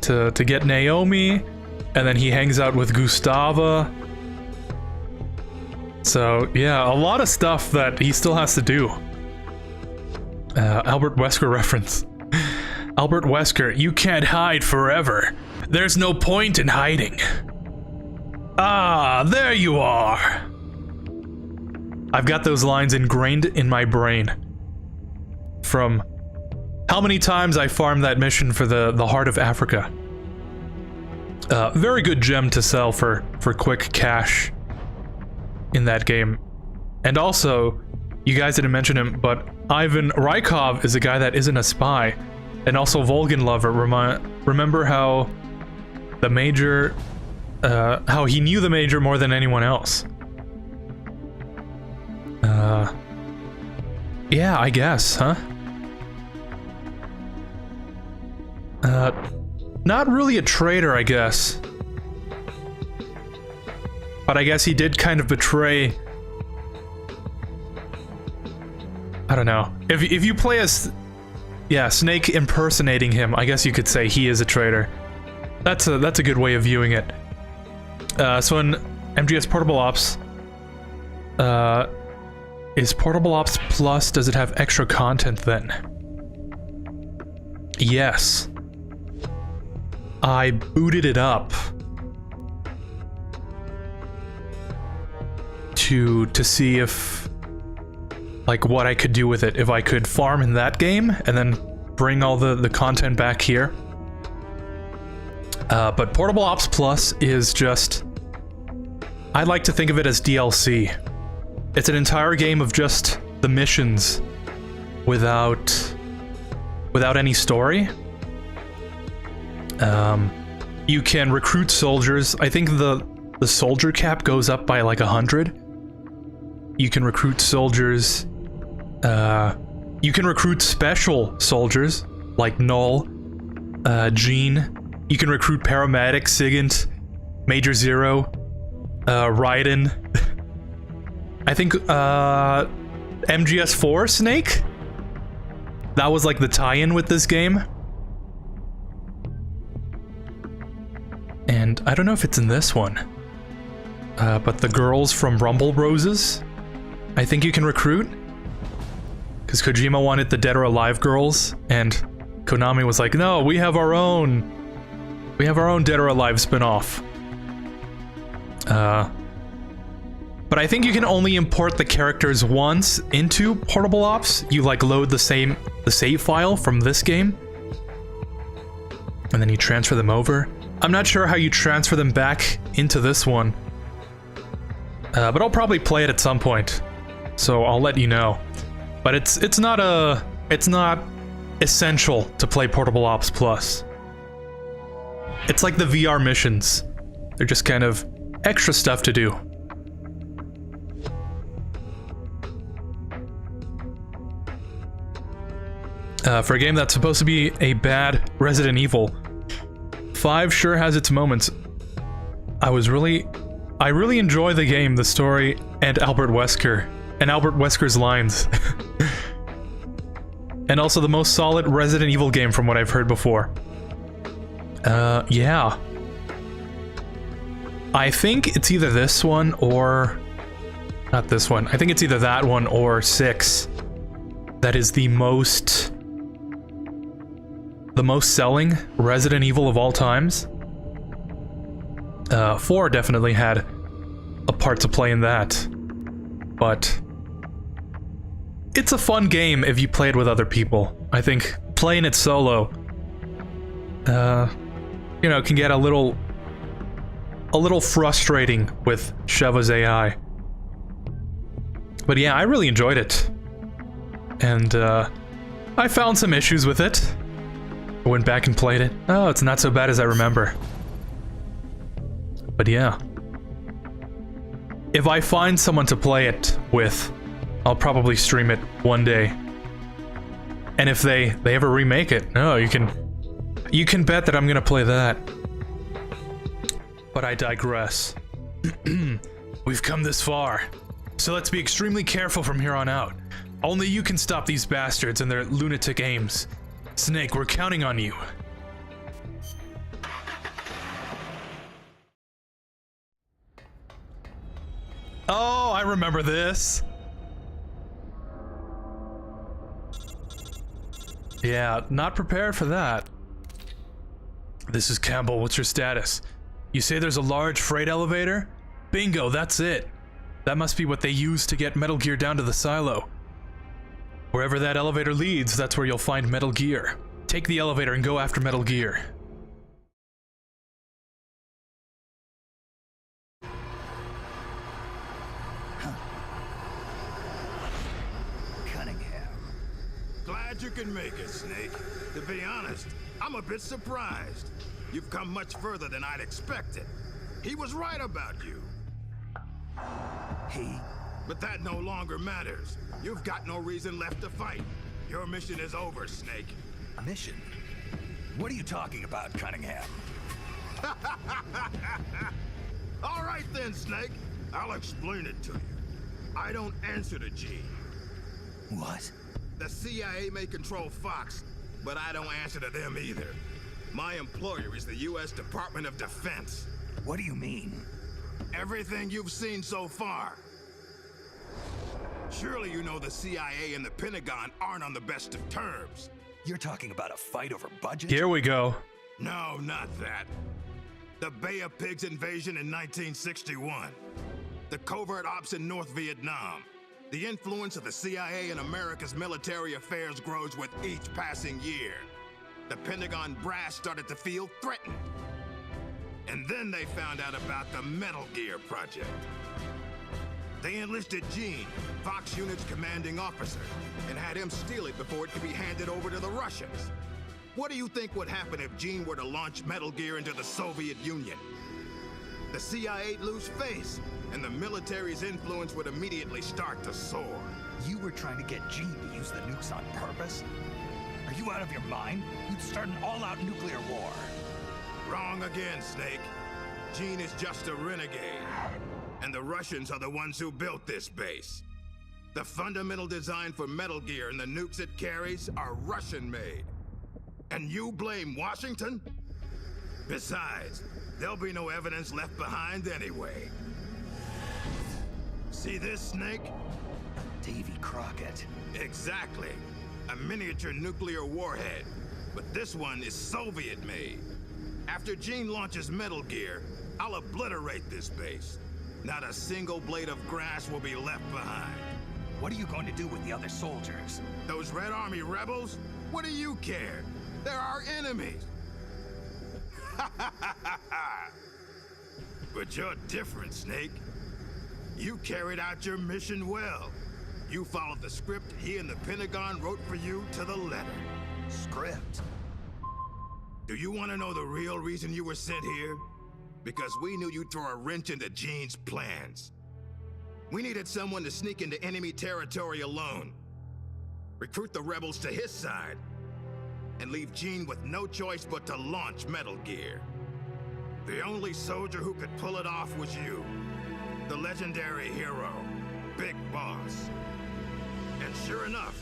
to get Naomi, and then he hangs out with Gustava. So yeah, a lot of stuff that he still has to do. Albert Wesker reference. Albert Wesker, you can't hide forever. There's no point in hiding. Ah, there you are. I've got those lines ingrained in my brain from how many times I farmed that mission for the Heart of Africa. Very good gem to sell for quick cash in that game. And also, you guys didn't mention him, but Ivan Rykov is a guy that isn't a spy, and also Volgan Lover. Remember how the Major, how he knew the Major more than anyone else. Yeah, I guess, huh? Not really a traitor, I guess. But I guess he did kind of betray... I don't know. If you play as... Yeah, Snake impersonating him, I guess you could say he is a traitor. That's a good way of viewing it. So in MGS Portable Ops... is Portable Ops Plus, does it have extra content then? Yes. I booted it up to see if, like, what I could do with it, if I could farm in that game and then bring all the content back here. But Portable Ops Plus is just, I like to think of it as DLC. It's an entire game of just the missions without any story. You can recruit soldiers. I think the soldier cap goes up by like 100. You can recruit soldiers. You can recruit special soldiers like Null, Jean. You can recruit paramedic, Sigint, Major Zero, Raiden. I think MGS4 Snake? That was like the tie-in with this game. And I don't know if it's in this one. But the girls from Rumble Roses, I think you can recruit. Because Kojima wanted the Dead or Alive girls, and Konami was like, no, we have our own Dead or Alive spin-off. But I think you can only import the characters once into Portable Ops. You like load the save file from this game, and then you transfer them over. I'm not sure how you transfer them back into this one, but I'll probably play it at some point, so I'll let you know. But it's not essential to play Portable Ops Plus. It's like the VR missions. They're just kind of extra stuff to do. For a game that's supposed to be a bad Resident Evil, 5 sure has its moments. I really enjoy the game, the story, and Albert Wesker's lines. And also the most solid Resident Evil game from what I've heard before. Yeah. I think it's either this one or... Not this one. I think it's either that one or 6. That is the most selling Resident Evil of all times. 4 definitely had a part to play in that. But it's a fun game if you play it with other people. I think playing it solo, you know, can get a little frustrating with Sheva's AI. But yeah, I really enjoyed it. And I found some issues with it. I went back and played it. Oh, it's not so bad as I remember. But yeah. If I find someone to play it with, I'll probably stream it one day. And if they ever remake it, oh, you can bet that I'm gonna play that. But I digress. We've come this far, so let's be extremely careful from here on out. Only you can stop these bastards and their lunatic aims. Snake, we're counting on you. Oh, I remember this. Yeah, not prepared for that. This is Campbell, what's your status? You say there's a large freight elevator? Bingo, that's it. That must be what they use to get Metal Gear down to the silo. Wherever that elevator leads, that's where you'll find Metal Gear. Take the elevator and go after Metal Gear. Glad you can make it, Snake. To be honest, I'm a bit surprised. You've come much further than I'd expected. He was right about you. But that no longer matters. You've got no reason left to fight. Your mission is over, Snake. Mission? What are you talking about, Cunningham? All right then, Snake. I'll explain it to you. I don't answer to G. What? The CIA may control Fox, but I don't answer to them either. My employer is the U.S. Department of Defense. What do you mean? Everything you've seen so far. Surely you know the CIA and the Pentagon aren't on the best of terms. You're talking about a fight over budget? Here we go. No, not that. The Bay of Pigs invasion in 1961. The covert ops in North Vietnam. The influence of the CIA in America's military affairs grows with each passing year. The Pentagon brass started to feel threatened. And then they found out about the Metal Gear project. They enlisted Gene, Fox Unit's commanding officer, and had him steal it before it could be handed over to the Russians. What do you think would happen if Gene were to launch Metal Gear into the Soviet Union? The CIA'd lose face, and the military's influence would immediately start to soar. You were trying to get Gene to use the nukes on purpose? Are you out of your mind? You'd start an all-out nuclear war. Wrong again, Snake. Gene is just a renegade. And the Russians are the ones who built this base. The fundamental design for Metal Gear and the nukes it carries are Russian-made. And you blame Washington? Besides, there'll be no evidence left behind anyway. See this, Snake? Davy Crockett. Exactly. A miniature nuclear warhead. But this one is Soviet-made. After Gene launches Metal Gear, I'll obliterate this base. Not a single blade of grass will be left behind. What are you going to do with the other soldiers? Those Red Army rebels? What do you care? They're our enemies. But you're different, Snake. You carried out your mission well. You followed the script he and the Pentagon wrote for you to the letter. Script? Do you want to know the real reason you were sent here? Because we knew you'd throw a wrench into Gene's plans. We needed someone to sneak into enemy territory alone, recruit the rebels to his side, and leave Gene with no choice but to launch Metal Gear. The only soldier who could pull it off was you, the legendary hero, Big Boss. And sure enough,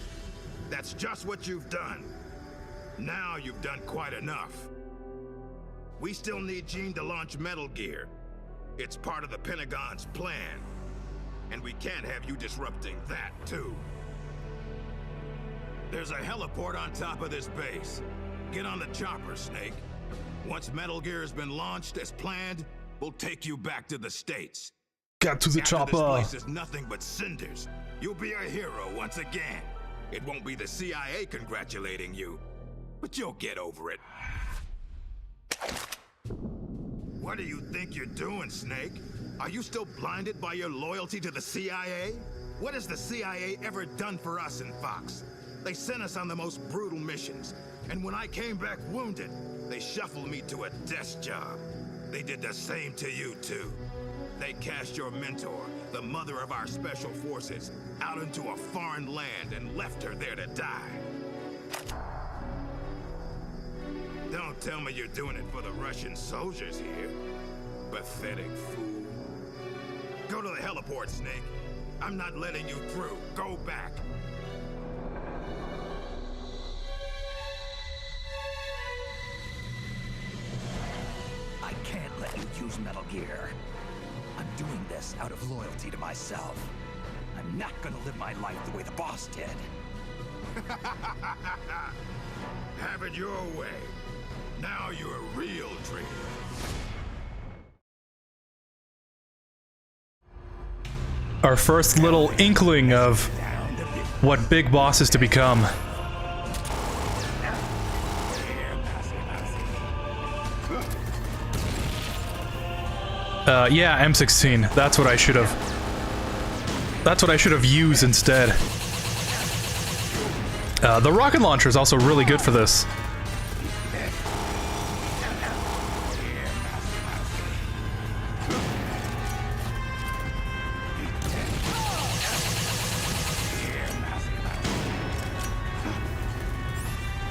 that's just what you've done. Now you've done quite enough. We still need Gene to launch Metal Gear. It's part of the Pentagon's plan. And we can't have you disrupting that, too. There's a heliport on top of this base. Get on the chopper, Snake. Once Metal Gear has been launched as planned, we'll take you back to the States. Got to the chopper. This place is nothing but cinders. You'll be a hero once again. It won't be the CIA congratulating you. but you'll get over it. What do you think you're doing, Snake? Are you still blinded by your loyalty to the CIA? What has the CIA ever done for us in Fox? They sent us on the most brutal missions, and when I came back wounded, they shuffled me to a desk job. They did the same to you, too. They cast your mentor, the mother of our special forces, out into a foreign land and left her there to die. Don't tell me you're doing it for the Russian soldiers here. Pathetic fool. Go to the heliport, Snake. I'm not letting you through. Go back. I can't let you use Metal Gear. I'm doing this out of loyalty to myself. I'm not gonna live my life the way the boss did. Have it your way. Now you're a real traitor. Our first little inkling of what Big Boss is to become. Yeah, M16. That's what I should have. That's what I should have used instead. The rocket launcher is also really good for this.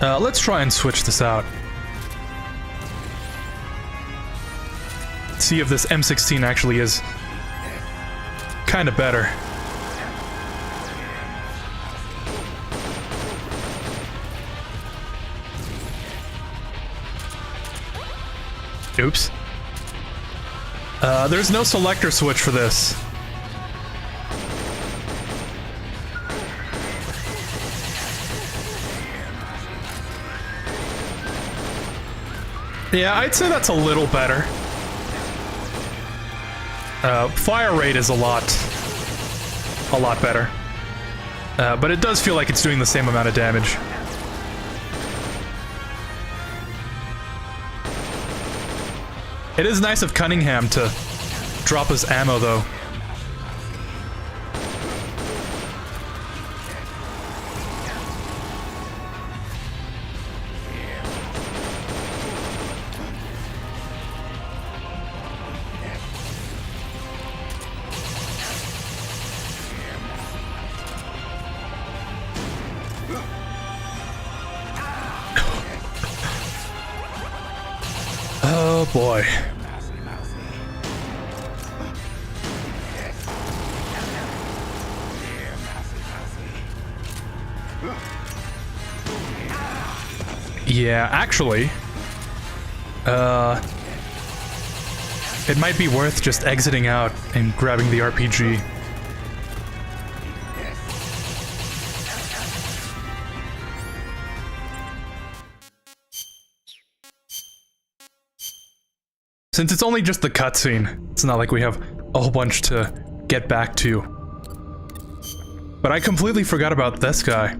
Let's try and switch this out. See if this M16 actually is kind of better. Oops. There's no selector switch for this. Yeah, I'd say that's a little better. Fire rate is a lot better. But it does feel like it's doing the same amount of damage. It is nice of Cunningham to drop his ammo, though. Oh boy. Yeah, actually, it might be worth just exiting out and grabbing the RPG. Since it's only just the cutscene, it's not like we have a whole bunch to get back to. But I completely forgot about this guy.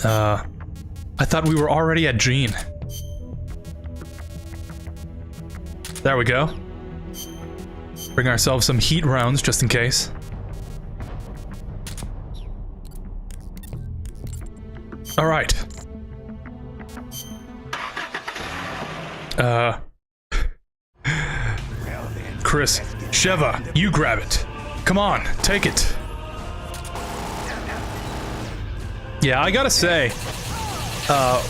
I thought we were already at Gene. There we go. Bring ourselves some heat rounds just in case. Alright. Chris, Sheva, you grab it. Come on, take it. Yeah, I gotta say,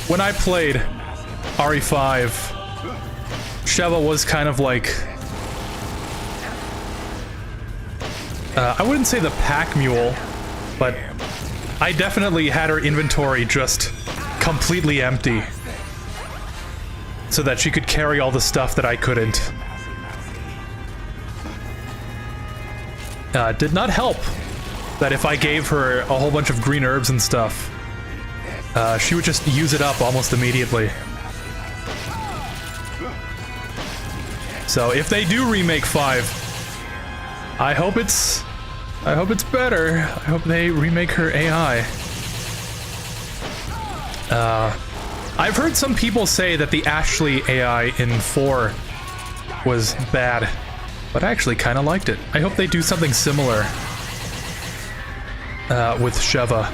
when I played RE5, Sheva was kind of like... I wouldn't say the pack mule, but I definitely had her inventory just completely empty, so that she could carry all the stuff that I couldn't. Did not help that if I gave her a whole bunch of green herbs and stuff, she would just use it up almost immediately. So if they do remake 5, I hope it's better. I hope they remake her AI. I've heard some people say that the Ashley AI in 4 was bad, but I actually kind of liked it. I hope they do something similar with Sheva.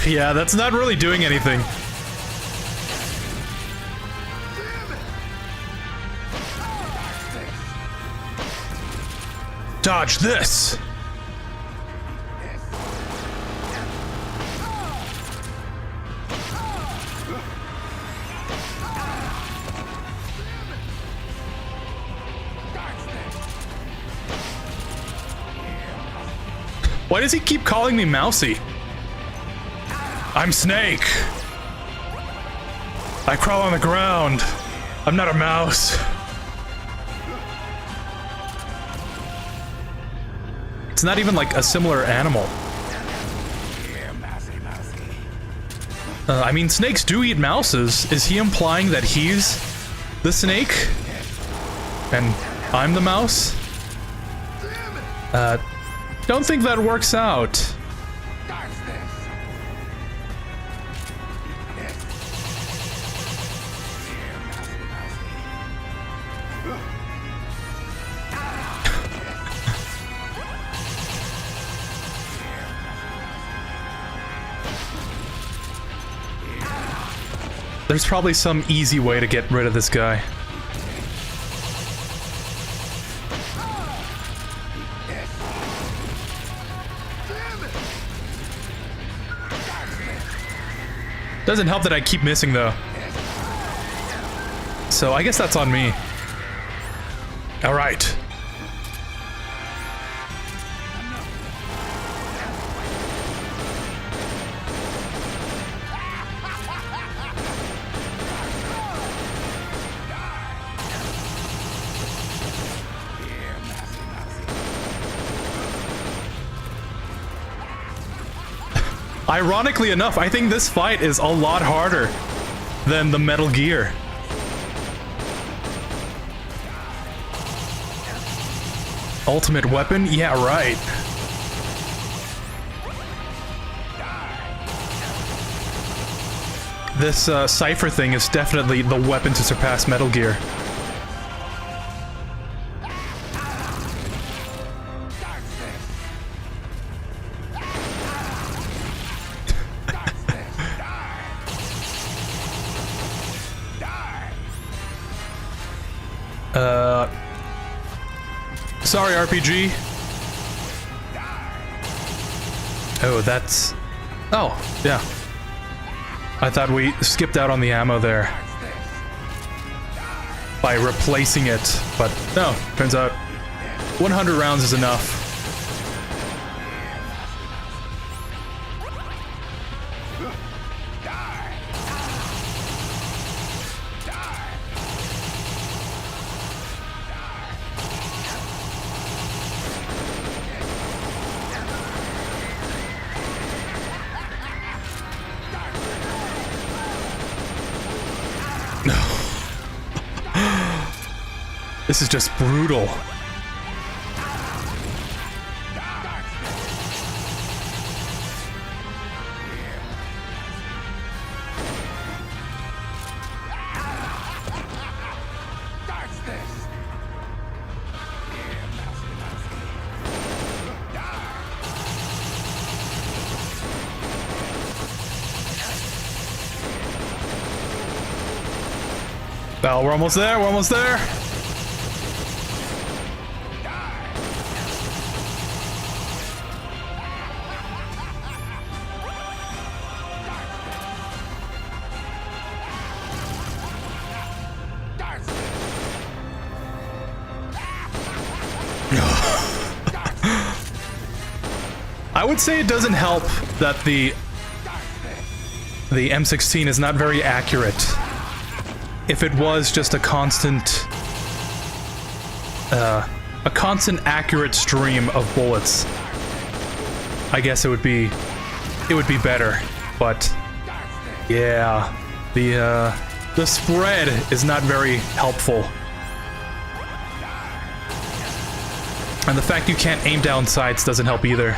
Yeah, that's not really doing anything. Dodge this! Why does he keep calling me Mousy? I'm Snake. I crawl on the ground. I'm not a mouse. It's not even like a similar animal. I mean, snakes do eat mouses. Is he implying that he's the snake? And I'm the mouse? Don't think that works out. There's probably some easy way to get rid of this guy. Doesn't help that I keep missing though. So I guess that's on me. All right. Ironically enough, I think this fight is a lot harder than the Metal Gear. Ultimate weapon? Yeah, right. This Cypher thing is definitely the weapon to surpass Metal Gear. Sorry, RPG. Oh, that's... Oh, yeah. I thought we skipped out on the ammo there by replacing it, but no, turns out 100 rounds is enough. This is just brutal. Well, we're almost there, we're almost there. I would say it doesn't help that the M16 is not very accurate. If it was just a constant accurate stream of bullets, I guess it would be better. But yeah, the spread is not very helpful. And the fact you can't aim down sights doesn't help either.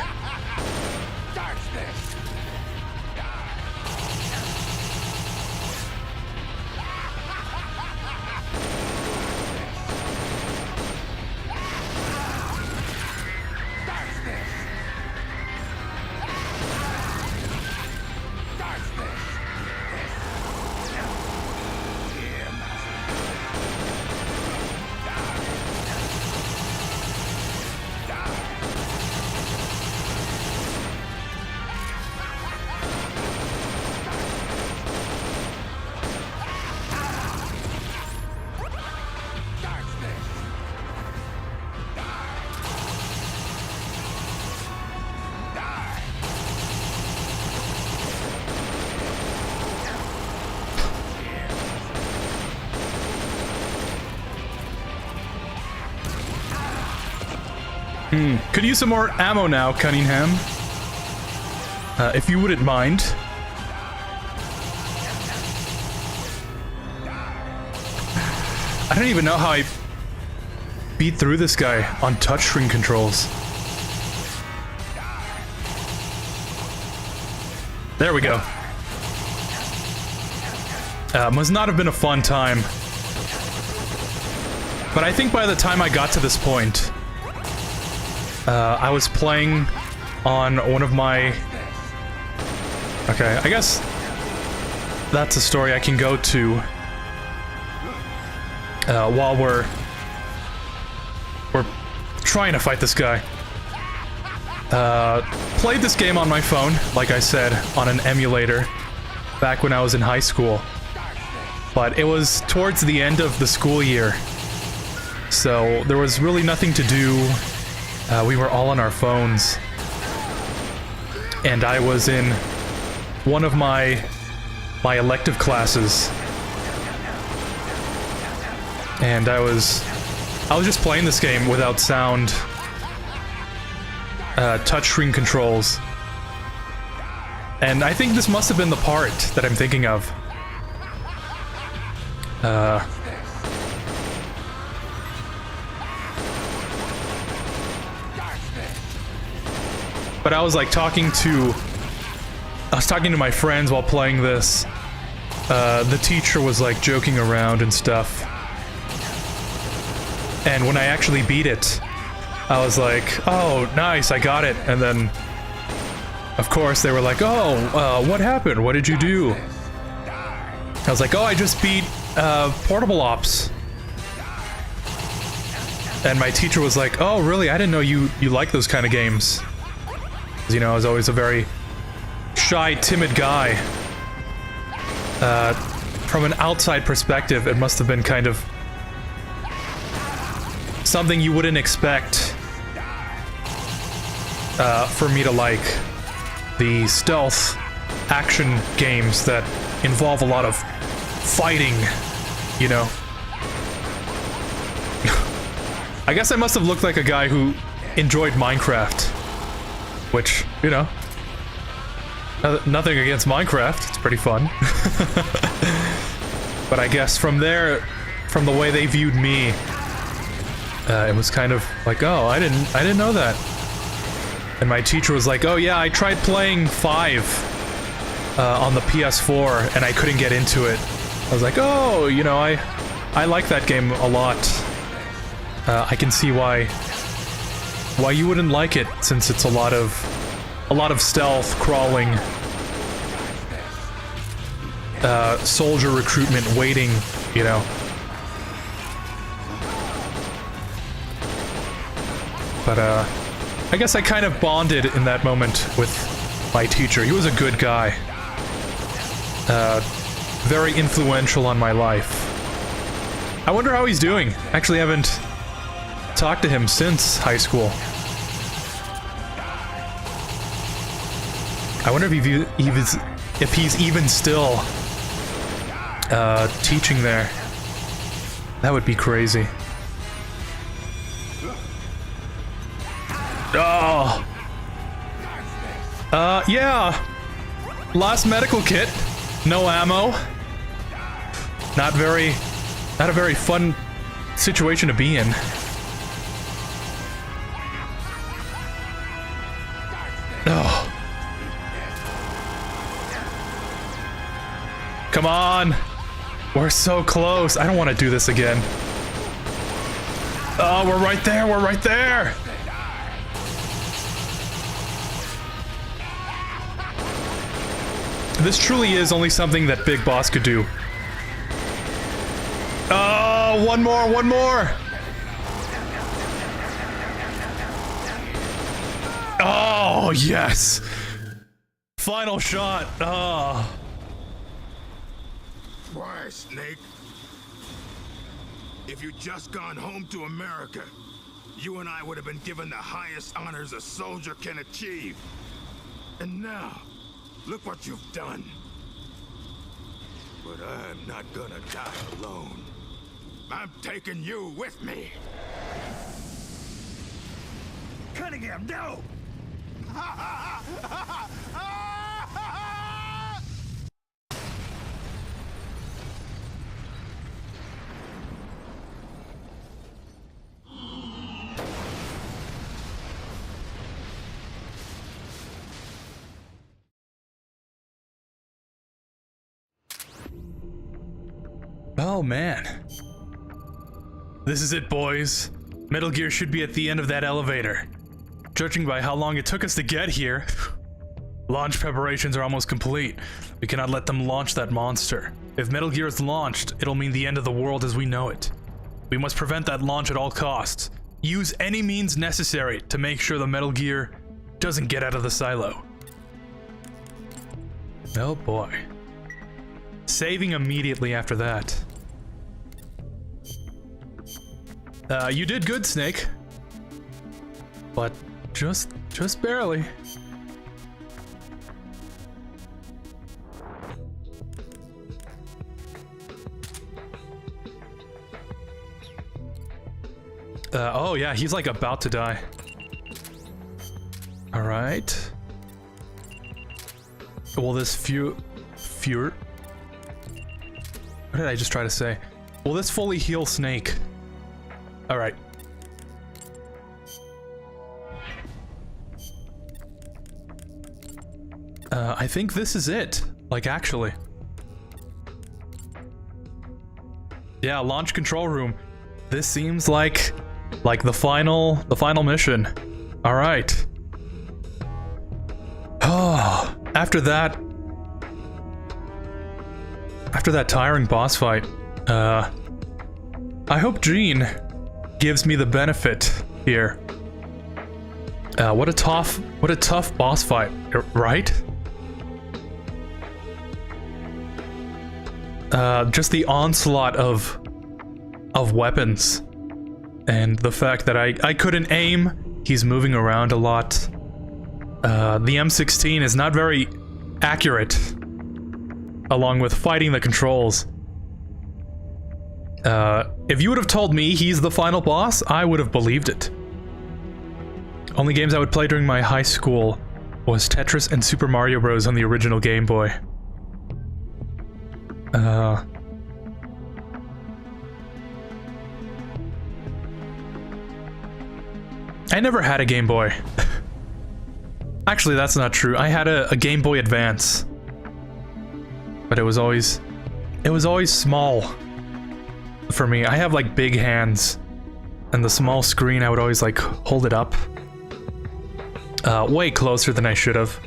Could use some more ammo now, Cunningham. If you wouldn't mind. I don't even know how I beat through this guy on touchscreen controls. There we go. Must not have been a fun time. But I think by the time I got to this point, I was playing on one of my... Okay, I guess that's a story I can go to while we're trying to fight this guy. Played this game on my phone, like I said, on an emulator back when I was in high school. But it was towards the end of the school year, so there was really nothing to do. We were all on our phones, and I was in one of my elective classes, and I was just playing this game without sound, touchscreen controls, and I think this must have been the part that I'm thinking of. But I was like talking to my friends while playing this. The teacher was like joking around and stuff. And when I actually beat it, I was like, oh, nice, I got it. And then, of course, they were like, oh, what happened? What did you do? I was like, oh, I just beat Portable Ops. And my teacher was like, oh, really? I didn't know you like those kind of games. You know, I was always a very shy, timid guy. From an outside perspective, it must have been kind of something you wouldn't expect for me to like. The stealth action games that involve a lot of fighting, you know. I guess I must have looked like a guy who enjoyed Minecraft. Which, you know, nothing against Minecraft, it's pretty fun. But I guess from there, from the way they viewed me, it was kind of like, oh, I didn't know that. And my teacher was like, oh yeah, I tried playing 5 on the PS4 and I couldn't get into it. I was like, oh, you know, I like that game a lot. I can see why you wouldn't like it, since it's a lot of stealth, crawling, soldier recruitment, waiting, you know. But I guess I kind of bonded in that moment with my teacher. He was a good guy, very influential on my life. I wonder how he's doing. Actually, haven't talked to him since high school. I wonder if he's even still teaching there. That would be crazy. Oh. Yeah. Last medical kit. No ammo. Not a very fun situation to be in. on. We're so close. I don't want to do this again. Oh, we're right there. We're right there. This truly is only something that Big Boss could do. Oh, one more, one more. Oh, yes. Final shot. Oh. Why, Snake? If you'd just gone home to America, you and I would have been given the highest honors a soldier can achieve. And now, look what you've done. But I'm not gonna die alone. I'm taking you with me. Cunningham, no! Oh man. This is it, boys. Metal Gear should be at the end of that elevator. Judging by how long it took us to get here, launch preparations are almost complete. We cannot let them launch that monster. If Metal Gear is launched, it'll mean the end of the world as we know it. We must prevent that launch at all costs. Use any means necessary to make sure the Metal Gear doesn't get out of the silo. Oh boy. Saving immediately after that. You did good, Snake. But just barely. Oh yeah, he's like about to die. All right. Will this what did I just try to say? Will this fully heal Snake? All right. I think this is it. Like, actually. Yeah, launch control room. This seems like the final mission. All right. Oh, after that tiring boss fight, I hope Gene gives me the benefit here. What a tough boss fight, right? Just the onslaught of weapons, and the fact that I couldn't aim. He's moving around a lot. The M16 is not very accurate, along with fighting the controls. If you would have told me he's the final boss, I would have believed it. Only games I would play during my high school was Tetris and Super Mario Bros. On the original Game Boy. I never had a Game Boy. Actually, that's not true. I had a Game Boy Advance. But it was always small for me. I have like big hands, and the small screen, I would always like hold it up way closer than I should have.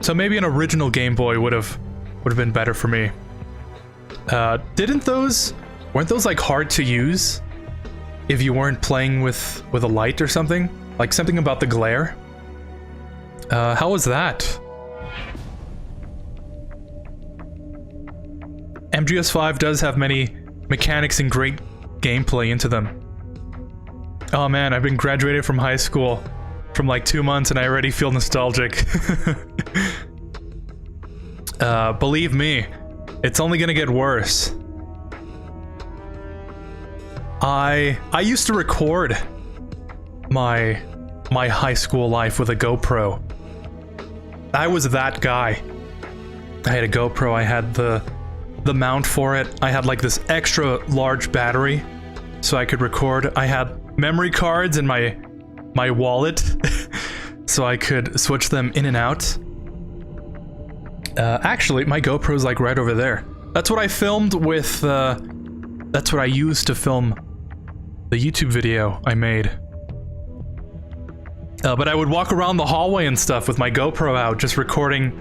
So maybe an original Game Boy would have been better for me. Weren't those like hard to use if you weren't playing with a light or something? Like something about the glare? How was that? MGS5 does have many mechanics and great gameplay into them. Oh man, I've been graduated from high school from like 2 months and I already feel nostalgic. Believe me, it's only gonna get worse. I used to record my high school life with a GoPro. I was that guy. I had a GoPro, I had the mount for it. I had like this extra large battery so I could record. I had memory cards in my wallet so I could switch them in and out. Actually, my GoPro's like right over there. That's what I filmed with, that's what I used to film the YouTube video I made. But I would walk around the hallway and stuff with my GoPro out, just recording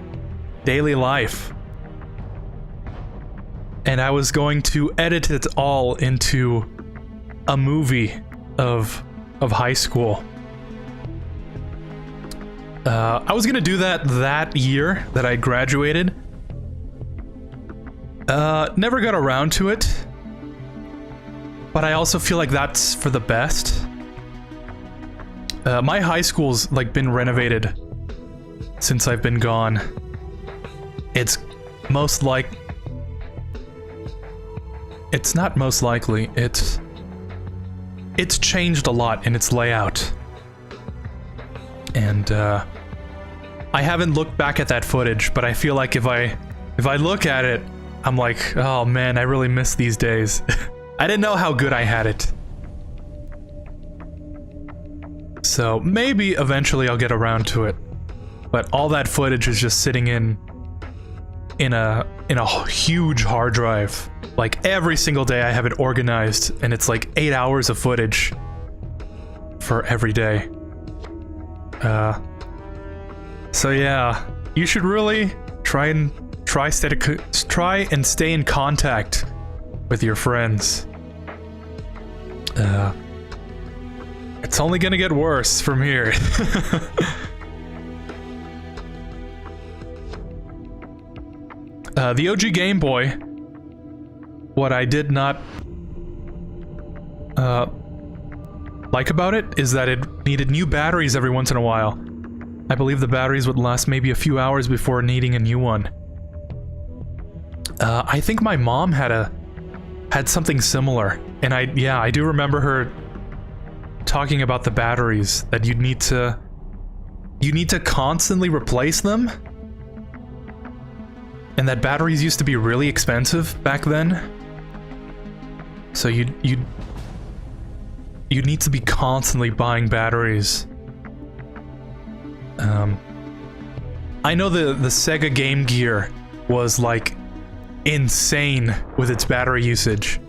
daily life. And I was going to edit it all into a movie of high school. I was gonna do that year that I graduated. Never got around to it. But I also feel like that's for the best. My high school's like been renovated since I've been gone. It's most like... It's not most likely, it's changed a lot in its layout. And I haven't looked back at that footage, but I feel like if I look at it, I'm like, oh man, I really miss these days. I didn't know how good I had it. So maybe eventually I'll get around to it. But all that footage is just sitting in a huge hard drive. Like every single day I have it organized, and it's like 8 hours of footage for every day. So yeah, you should really try and stay in contact with your friends. It's only gonna get worse from here. The OG Game Boy, what I did not like about it is that it needed new batteries every once in a while. I believe the batteries would last maybe a few hours before needing a new one. I think my mom had something similar, and I do remember her talking about the batteries, that you need to constantly replace them, and that batteries used to be really expensive back then. So you need to be constantly buying batteries. I know the Sega Game Gear was like insane with its battery usage.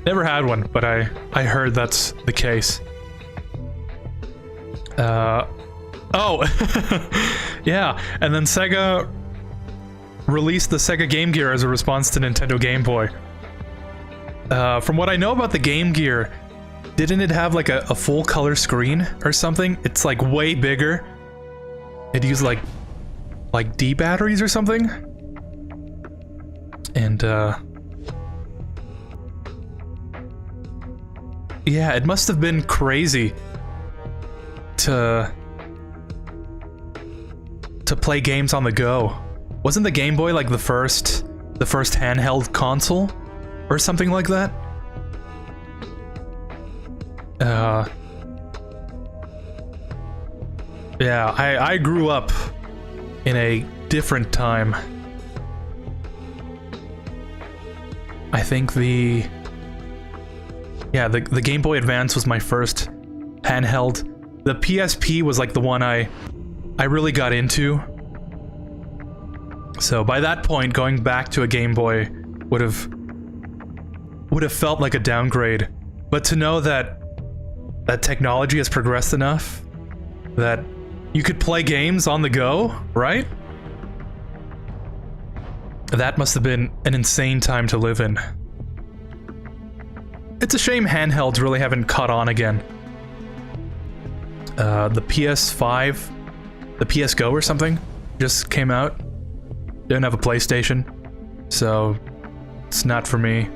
Never had one, but I heard that's the case. Oh, yeah, and then Sega released the Sega Game Gear as a response to Nintendo Game Boy. From what I know about the Game Gear, didn't it have like a full color screen or something? It's like way bigger. It used like D batteries or something? And yeah, it must have been crazy to play games on the go. Wasn't the Game Boy like the first handheld console or something like that? Yeah, I grew up in a different time. I think the Game Boy Advance was my first handheld. The PSP was like the one I really got into. So by that point, going back to a Game Boy would have felt like a downgrade. But to know that technology has progressed enough that you could play games on the go, right? That must have been an insane time to live in. It's a shame handhelds really haven't caught on again. The PS5, the PS Go or something, just came out. Don't have a PlayStation, so it's not for me.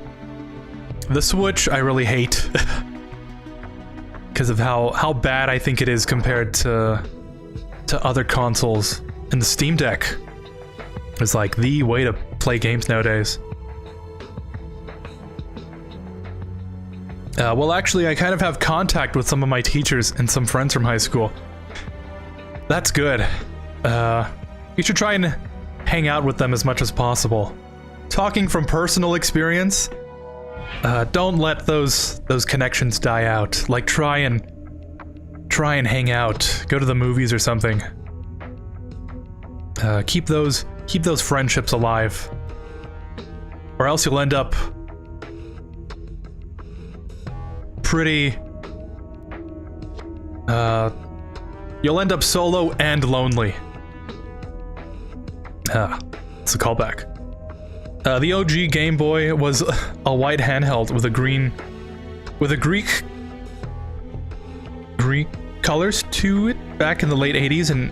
The Switch I really hate because of how bad I think it is compared to other consoles. And the Steam Deck is like the way to play games nowadays. Well, actually, I kind of have contact with some of my teachers and some friends from high school. That's good. You should try and hang out with them as much as possible. Talking from personal experience, don't let those connections die out. Like, try and Try and hang out, go to the movies or something. Keep those Keep those friendships alive. Or else you'll end up pretty... you'll end up solo and lonely. It's a callback. The OG Game Boy was a white handheld with a Greek colors to it back in the late 80s and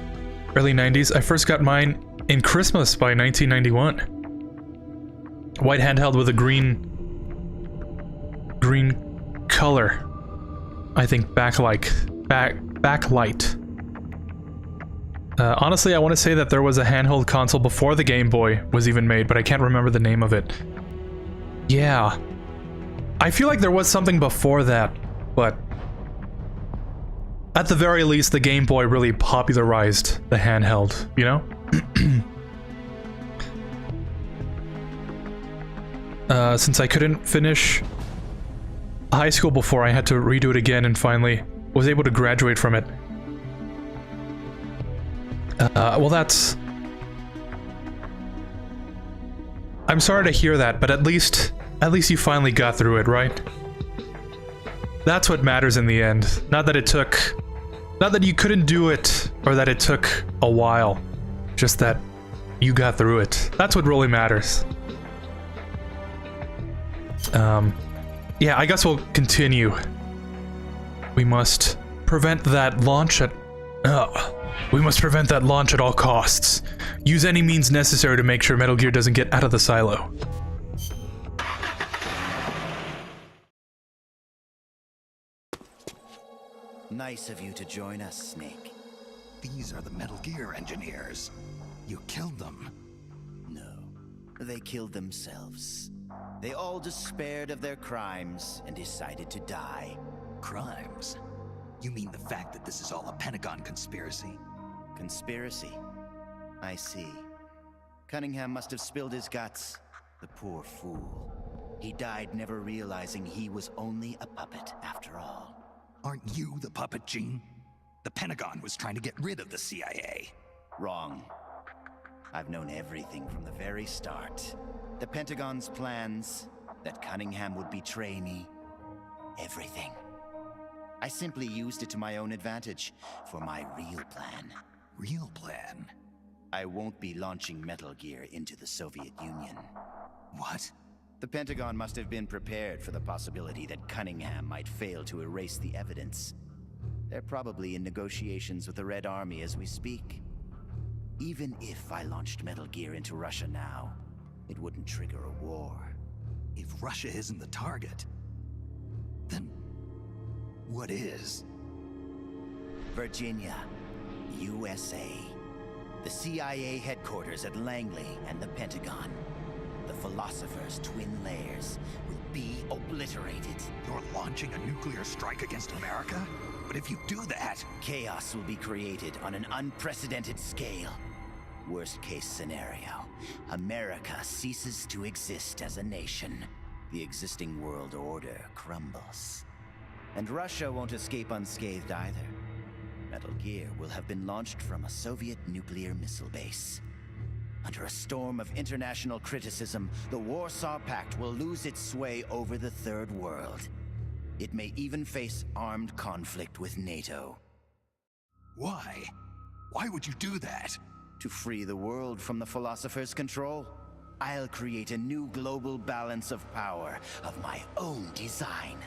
early 90s. I first got mine in Christmas by 1991. White handheld with a green color. I think backlight. Honestly, I want to say that there was a handheld console before the Game Boy was even made, but I can't remember the name of it. Yeah. I feel like there was something before that, but at the very least, the Game Boy really popularized the handheld, you know? Since I couldn't finish high school before, I had to redo it again and finally was able to graduate from it. Well, that's... I'm sorry to hear that, but at least you finally got through it, right? That's what matters in the end. Not that you couldn't do it, or that it took a while. Just that you got through it. That's what really matters. Yeah, I guess we'll continue. We must prevent that launch at... we must prevent that launch at all costs. Use any means necessary to make sure Metal Gear doesn't get out of the silo. Nice of you to join us, Snake. These are the Metal Gear engineers. You killed them. No, they killed themselves. They all despaired of their crimes and decided to die. Crimes? You mean the fact that this is all a Pentagon conspiracy? Conspiracy? I see. Cunningham must have spilled his guts. The poor fool. He died never realizing he was only a puppet after all. Aren't you the puppet, Gene? The Pentagon was trying to get rid of the CIA. Wrong. I've known everything from the very start. The Pentagon's plans, that Cunningham would betray me. Everything. I simply used it to my own advantage, for my real plan. Real plan? I won't be launching Metal Gear into the Soviet Union. What? The Pentagon must have been prepared for the possibility that Cunningham might fail to erase the evidence. They're probably in negotiations with the Red Army as we speak. Even if I launched Metal Gear into Russia now, it wouldn't trigger a war. If Russia isn't the target, then what is? Virginia, USA. The CIA headquarters at Langley and the Pentagon. The Philosopher's twin layers will be obliterated. You're launching a nuclear strike against America? But if you do that... Chaos will be created on an unprecedented scale. Worst case scenario, America ceases to exist as a nation. The existing world order crumbles. And Russia won't escape unscathed either. Metal Gear will have been launched from a Soviet nuclear missile base. Under a storm of international criticism, the Warsaw Pact will lose its sway over the Third World. It may even face armed conflict with NATO. Why? Why would you do that? To free the world from the Philosopher's control. I'll create a new global balance of power of my own design.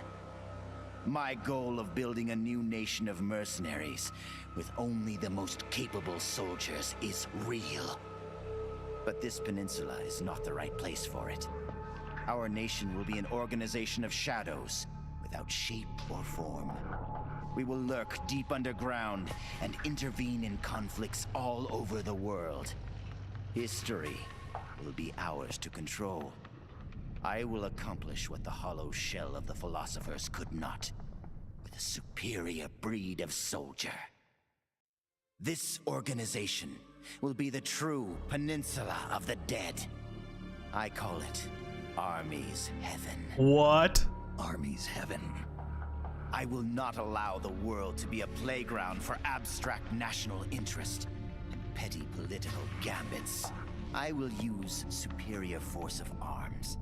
My goal of building a new nation of mercenaries with only the most capable soldiers is real. But this peninsula is not the right place for it. Our nation will be an organization of shadows, without shape or form. We will lurk deep underground and intervene in conflicts all over the world. History will be ours to control. I will accomplish what the hollow shell of the Philosophers could not, with a superior breed of soldier. This organization will be the true Peninsula of the Dead. I call it Army's Heaven. What? Army's Heaven. I will not allow the world to be a playground for abstract national interest and petty political gambits. I will use superior force of arms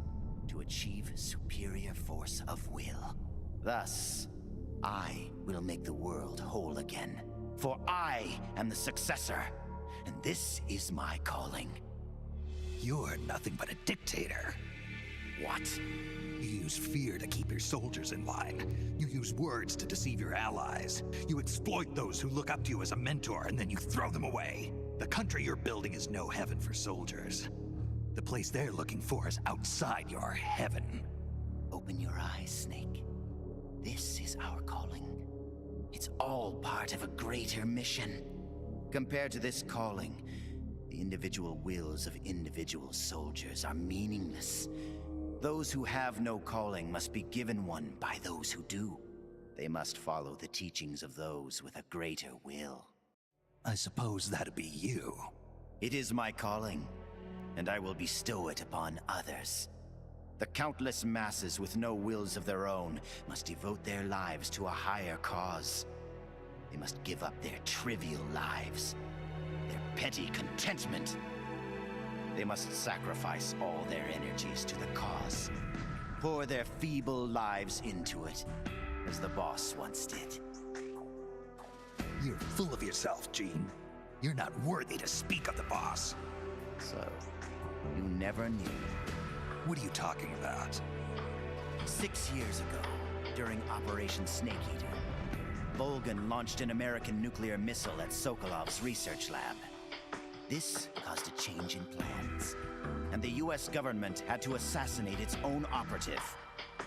to achieve superior force of will. Thus, I will make the world whole again. For I am the successor, and this is my calling. You're nothing but a dictator. What? You use fear to keep your soldiers in line. You use words to deceive your allies. You exploit those who look up to you as a mentor, and then you throw them away. The country you're building is no heaven for soldiers. The place they're looking for is outside your heaven. Open your eyes, Snake. This is our calling. It's all part of a greater mission. Compared to this calling, the individual wills of individual soldiers are meaningless. Those who have no calling must be given one by those who do. They must follow the teachings of those with a greater will. I suppose that'd be you. It is my calling, and I will bestow it upon others. The countless masses with no wills of their own must devote their lives to a higher cause. They must give up their trivial lives, their petty contentment. They must sacrifice all their energies to the cause, pour their feeble lives into it, as the boss once did. You're full of yourself, Gene. You're not worthy to speak of the boss. So, you never knew. What are you talking about? 6 years ago, during Operation Snake Eater, Volgan launched an American nuclear missile at Sokolov's research lab. This caused a change in plans, and the US government had to assassinate its own operative,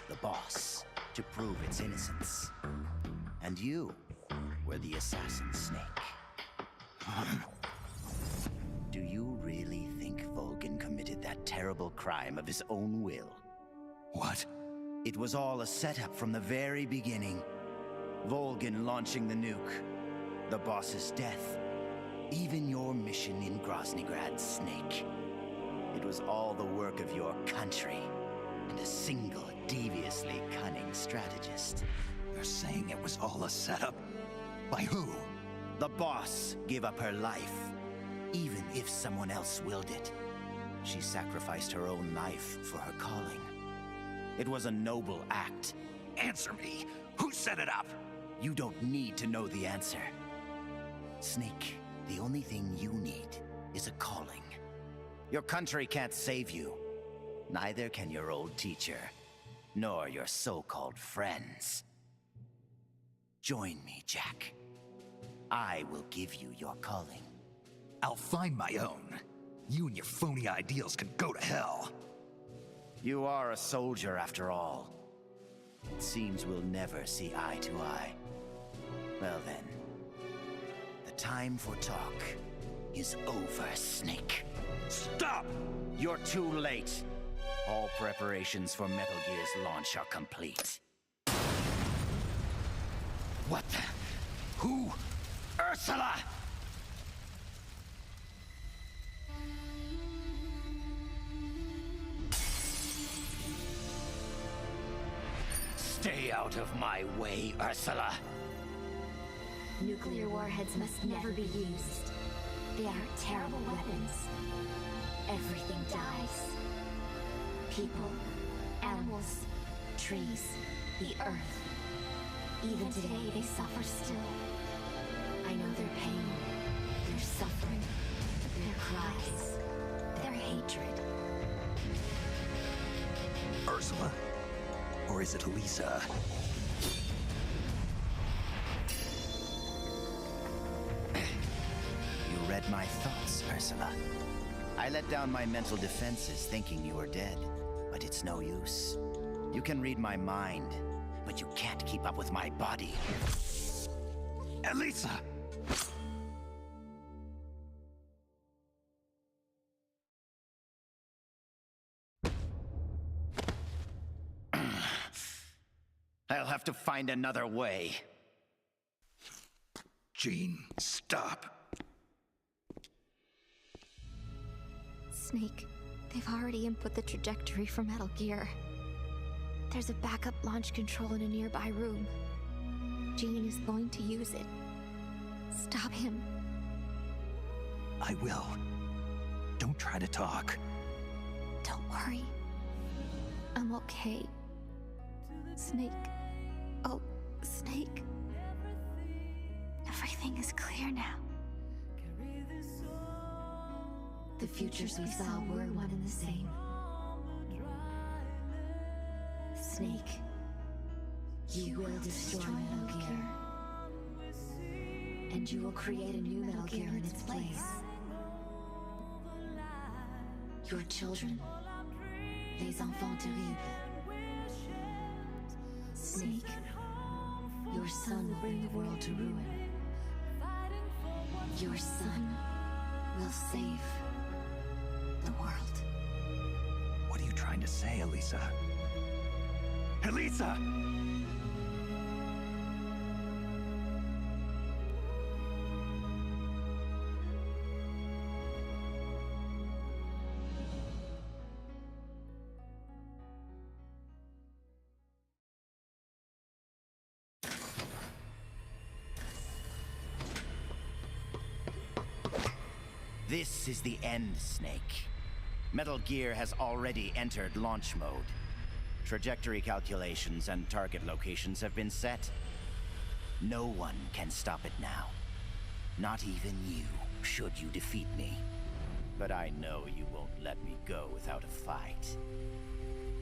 the boss, to prove its innocence. And you were the assassin, Snake. Do you really think Volgan committed that terrible crime of his own will? What? It was all a setup from the very beginning. Volgan launching the nuke, the boss's death, even your mission in Groznygrad, Snake. It was all the work of your country, and a single, deviously cunning strategist. You're saying it was all a setup? By who? The boss gave up her life, even if someone else willed it. She sacrificed her own life for her calling. It was a noble act. Answer me! Who set it up? You don't need to know the answer. Snake, the only thing you need is a calling. Your country can't save you. Neither can your old teacher, nor your so-called friends. Join me, Jack. I will give you your calling. I'll find my own. You and your phony ideals can go to hell. You are a soldier after all. It seems we'll never see eye to eye. Well then, the time for talk is over, Snake. Stop! You're too late. All preparations for Metal Gear's launch are complete. What the? Who? Ursula! Stay out of my way, Ursula. Nuclear warheads must never be used. They are terrible weapons. Everything dies. People, animals, trees, the earth. Even today, they suffer still. I know their pain, their suffering, their cries, their hatred. Ursula? Or is it Lisa? You read my thoughts, Ursula. I let down my mental defenses thinking you were dead, but it's no use. You can read my mind, but you can't keep up with my body. Elisa! I'll have to find another way. Gene, stop. Snake, they've already input the trajectory for Metal Gear. There's a backup launch control in a nearby room. Gene is going to use it. Stop him. I will. Don't try to talk. Don't worry. I'm okay. Snake. Oh, Snake. Everything is clear now. The futures we saw were one and the same. Snake, you will destroy Metal Gear. And you will create a new Metal Gear in its place. Your children, les enfants terribles. Snake, your son will bring the world to ruin. Your son will save the world. What are you trying to say, Elisa? Elisa! This is the end, Snake. Metal Gear has already entered launch mode. Trajectory calculations and target locations have been set. No one can stop it now. Not even you, should you defeat me. But I know you won't let me go without a fight.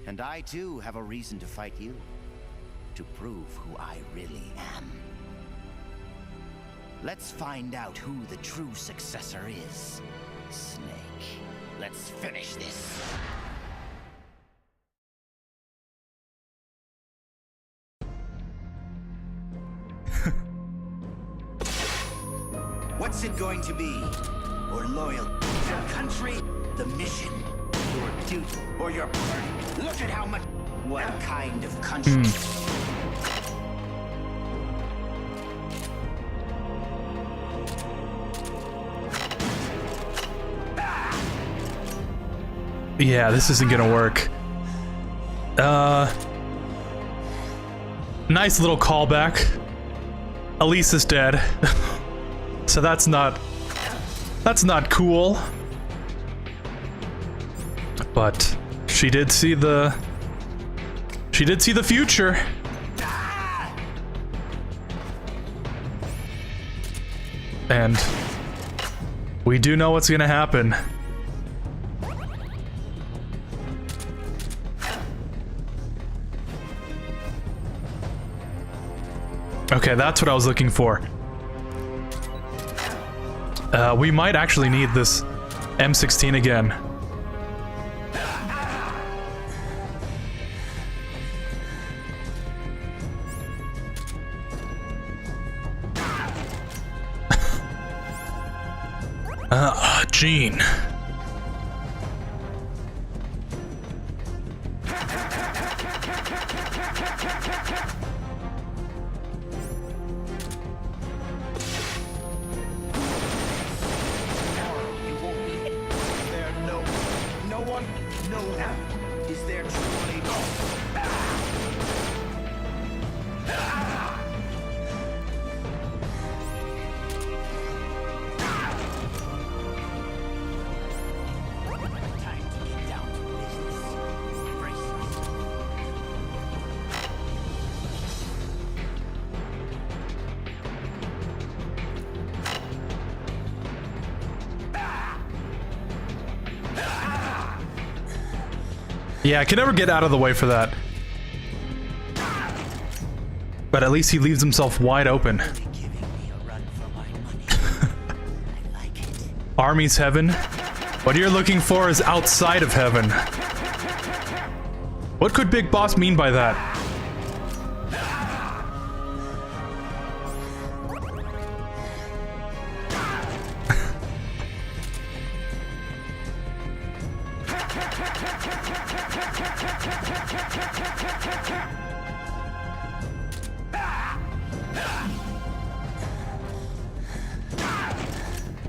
And I too have a reason to fight you. To prove who I really am. Let's find out who the true successor is. Snake, let's finish this. What's it going to be? Or loyal to your country, the mission, your duty, or your party? Look at how much... What kind of country? Yeah, this isn't gonna work. Nice little callback. Elise is dead. So that's not cool. But she did see the future. And we do know what's gonna happen. Okay, that's what I was looking for. We might actually need this M16 again. Gene. Yeah, I can never get out of the way for that. But at least he leaves himself wide open. Army's heaven. What you're looking for is outside of heaven. What could Big Boss mean by that?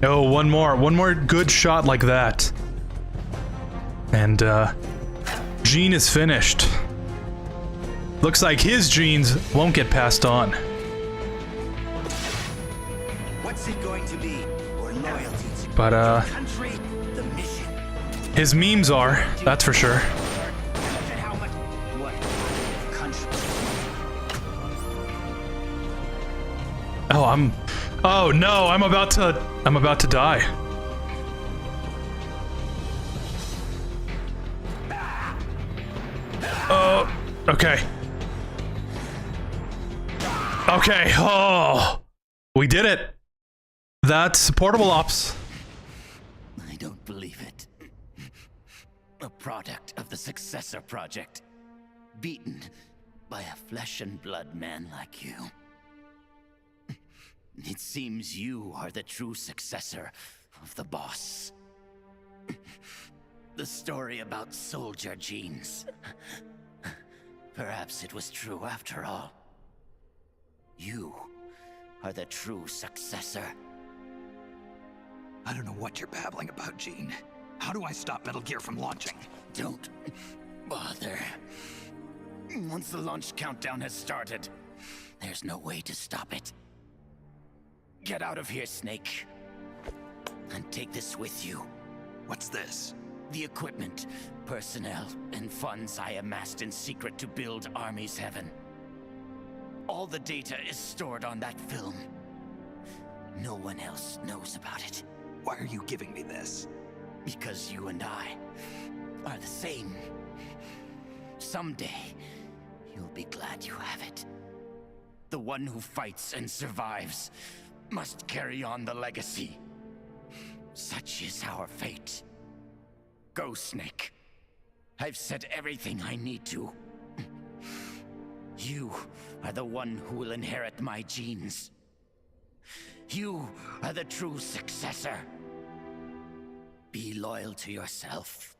Oh, one more good shot like that. And, Gene is finished. Looks like his genes won't get passed on. What's it going to be? Or loyalty to But, country, the mission. His memes are, that's for sure. Oh, oh no, I'm about to die. Oh, okay. Okay, oh, we did it. That's portable ops. I don't believe it. A product of the Successor Project. Beaten by a flesh and blood man like you. It seems you are the true successor of the boss. The story about soldier genes. Perhaps it was true after all. You are the true successor. I don't know what you're babbling about, Gene. How do I stop Metal Gear from launching? Don't bother. Once the launch countdown has started, there's no way to stop it. Get out of here, Snake. And take this with you. What's this? The equipment, personnel, and funds I amassed in secret to build Army's Heaven. All the data is stored on that film. No one else knows about it. Why are you giving me this? Because you and I are the same. Someday, you'll be glad you have it. The one who fights and survives must carry on the legacy. Such is our fate. Go, Snake. I've said everything I need to. You are the one who will inherit my genes. You are the true successor. Be loyal to yourself.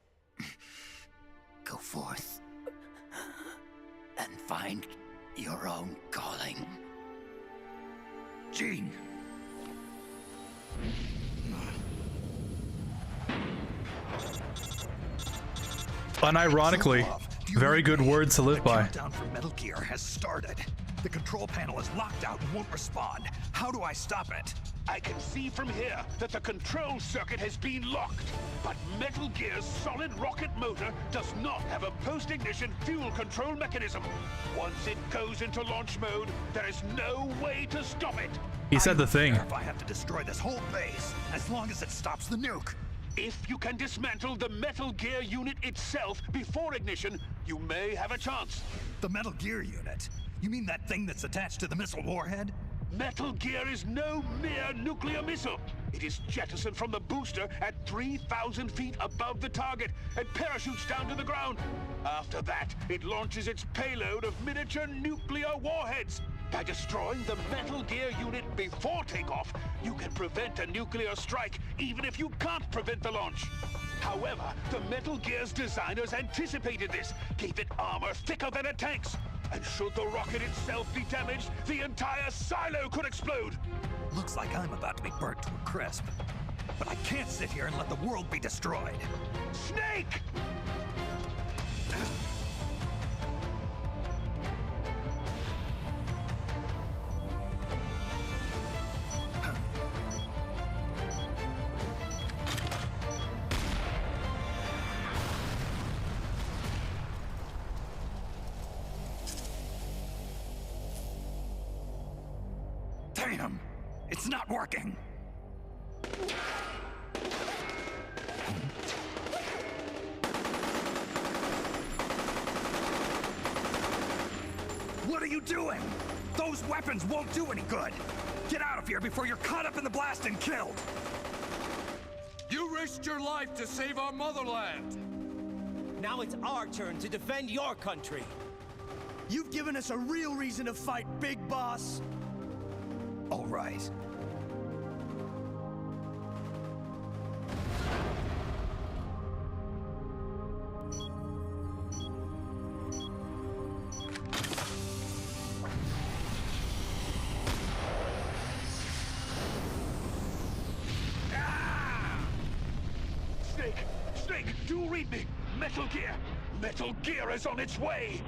Go forth and find your own calling. Gene! Unironically, very good words to live by. The countdown for Metal Gear has started. The control panel is locked out and won't respond. How do I stop it? I can see from here that the control circuit has been locked, but Metal Gear's solid rocket motor does not have a post-ignition fuel control mechanism. Once it goes into launch mode, there is no way to stop it. He said the thing. If I have to destroy this whole base, as long as it stops the nuke. If you can dismantle the Metal Gear unit itself before ignition, you may have a chance. The Metal Gear unit? You mean that thing that's attached to the missile warhead? Metal Gear is no mere nuclear missile. It is jettisoned from the booster at 3,000 feet above the target and parachutes down to the ground. After that, it launches its payload of miniature nuclear warheads. By destroying the Metal Gear unit before takeoff, you can prevent a nuclear strike, even if you can't prevent the launch. However, the Metal Gear's designers anticipated this, gave it armor thicker than a tank's. And should the rocket itself be damaged, the entire silo could explode. Looks like I'm about to be burnt to a crisp. But I can't sit here and let the world be destroyed. Snake! Damn! It's not working! What are you doing? Those weapons won't do any good! Get out of here before you're caught up in the blast and killed! You risked your life to save our motherland! Now it's our turn to defend your country. You've given us a real reason to fight, Big Boss. All right. Snake, do read me! Metal Gear! Metal Gear is on its way!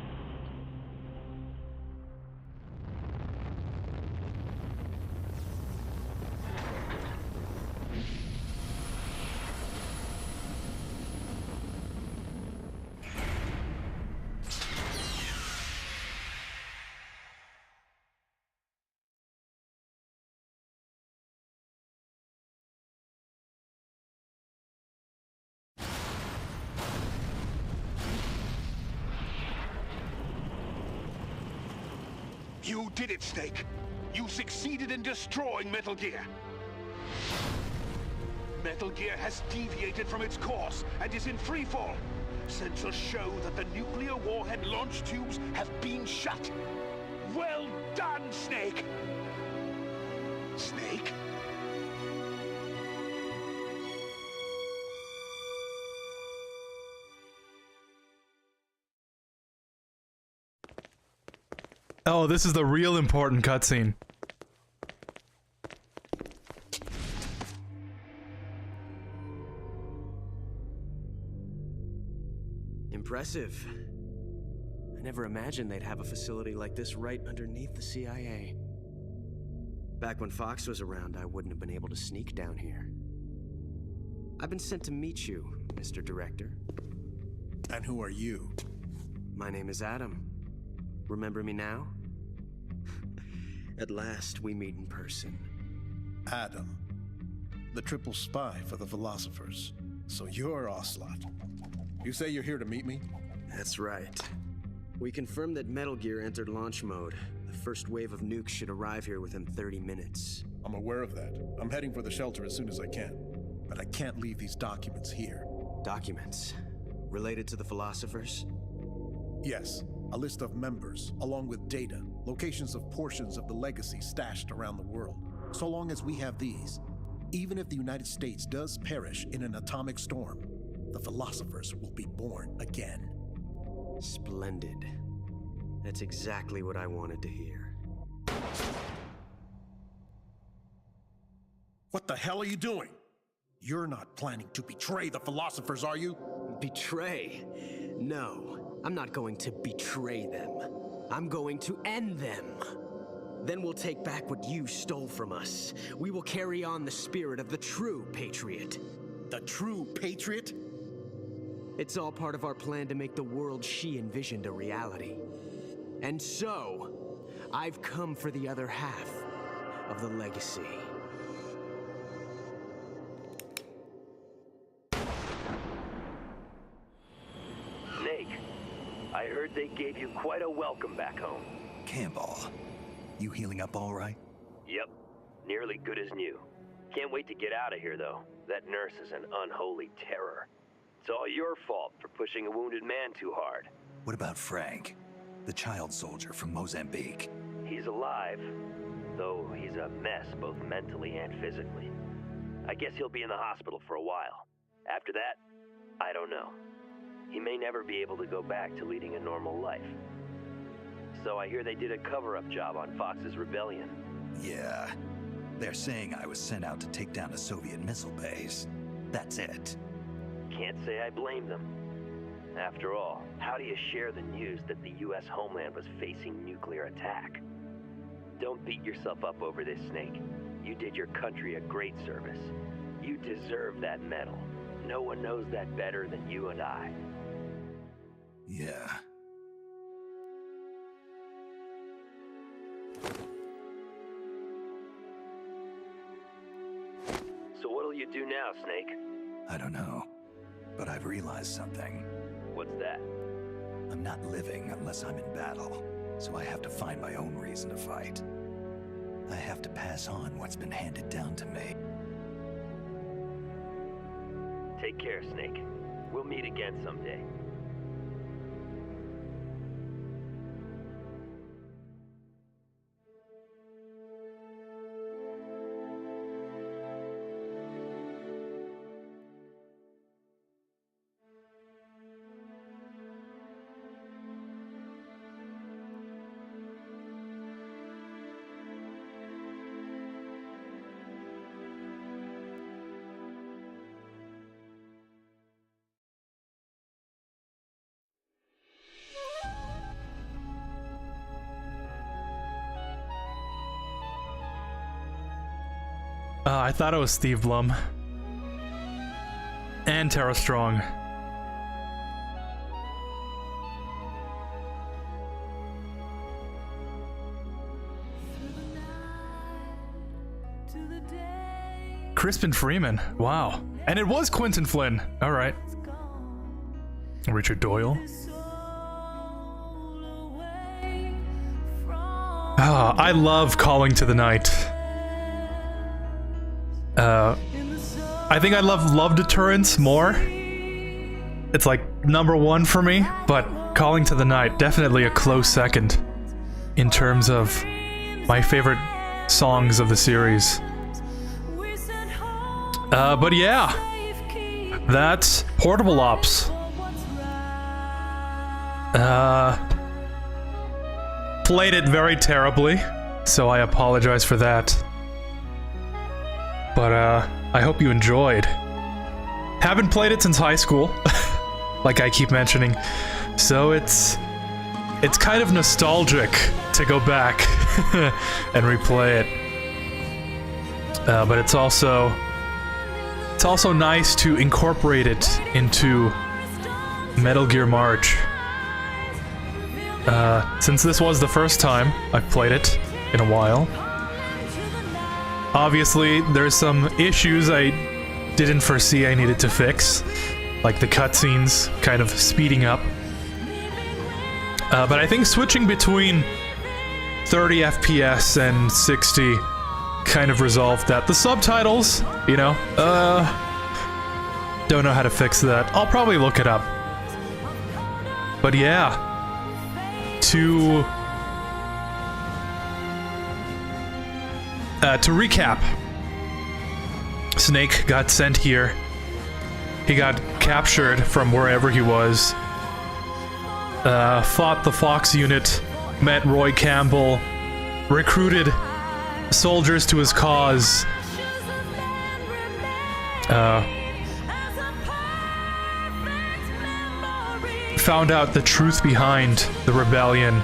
You did it, Snake. You succeeded in destroying Metal Gear. Metal Gear has deviated from its course and is in freefall. Sensors show that the nuclear warhead launch tubes have been shut. Well done, Snake! Snake? Oh, this is the real important cutscene. Impressive. I never imagined they'd have a facility like this right underneath the CIA. Back when Fox was around, I wouldn't have been able to sneak down here. I've been sent to meet you, Mr. Director. And who are you? My name is Adam. Remember me now? At last, we meet in person. Adam, the triple spy for the philosophers. So you're Ocelot. You say you're here to meet me? That's right. We confirmed that Metal Gear entered launch mode. The first wave of nukes should arrive here within 30 minutes. I'm aware of that. I'm heading for the shelter as soon as I can. But I can't leave these documents here. Documents? Related to the philosophers? Yes. A list of members, along with data, locations of portions of the legacy stashed around the world. So long as we have these, even if the United States does perish in an atomic storm, the philosophers will be born again. Splendid. That's exactly what I wanted to hear. What the hell are you doing? You're not planning to betray the philosophers, are you? Betray? No. I'm not going to betray them. I'm going to end them. Then we'll take back what you stole from us. We will carry on the spirit of the true patriot. The true patriot? It's all part of our plan to make the world she envisioned a reality. And so, I've come for the other half of the legacy. Snake, I heard they gave you quite a welcome back home. Campbell, you healing up all right? Yep, nearly good as new. Can't wait to get out of here, though. That nurse is an unholy terror. It's all your fault for pushing a wounded man too hard. What about Frank, the child soldier from Mozambique? He's alive, though he's a mess both mentally and physically. I guess he'll be in the hospital for a while. After that, I don't know. He may never be able to go back to leading a normal life. So I hear they did a cover-up job on Fox's rebellion. Yeah. They're saying I was sent out to take down a Soviet missile base. That's it. Can't say I blame them. After all, how do you share the news that the U.S. homeland was facing nuclear attack? Don't beat yourself up over this, Snake. You did your country a great service. You deserve that medal. No one knows that better than you and I. Yeah. So what'll you do now, Snake? I don't know. But I've realized something. What's that? I'm not living unless I'm in battle, so I have to find my own reason to fight. I have to pass on what's been handed down to me. Take care, Snake. We'll meet again someday. I thought it was Steve Blum. And Tara Strong. Crispin Freeman. Wow. And it was Quentin Flynn. Alright. Richard Doyle. I love Calling to the Night. I think I love Deterrence more. It's like #1 for me, but Calling to the Night, definitely a close second in terms of my favorite songs of the series. But yeah, that's Portable Ops. Played it very terribly, so I apologize for that. But I hope you enjoyed. Haven't played it since high school, like I keep mentioning, so it's kind of nostalgic to go back and replay it. But it's also nice to incorporate it into Metal Gear March. Since this was the first time I've played it in a while. Obviously, there's some issues I didn't foresee I needed to fix, like the cutscenes kind of speeding up. But I think switching between 30 FPS and 60 kind of resolved that. The subtitles, you know, don't know how to fix that. I'll probably look it up. But yeah, to recap, Snake got sent here. He got captured from wherever he was. Fought the Fox unit, met Roy Campbell, recruited soldiers to his cause. Found out the truth behind the rebellion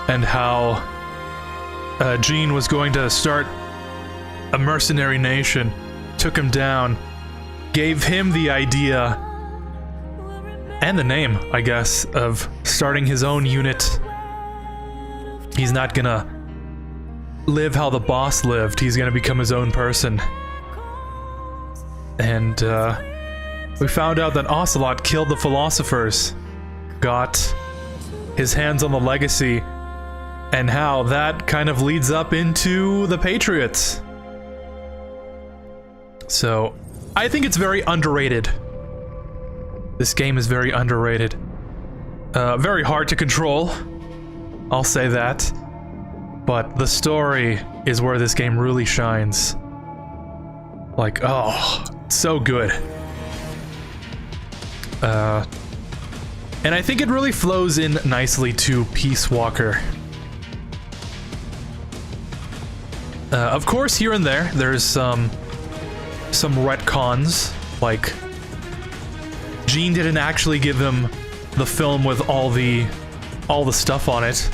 and how Gene was going to start a mercenary nation. Took him down, gave him the idea and the name, I guess, of starting his own unit. He's not gonna live how the boss lived, he's gonna become his own person. And we found out that Ocelot killed the philosophers, got his hands on the legacy, and how that kind of leads up into the Patriots. So, I think it's very underrated. This game is very underrated. Very hard to control, I'll say that. But the story is where this game really shines. Like, oh, so good. And I think it really flows in nicely to Peace Walker. Of course, here and there, there's some retcons, like Gene didn't actually give him the film with all the stuff on it.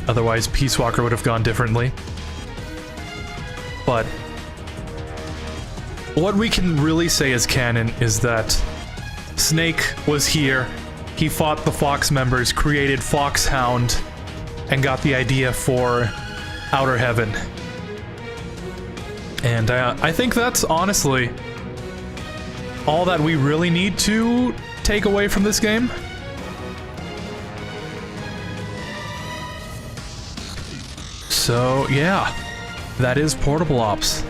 Otherwise, Peace Walker would have gone differently. But what we can really say as canon is that Snake was here, he fought the Fox members, created Foxhound, and got the idea for Outer Heaven. And I think that's honestly all that we really need to take away from this game. So yeah, that is Portable Ops.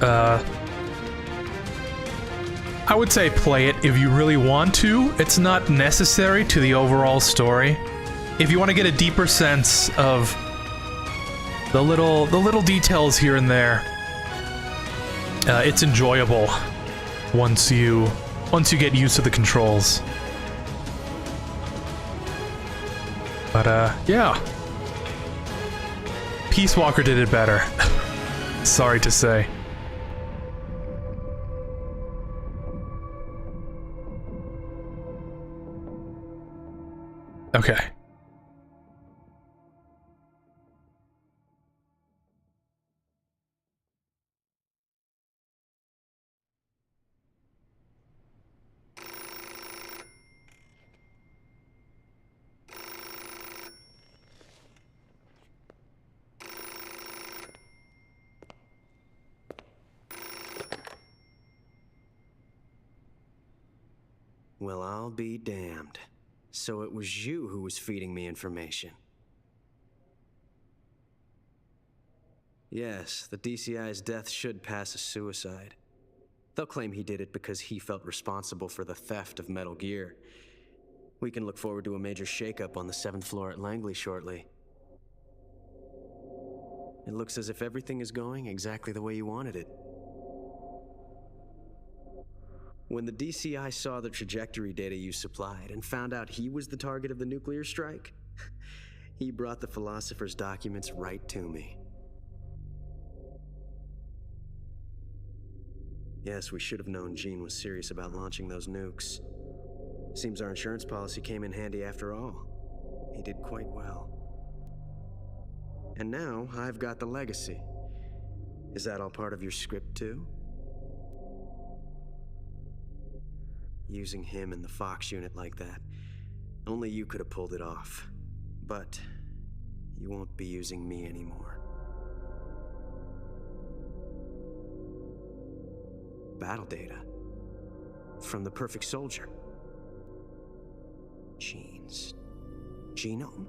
I would say play it if you really want to. It's not necessary to the overall story. If you want to get a deeper sense of the little details here and there, it's enjoyable once you get used to the controls. But yeah, Peace Walker did it better. Sorry to say. Okay. Well, I'll be damned. So it was you who was feeding me information. Yes, the DCI's death should pass as suicide. They'll claim he did it because he felt responsible for the theft of Metal Gear. We can look forward to a major shakeup on the 7th floor at Langley shortly. It looks as if everything is going exactly the way you wanted it. When the DCI saw the trajectory data you supplied and found out he was the target of the nuclear strike, he brought the Philosopher's documents right to me. Yes, we should have known Gene was serious about launching those nukes. Seems our insurance policy came in handy after all. He did quite well. And now, I've got the legacy. Is that all part of your script, too? Using him in the Fox unit like that, only you could have pulled it off. But you won't be using me anymore. Battle data. From the Perfect Soldier. Gene's genome?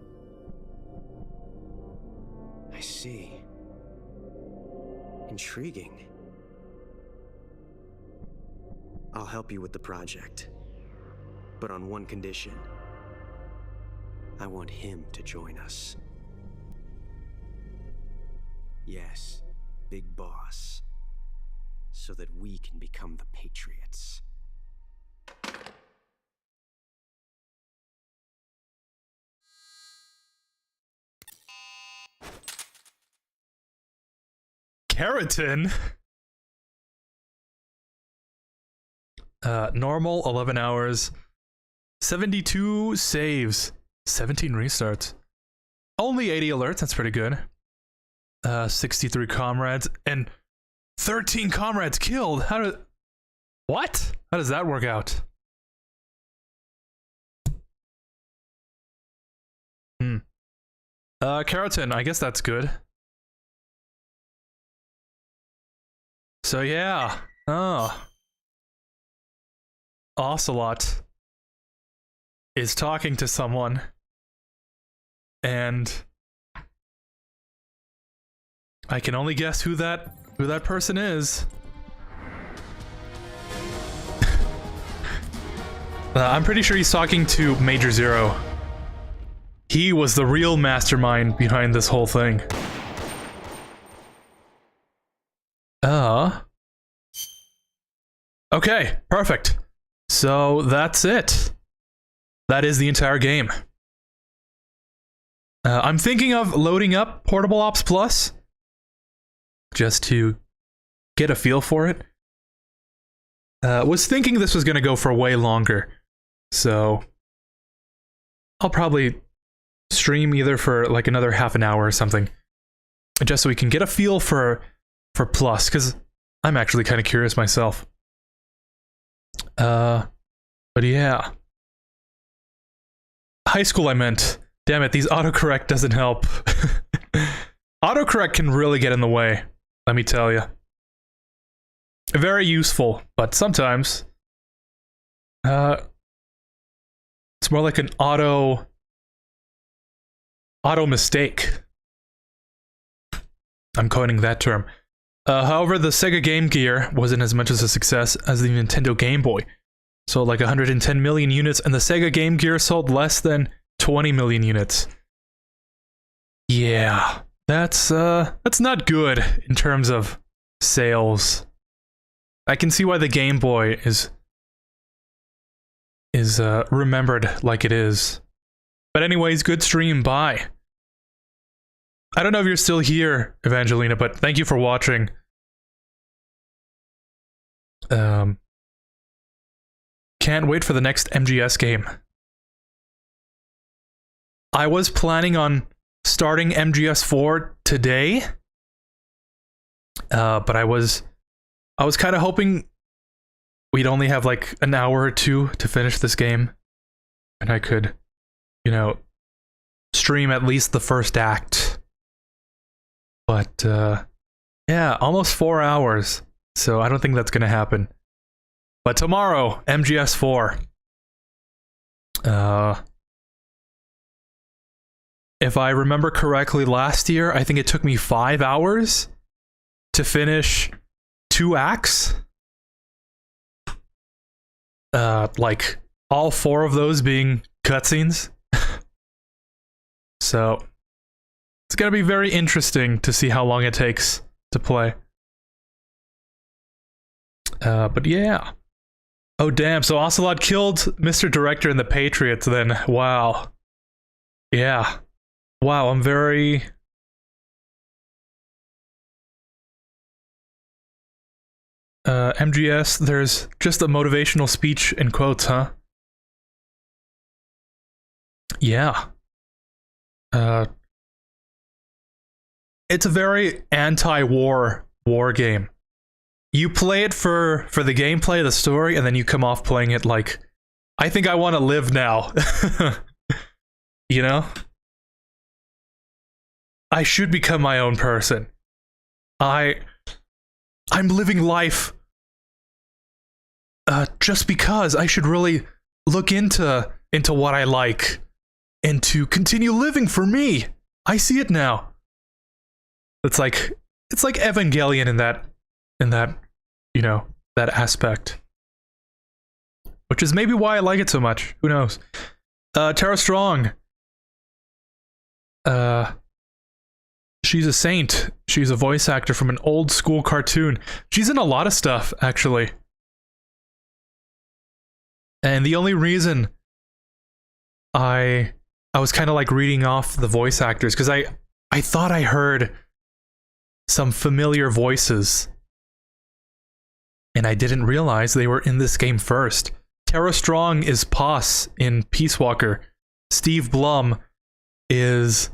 I see. Intriguing. I'll help you with the project. But on one condition. I want him to join us. Yes, Big Boss. So that we can become the Patriots. Keratin? Normal, 11 hours. 72 saves. 17 restarts. Only 80 alerts, that's pretty good. 63 comrades, and 13 comrades killed. What? How does that work out? Keratin, I guess that's good. So yeah. Oh. Ocelot is talking to someone, and I can only guess who that person is. I'm pretty sure he's talking to Major Zero. He was the real mastermind behind this whole thing. Okay, perfect. So that's it. That is the entire game. I'm thinking of loading up Portable Ops Plus just to get a feel for it. Was thinking this was going to go for way longer, so I'll probably stream either for like another half an hour or something, just so we can get a feel for Plus, because I'm actually kind of curious myself. But yeah. High school I meant. Damn it, these autocorrect doesn't help. Autocorrect can really get in the way, let me tell you. Very useful, but sometimes it's more like an auto mistake. I'm coining that term. However, the Sega Game Gear wasn't as much as a success as the Nintendo Game Boy. Sold like 110 million units, and the Sega Game Gear sold less than 20 million units. Yeah, that's not good in terms of sales. I can see why the Game Boy is remembered like it is. But anyways, good stream, bye. I don't know if you're still here, Evangelina, but thank you for watching. Can't wait for the next MGS game. I was planning on starting MGS 4 today, but I was kind of hoping we'd only have like an hour or two to finish this game, and I could, you know, stream at least the first act. But yeah, almost 4 hours, so I don't think that's gonna happen. But tomorrow, MGS 4. if I remember correctly, last year, I think it took me 5 hours to finish 2 acts. Like all 4 of those being cutscenes. So it's gonna be very interesting to see how long it takes to play. But yeah. Oh damn, so Ocelot killed Mr. Director and the Patriots then. Wow. Yeah. Wow, I'm very... MGS, there's just a motivational speech in quotes, huh? Yeah. It's a very anti-war game. You play it for the gameplay, the story, and then you come off playing it like, I think I want to live now. You know? I should become my own person. I'm living life just because I should really look into what I like and to continue living for me. I see it now. It's like Evangelion in that, you know, that aspect. Which is maybe why I like it so much. Who knows? Tara Strong. She's a saint. She's a voice actor from an old school cartoon. She's in a lot of stuff, actually. And the only reason I was kind of like reading off the voice actors, because I thought I heard some familiar voices. And I didn't realize they were in this game first. Tara Strong is Poss in Peace Walker. Steve Blum is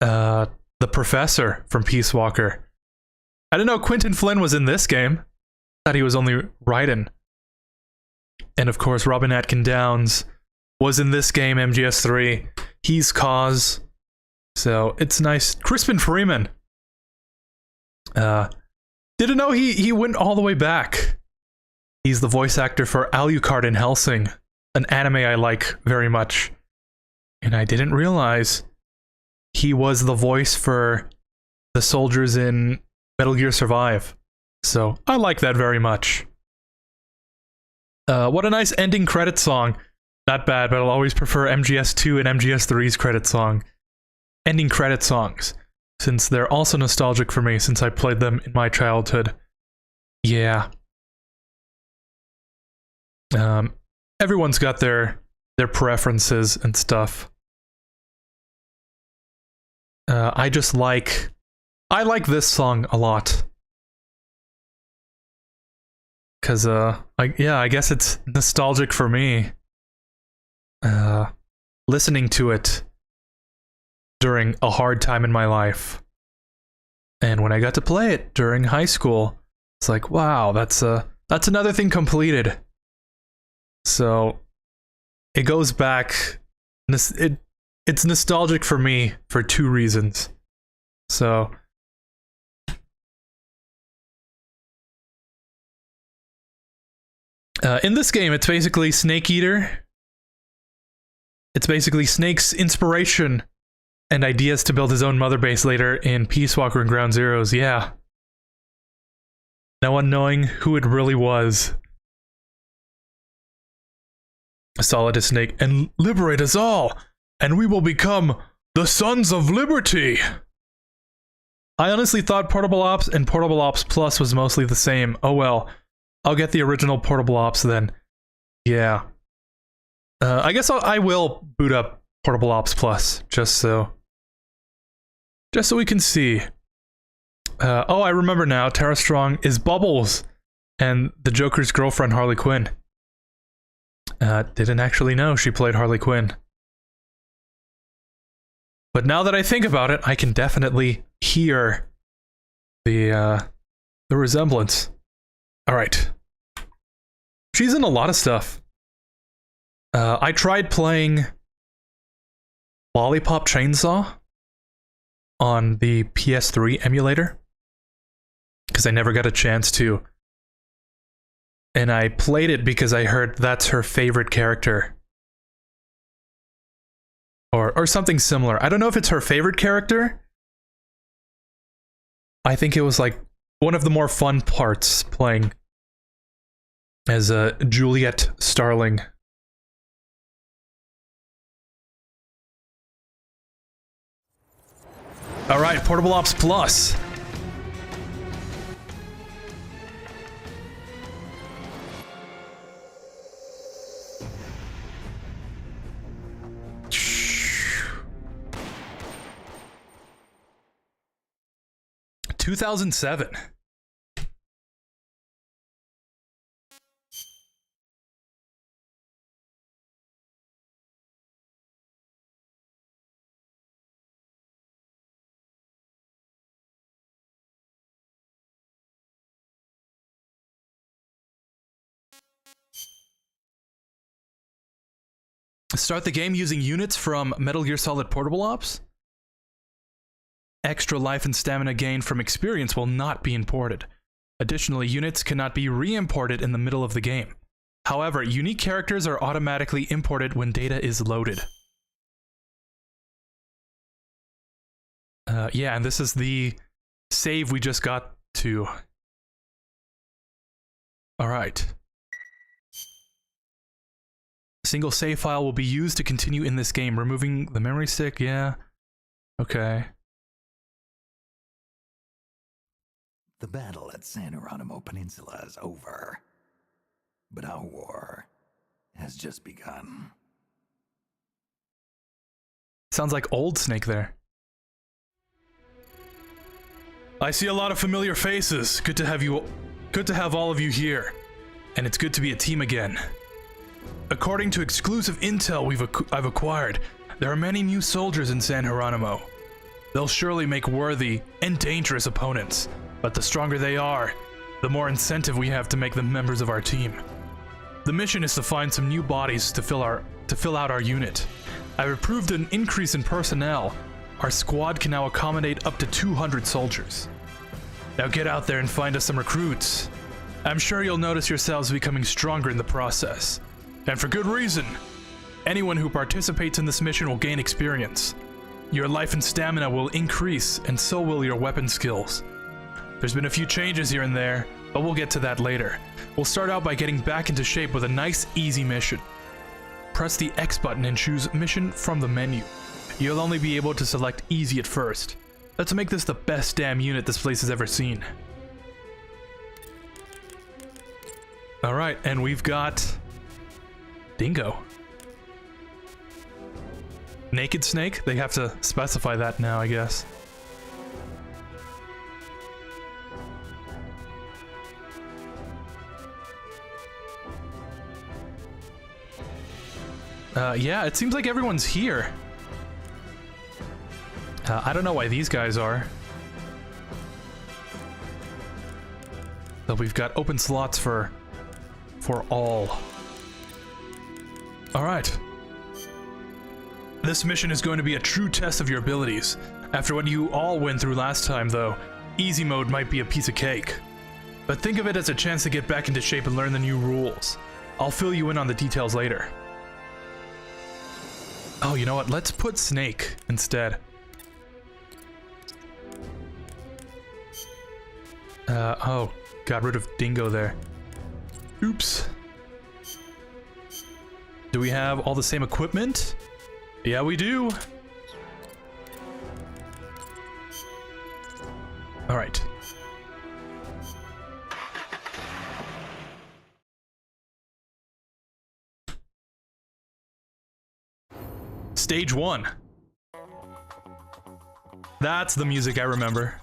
the professor from Peace Walker. I didn't know Quentin Flynn was in this game. Thought he was only Raiden. And of course, Robin Atkin Downes was in this game, MGS3. He's Cause. So it's nice. Crispin Freeman. Didn't know he went all the way back. He's the voice actor for Alucard in Hellsing, an anime I like very much. And I didn't realize he was the voice for the soldiers in Metal Gear Survive. So I like that very much. What a nice ending credit song. Not bad, but I'll always prefer MGS2 and MGS3's credit song. Ending credit songs, since they're also nostalgic for me since I played them in my childhood. Yeah. Everyone's got their preferences and stuff. I like this song a lot. Cause I guess it's nostalgic for me. Listening to it during a hard time in my life. And when I got to play it during high school, it's like, wow, that's another thing completed. So it goes back. It's nostalgic for me for 2 reasons. So in this game, it's basically Snake Eater. It's basically Snake's inspiration and ideas to build his own mother base later in Peace Walker and Ground Zeroes. Yeah. No one knowing who it really was. Solid as Snake, and liberate us all, and we will become the Sons of Liberty. I honestly thought Portable Ops and Portable Ops Plus was mostly the same. Oh well, I'll get the original Portable Ops then. Yeah. I guess I will boot up Portable Ops Plus, just so we can see. Oh, I remember now, Tara Strong is Bubbles, and the Joker's girlfriend, Harley Quinn. Didn't actually know she played Harley Quinn. But now that I think about it, I can definitely hear the resemblance. Alright. She's in a lot of stuff. I tried playing Lollipop Chainsaw on the PS3 emulator, because I never got a chance to. And I played it because I heard that's her favorite character. Or something similar. I don't know if it's her favorite character. I think it was like one of the more fun parts playing as Juliet Starling. All right, Portable Ops Plus. – 2007. Start the game using units from Metal Gear Solid Portable Ops. Extra life and stamina gained from experience will not be imported. Additionally, units cannot be re-imported in the middle of the game. However, unique characters are automatically imported when data is loaded. Yeah, and this is the save we just got to. Alright. A single save file will be used to continue in this game. Removing the memory stick, yeah. Okay. The battle at San Geronimo Peninsula is over. But our war has just begun. Sounds like old Snake there. I see a lot of familiar faces. Good to have all of you here. And it's good to be a team again. According to exclusive intel I've acquired, there are many new soldiers in San Geronimo. They'll surely make worthy and dangerous opponents, but the stronger they are, the more incentive we have to make them members of our team. The mission is to find some new bodies to fill out our unit. I've approved an increase in personnel. Our squad can now accommodate up to 200 soldiers. Now get out there and find us some recruits. I'm sure you'll notice yourselves becoming stronger in the process. And for good reason. Anyone who participates in this mission will gain experience. Your life and stamina will increase, and so will your weapon skills. There's been a few changes here and there, but we'll get to that later. We'll start out by getting back into shape with a nice, easy mission. Press the X button and choose Mission from the menu. You'll only be able to select Easy at first. Let's make this the best damn unit this place has ever seen. Alright, and we've got... Dingo. Naked Snake? They have to specify that now, I guess. Yeah, it seems like everyone's here. I don't know why these guys are. So we've got open slots for all. Alright. This mission is going to be a true test of your abilities. After what you all went through last time, though, easy mode might be a piece of cake. But think of it as a chance to get back into shape and learn the new rules. I'll fill you in on the details later. Oh, you know what? Let's put Snake instead. Oh, got rid of Dingo there. Oops. Do we have all the same equipment? Yeah, we do. All right. Stage 1. That's the music I remember.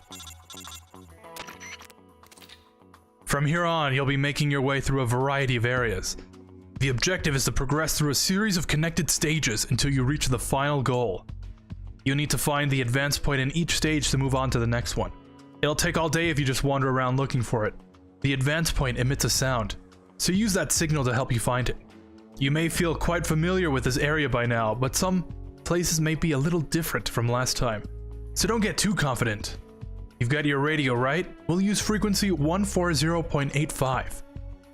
From here on, you'll be making your way through a variety of areas. The objective is to progress through a series of connected stages until you reach the final goal. You'll need to find the advance point in each stage to move on to the next one. It'll take all day if you just wander around looking for it. The advance point emits a sound, so use that signal to help you find it. You may feel quite familiar with this area by now, but some places may be a little different from last time, so don't get too confident. You've got your radio, right? We'll use frequency 140.85.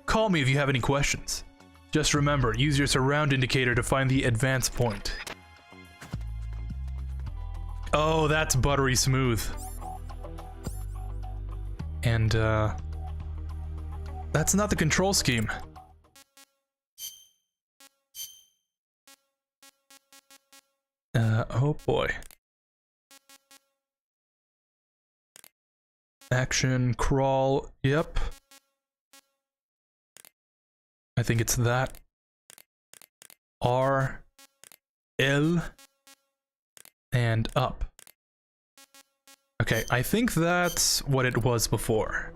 Call me if you have any questions. Just remember, use your surround indicator to find the advance point. Oh, that's buttery smooth. And, that's not the control scheme. Oh boy. Action, crawl, yep. I think it's that. R, L, and up. Okay, I think that's what it was before.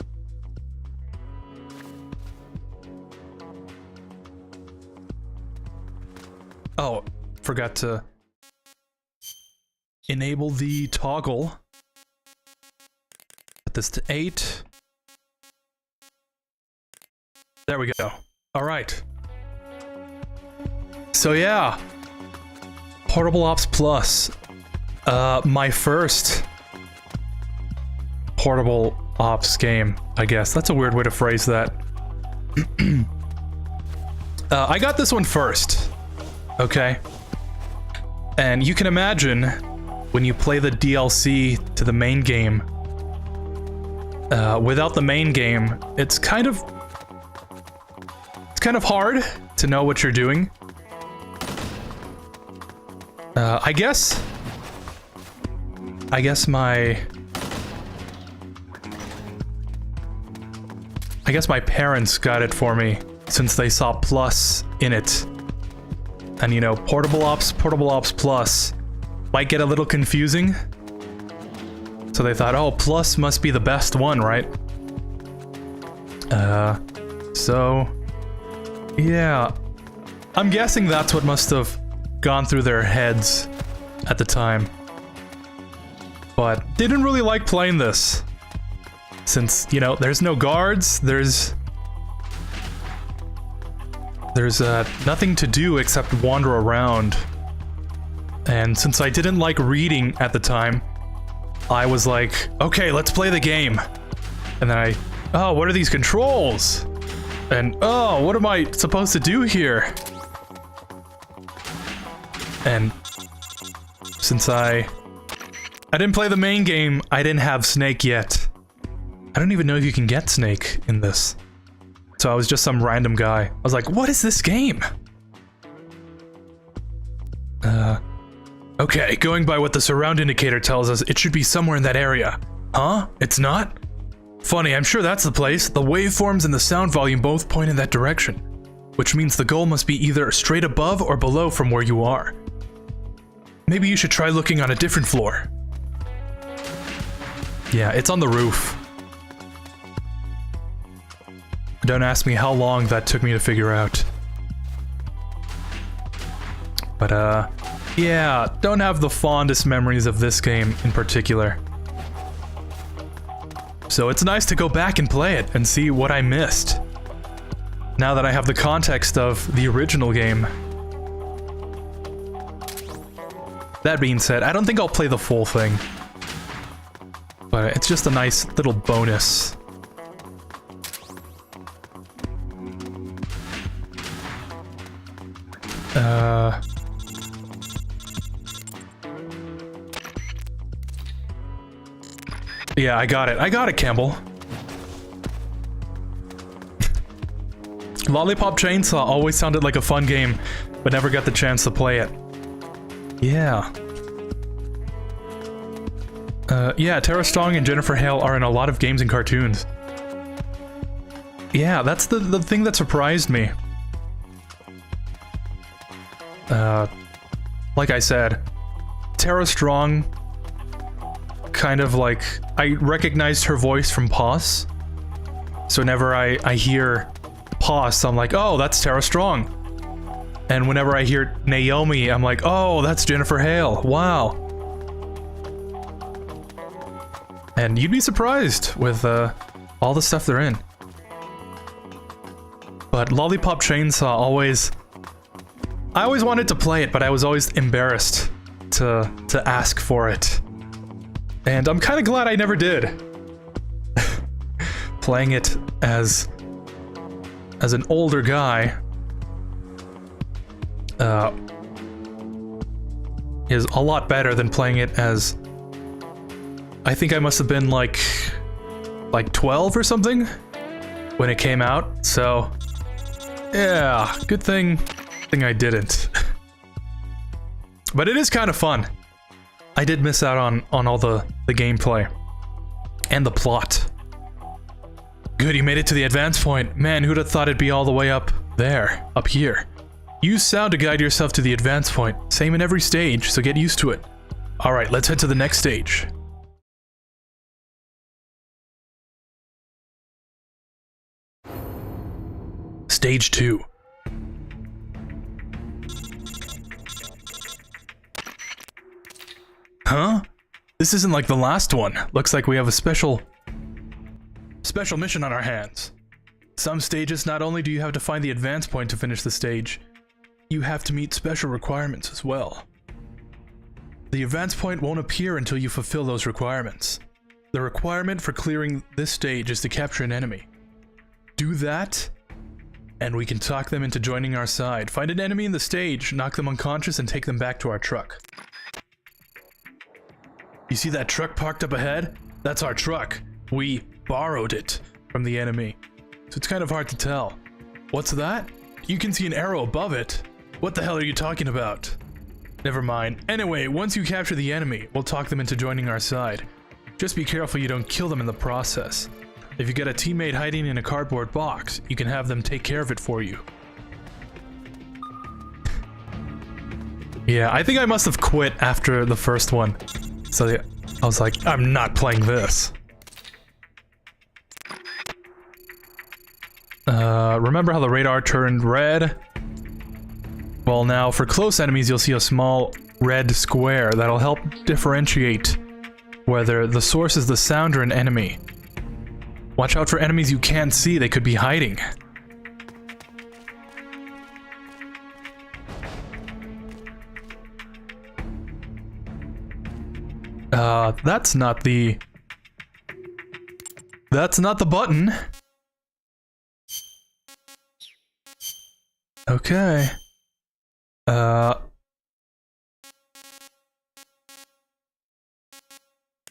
Oh, forgot to enable the toggle. Put this to 8. There we go. All right. So yeah, Portable Ops Plus. My first Portable Ops game, I guess. That's a weird way to phrase that. I got this one first. Okay. And you can imagine when you play the DLC to the main game, without the main game, it's kind of hard to know what you're doing. I guess my parents got it for me since they saw Plus in it. And you know, Portable Ops Plus might get a little confusing. So they thought, oh, Plus must be the best one, right? So yeah, I'm guessing that's what must have gone through their heads at the time. But didn't really like playing this. Since, you know, there's no guards, there's nothing to do except wander around. And since I didn't like reading at the time, I was like, okay, let's play the game. And then oh, what are these controls? And, oh, what am I supposed to do here? And since I didn't play the main game, I didn't have Snake yet. I don't even know if you can get Snake in this. So I was just some random guy. I was like, what is this game? Okay, going by what the surround indicator tells us, it should be somewhere in that area. Huh? It's not? Funny, I'm sure that's the place. The waveforms and the sound volume both point in that direction. Which means the goal must be either straight above or below from where you are. Maybe you should try looking on a different floor. Yeah, it's on the roof. Don't ask me how long that took me to figure out. But yeah, don't have the fondest memories of this game in particular. So it's nice to go back and play it and see what I missed. Now that I have the context of the original game. That being said, I don't think I'll play the full thing. But it's just a nice little bonus. Yeah, I got it. I got it, Campbell. Lollipop Chainsaw always sounded like a fun game, but never got the chance to play it. Yeah. Yeah, Tara Strong and Jennifer Hale are in a lot of games and cartoons. Yeah, that's the thing that surprised me. Like I said, Tara Strong, kind of like, I recognized her voice from Pause. So whenever I hear Pause, I'm like, oh, that's Tara Strong. And whenever I hear Naomi, I'm like, oh, that's Jennifer Hale. Wow. And you'd be surprised with all the stuff they're in. But Lollipop Chainsaw I always wanted to play it, but I was always embarrassed to ask for it. And I'm kind of glad I never did. Playing it as an older guy is a lot better than playing it as I think I must have been like 12 or something when it came out. So yeah, good thing I didn't. But it is kind of fun. I did miss out on all the gameplay and the plot. Good, you made it to the advance point. Man, who'd have thought it'd be all the way up there, up here. Use sound to guide yourself to the advance point. Same in every stage, so get used to it. All right, let's head to the next stage. Stage 2. Huh? This isn't like the last one. Looks like we have a special mission on our hands. Some stages, not only do you have to find the advance point to finish the stage, you have to meet special requirements as well. The advance point won't appear until you fulfill those requirements. The requirement for clearing this stage is to capture an enemy. Do that, and we can talk them into joining our side. Find an enemy in the stage, knock them unconscious, and take them back to our truck. You see that truck parked up ahead? That's our truck. We borrowed it from the enemy, so it's kind of hard to tell. What's that? You can see an arrow above it. What the hell are you talking about? Never mind. Anyway, once you capture the enemy, we'll talk them into joining our side. Just be careful you don't kill them in the process. If you get a teammate hiding in a cardboard box, you can have them take care of it for you. Yeah, I think I must have quit after the first one. So yeah, I was like, I'm not playing this. Remember how the radar turned red? Well, now for close enemies, you'll see a small red square that'll help differentiate whether the source is the sound or an enemy. Watch out for enemies you can't see, they could be hiding. That's not the button. Okay.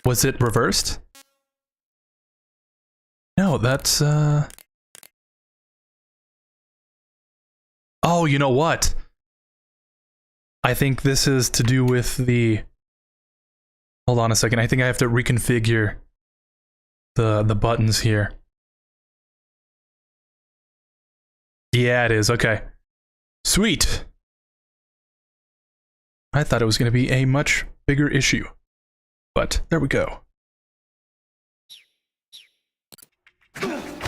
Was it reversed? No, that's, Oh, you know what? I think this is to do with the... Hold on a second, I think I have to reconfigure the buttons here. Yeah, it is, okay. Sweet! I thought it was going to be a much bigger issue. But, there we go.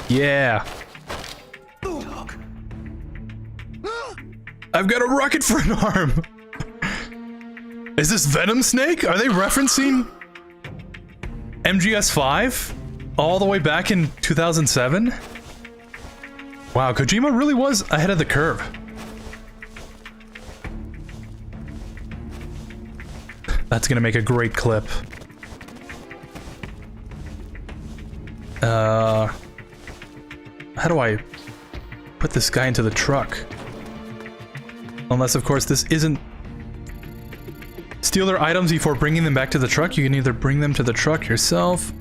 Yeah! I've got a rocket for an arm! Is this Venom Snake? Are they referencing MGS5? All the way back in 2007? Wow, Kojima really was ahead of the curve. That's gonna make a great clip. How do I put this guy into the truck? Unless, of course, this isn't... Steal their items before bringing them back to the truck. You can either bring them to the truck yourself.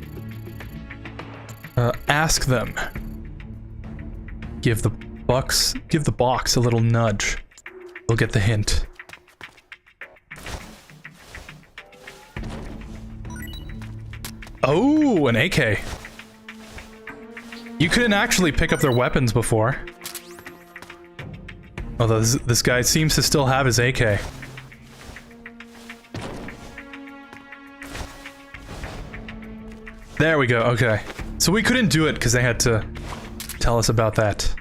Ask them. Give the box a little nudge. They'll get the hint. Oh, an AK. You couldn't actually pick up their weapons before. Although this guy seems to still have his AK. There we go, okay. So we couldn't do it because they had to tell us about that.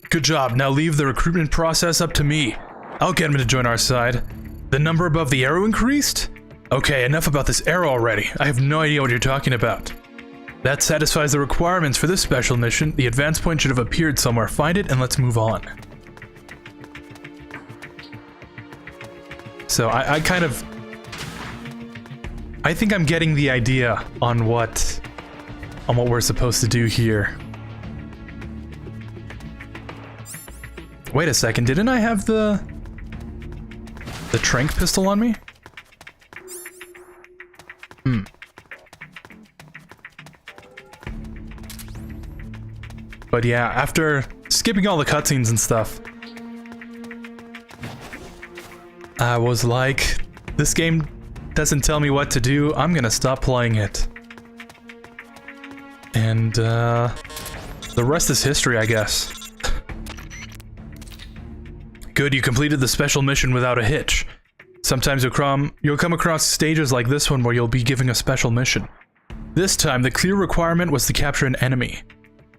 Good job, now leave the recruitment process up to me. I'll get him to join our side. The number above the arrow increased? Okay, enough about this arrow already. I have no idea what you're talking about. That satisfies the requirements for this special mission. The advance point should have appeared somewhere. Find it and let's move on. So I kind of... I think I'm getting the idea on what we're supposed to do here. Wait a second, didn't I have the tranq pistol on me? But yeah, after skipping all the cutscenes and stuff, I was like, this game doesn't tell me what to do, I'm gonna stop playing it. And the rest is history, I guess. Good, you completed the special mission without a hitch. Sometimes you'll come across stages like this one where you'll be given a special mission. This time, the clear requirement was to capture an enemy.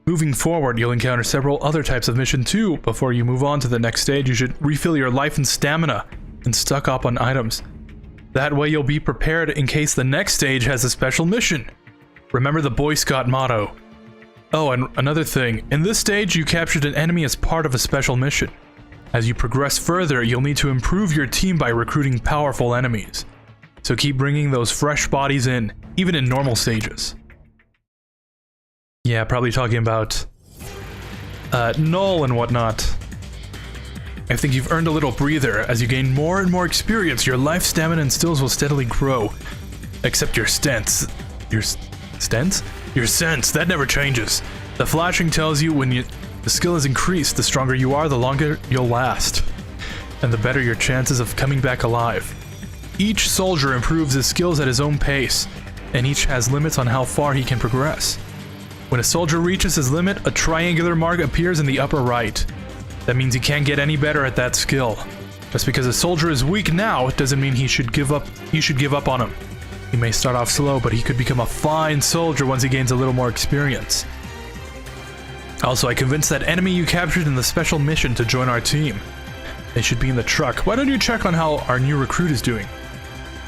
Moving forward, you'll encounter several other types of mission too. Before you move on to the next stage, you should refill your life and stamina and stock up on items. That way you'll be prepared in case the next stage has a special mission. Remember the Boy Scout motto. Oh, and another thing, in this stage you captured an enemy as part of a special mission. As you progress further, you'll need to improve your team by recruiting powerful enemies. So keep bringing those fresh bodies in, even in normal stages. Yeah, probably talking about Null and whatnot. I think you've earned a little breather. As you gain more and more experience, your life, stamina, and skills will steadily grow. Except your stents. Your stents? Your sense, that never changes. The flashing tells you when the skill is increased, the stronger you are, the longer you'll last. And the better your chances of coming back alive. Each soldier improves his skills at his own pace, and each has limits on how far he can progress. When a soldier reaches his limit, a triangular mark appears in the upper right. That means he can't get any better at that skill. Just because a soldier is weak now doesn't mean you should give up on him. He may start off slow, but he could become a fine soldier once he gains a little more experience. Also, I convinced that enemy you captured in the special mission to join our team. They should be in the truck. Why don't you check on how our new recruit is doing?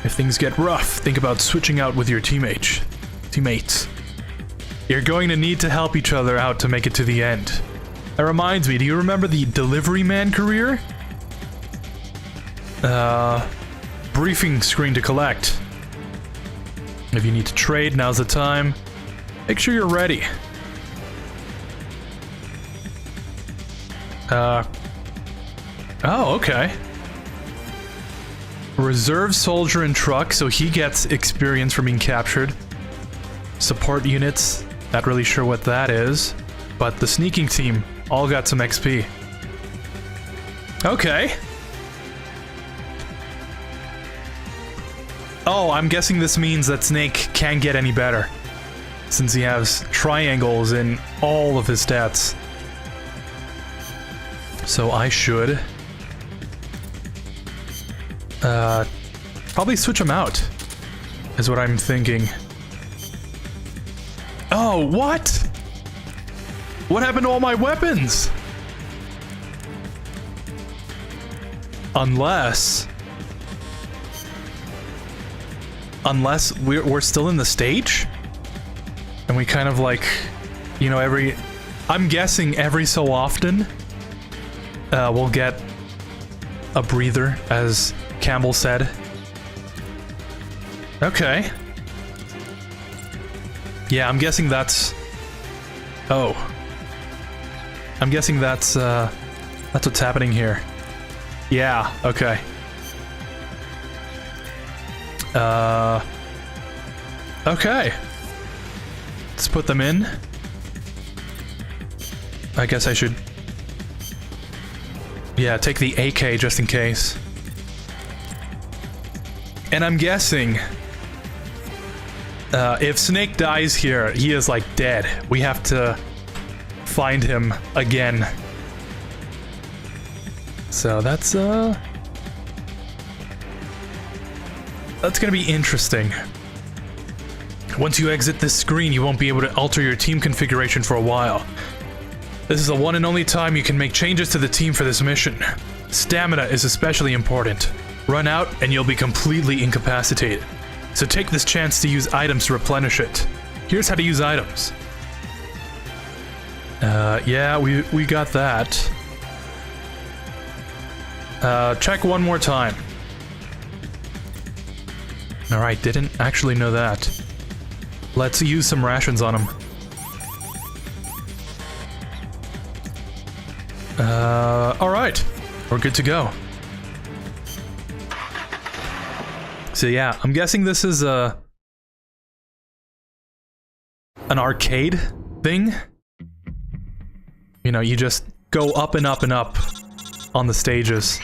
If things get rough, think about switching out with your teammates. You're going to need to help each other out to make it to the end. That reminds me, do you remember the delivery man career? Briefing screen to collect. If you need to trade, now's the time. Make sure you're ready. Oh, okay. Reserve soldier and truck, so he gets experience from being captured. Support units, not really sure what that is. But the sneaking team all got some XP. Okay. Oh, I'm guessing this means that Snake can't get any better, since he has triangles in all of his stats. So I should probably switch him out, is what I'm thinking. Oh, what? What happened to all my weapons? Unless we're still in the stage? And we kind of like, you know, I'm guessing every so often, we'll get a breather, as Campbell said. Okay. Yeah, I'm guessing that's... Oh. I'm guessing that's what's happening here. Yeah, okay. Okay. Let's put them in. I guess I should... Yeah, take the AK just in case. And I'm guessing... if Snake dies here, he is like dead. We have to find him again. So that's gonna be interesting. Once you exit this screen, you won't be able to alter your team configuration for a while. This is the one and only time you can make changes to the team for this mission. Stamina is especially important. Run out and you'll be completely incapacitated. So take this chance to use items to replenish it. Here's how to use items. Yeah, we got that. Check one more time. Alright, didn't actually know that. Let's use some rations on him. Alright. We're good to go. So yeah, I'm guessing this is an arcade thing. You know, you just go up and up and up on the stages.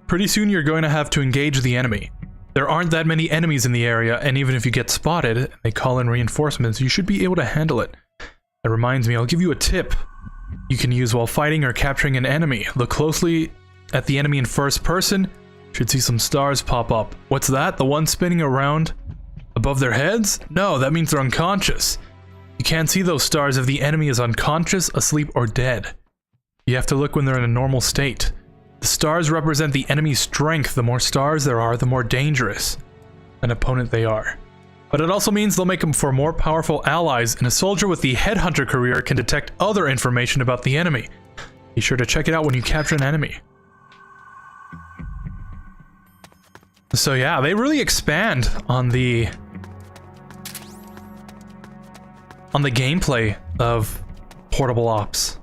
Pretty soon you're going to have to engage the enemy. There aren't that many enemies in the area, and even if you get spotted and they call in reinforcements, you should be able to handle it. That reminds me, I'll give you a tip you can use while fighting or capturing an enemy. Look closely at the enemy in first person. Should see some stars pop up. What's that? The one spinning around above their heads? No, that means they're unconscious. You can't see those stars if the enemy is unconscious, asleep, or dead. You have to look when they're in a normal state. The stars represent the enemy's strength. The more stars there are, the more dangerous an opponent they are. But it also means they'll make them for more powerful allies, and a soldier with the headhunter career can detect other information about the enemy. Be sure to check it out when you capture an enemy. So yeah, they really expand on the gameplay of Portable Ops.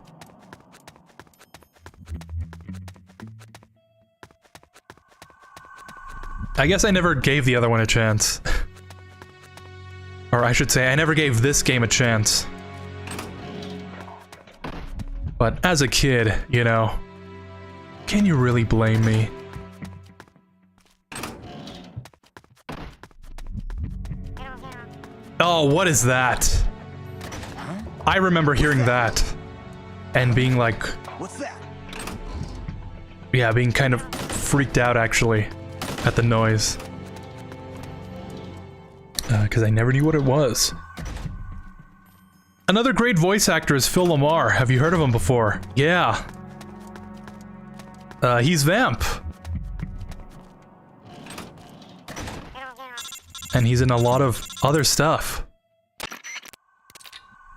I guess I never gave the other one a chance. Or I should say, I never gave this game a chance. But as a kid, you know, can you really blame me? Oh, what is that? I remember hearing that and being like, What's that? Yeah, being kind of freaked out actually at the noise. Because I never knew what it was. Another great voice actor is Phil Lamar. Have you heard of him before? Yeah. He's Vamp. And he's in a lot of other stuff.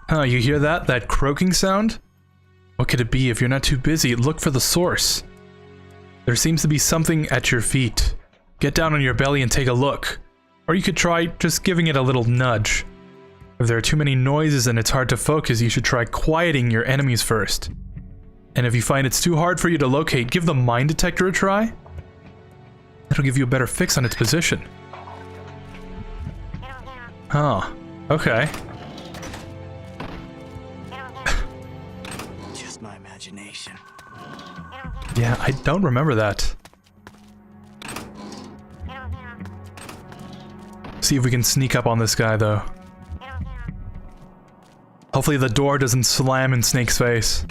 Huh, you hear that? That croaking sound? What could it be? If you're not too busy, look for the source. There seems to be something at your feet. Get down on your belly and take a look. Or you could try just giving it a little nudge. If there are too many noises and it's hard to focus, you should try quieting your enemies first. And if you find it's too hard for you to locate, give the mine detector a try. That'll give you a better fix on its position. Huh. Okay. Just my imagination. Yeah, I don't remember that. See if we can sneak up on this guy, though. Hopefully the door doesn't slam in Snake's face.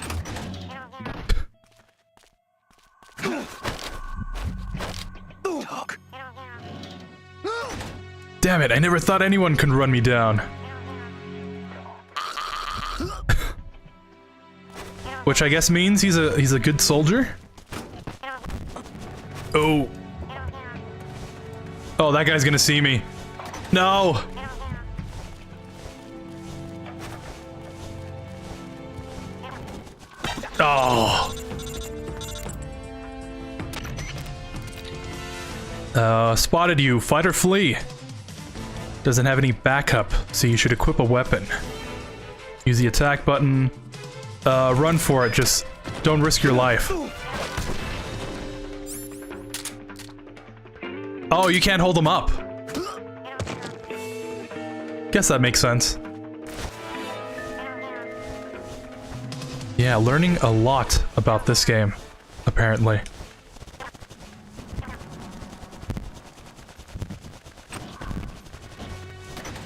Damn it, I never thought anyone could run me down. Which I guess means he's a good soldier? Oh. Oh, that guy's gonna see me. No! Oh. Spotted you. Fight or flee. Doesn't have any backup, so you should equip a weapon. Use the attack button. Run for it, just don't risk your life. Oh, you can't hold them up. Guess that makes sense. Yeah, learning a lot about this game, apparently.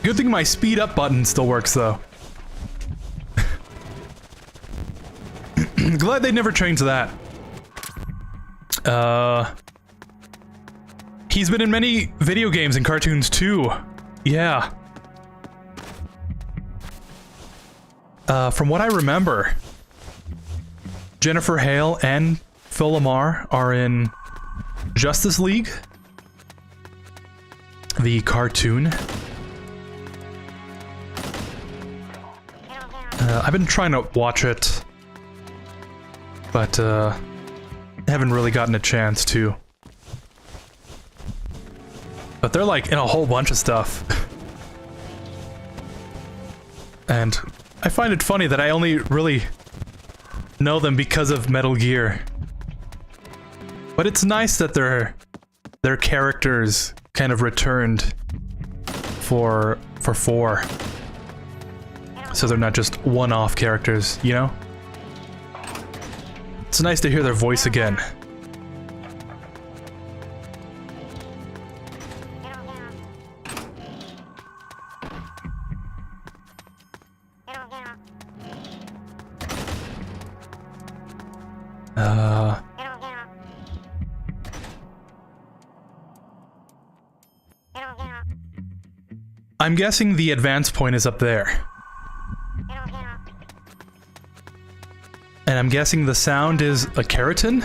Good thing my speed up button still works, though. Glad they never changed that. He's been in many video games and cartoons, too. Yeah. From what I remember, Jennifer Hale and Phil Lamar are in Justice League, the cartoon. I've been trying to watch it, but haven't really gotten a chance to. But they're like in a whole bunch of stuff. And I find it funny that I only really know them because of Metal Gear. But it's nice that their characters kind of returned for 4. So they're not just one-off characters, you know? It's nice to hear their voice again. I'm guessing the advance point is up there. And I'm guessing the sound is a keratin?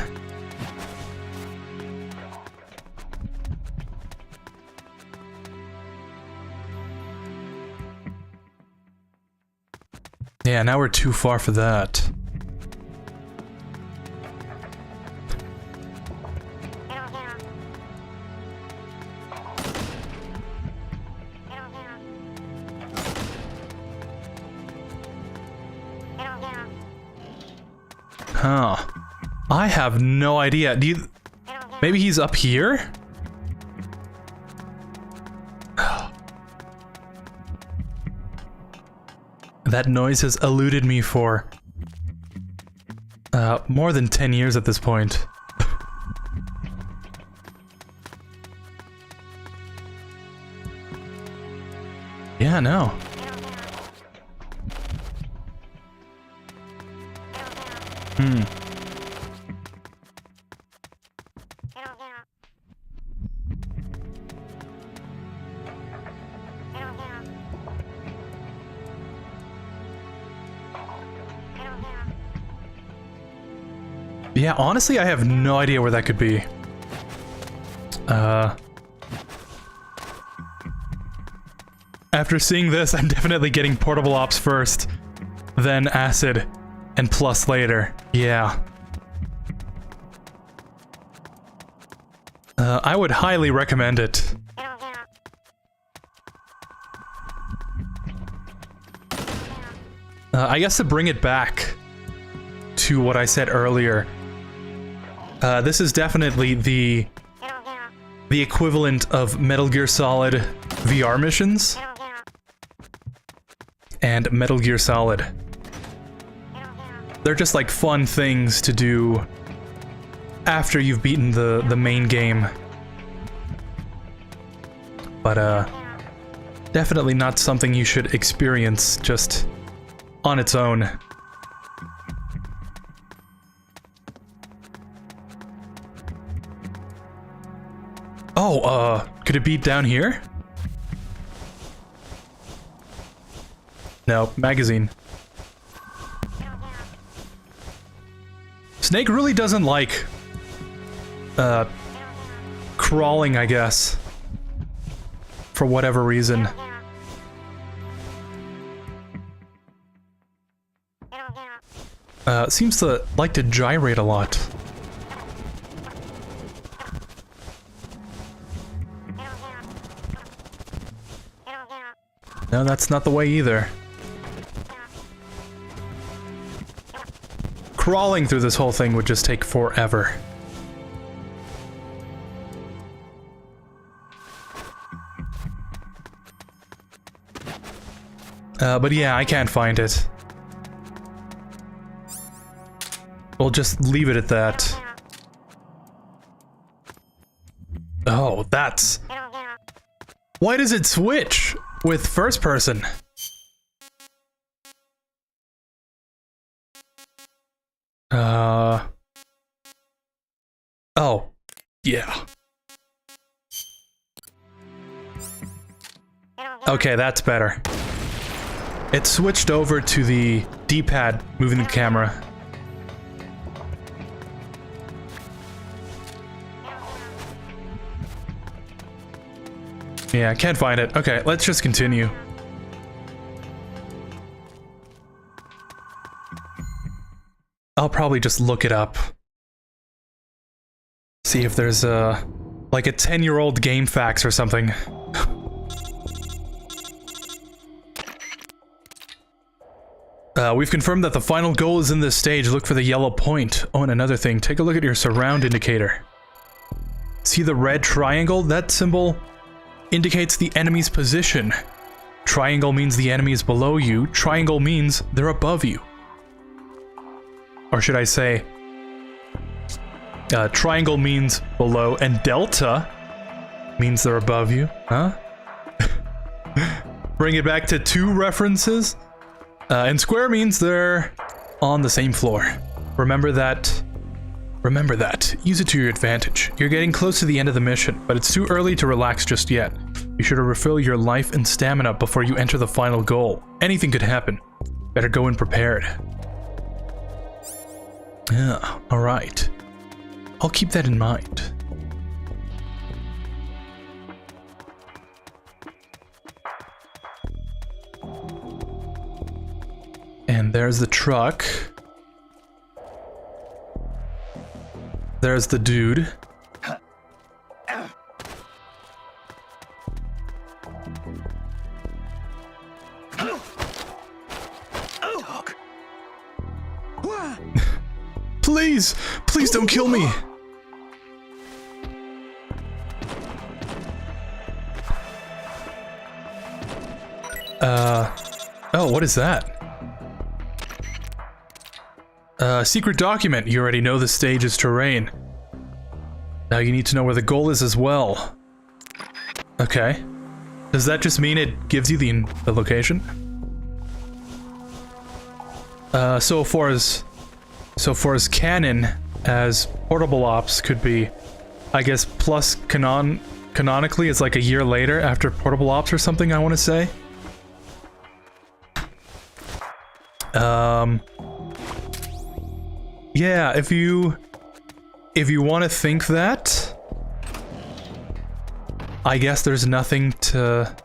Yeah, now we're too far for that. Huh. I have no idea. Do you... Maybe he's up here? That noise has eluded me for... more than 10 years at this point. Yeah, no. Yeah, honestly, I have no idea where that could be. After seeing this, I'm definitely getting Portable Ops first, then Acid, and Plus later. Yeah. I would highly recommend it. I guess to bring it back to what I said earlier, this is definitely the equivalent of Metal Gear Solid VR missions and Metal Gear Solid. They're just like fun things to do after you've beaten the main game. But definitely not something you should experience just on its own. Oh, could it be down here? No, magazine. Snake really doesn't like, crawling, I guess. For whatever reason. Seems to like to gyrate a lot. No, that's not the way either. Crawling through this whole thing would just take forever. But yeah, I can't find it. We'll just leave it at that. Oh, that's... Why does it switch with first person? Oh, yeah. Okay, that's better. It switched over to the D-pad moving the camera. Yeah, I can't find it. Okay, let's just continue. I'll probably just look it up. See if there's like a 10-year-old game facts or something. We've confirmed that the final goal is in this stage. Look for the yellow point. Oh, and another thing, take a look at your surround indicator. See the red triangle? That symbol indicates the enemy's position. Triangle means the enemy is below you. Triangle means they're above you. Or should I say, triangle means below, and delta means they're above you. Huh? Bring it back to 2 references. And square means they're on the same floor. Remember that. Remember that. Use it to your advantage. You're getting close to the end of the mission, but it's too early to relax just yet. Be sure to refill your life and stamina before you enter the final goal. Anything could happen. Better go in prepared. Yeah, alright. I'll keep that in mind. And there's the truck. There's the dude. Please! Please don't kill me! Oh, what is that? Secret document. You already know the stage's terrain. Now you need to know where the goal is as well. Okay. Does that just mean it gives you the location? So far as canon as portable ops could be, I guess plus canonically it's like a year later after portable ops or something, I want to say. Yeah, if you want to think that, I guess there's nothing to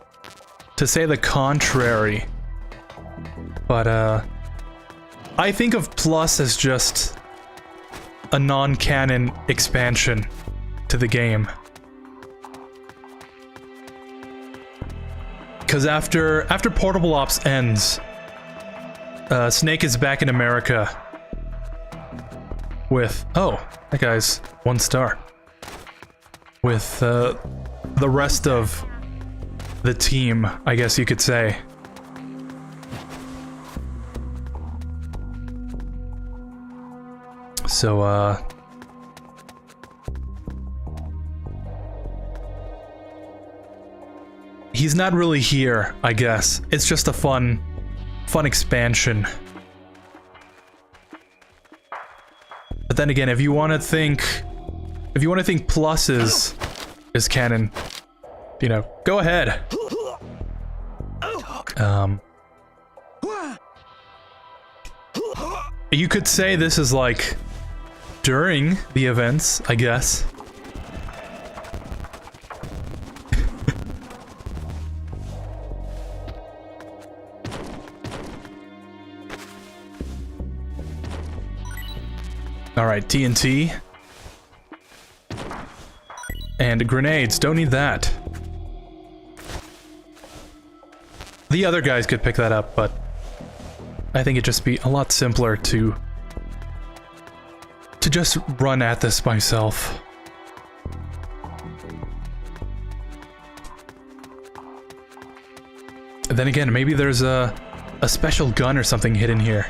say the contrary. But I think of Plus as just a non-canon expansion to the game. Because after Portable Ops ends, Snake is back in America with, oh, that guy's 1 star. With the rest of the team, I guess you could say. So, he's not really here, I guess. It's just a fun expansion. But then again, if you want to think Plus is canon, you know, go ahead. You could say this is like during the events, I guess. Alright, TNT. And grenades, don't need that. The other guys could pick that up, but I think it'd just be a lot simpler to just run at this myself. And then again, maybe there's a special gun or something hidden here.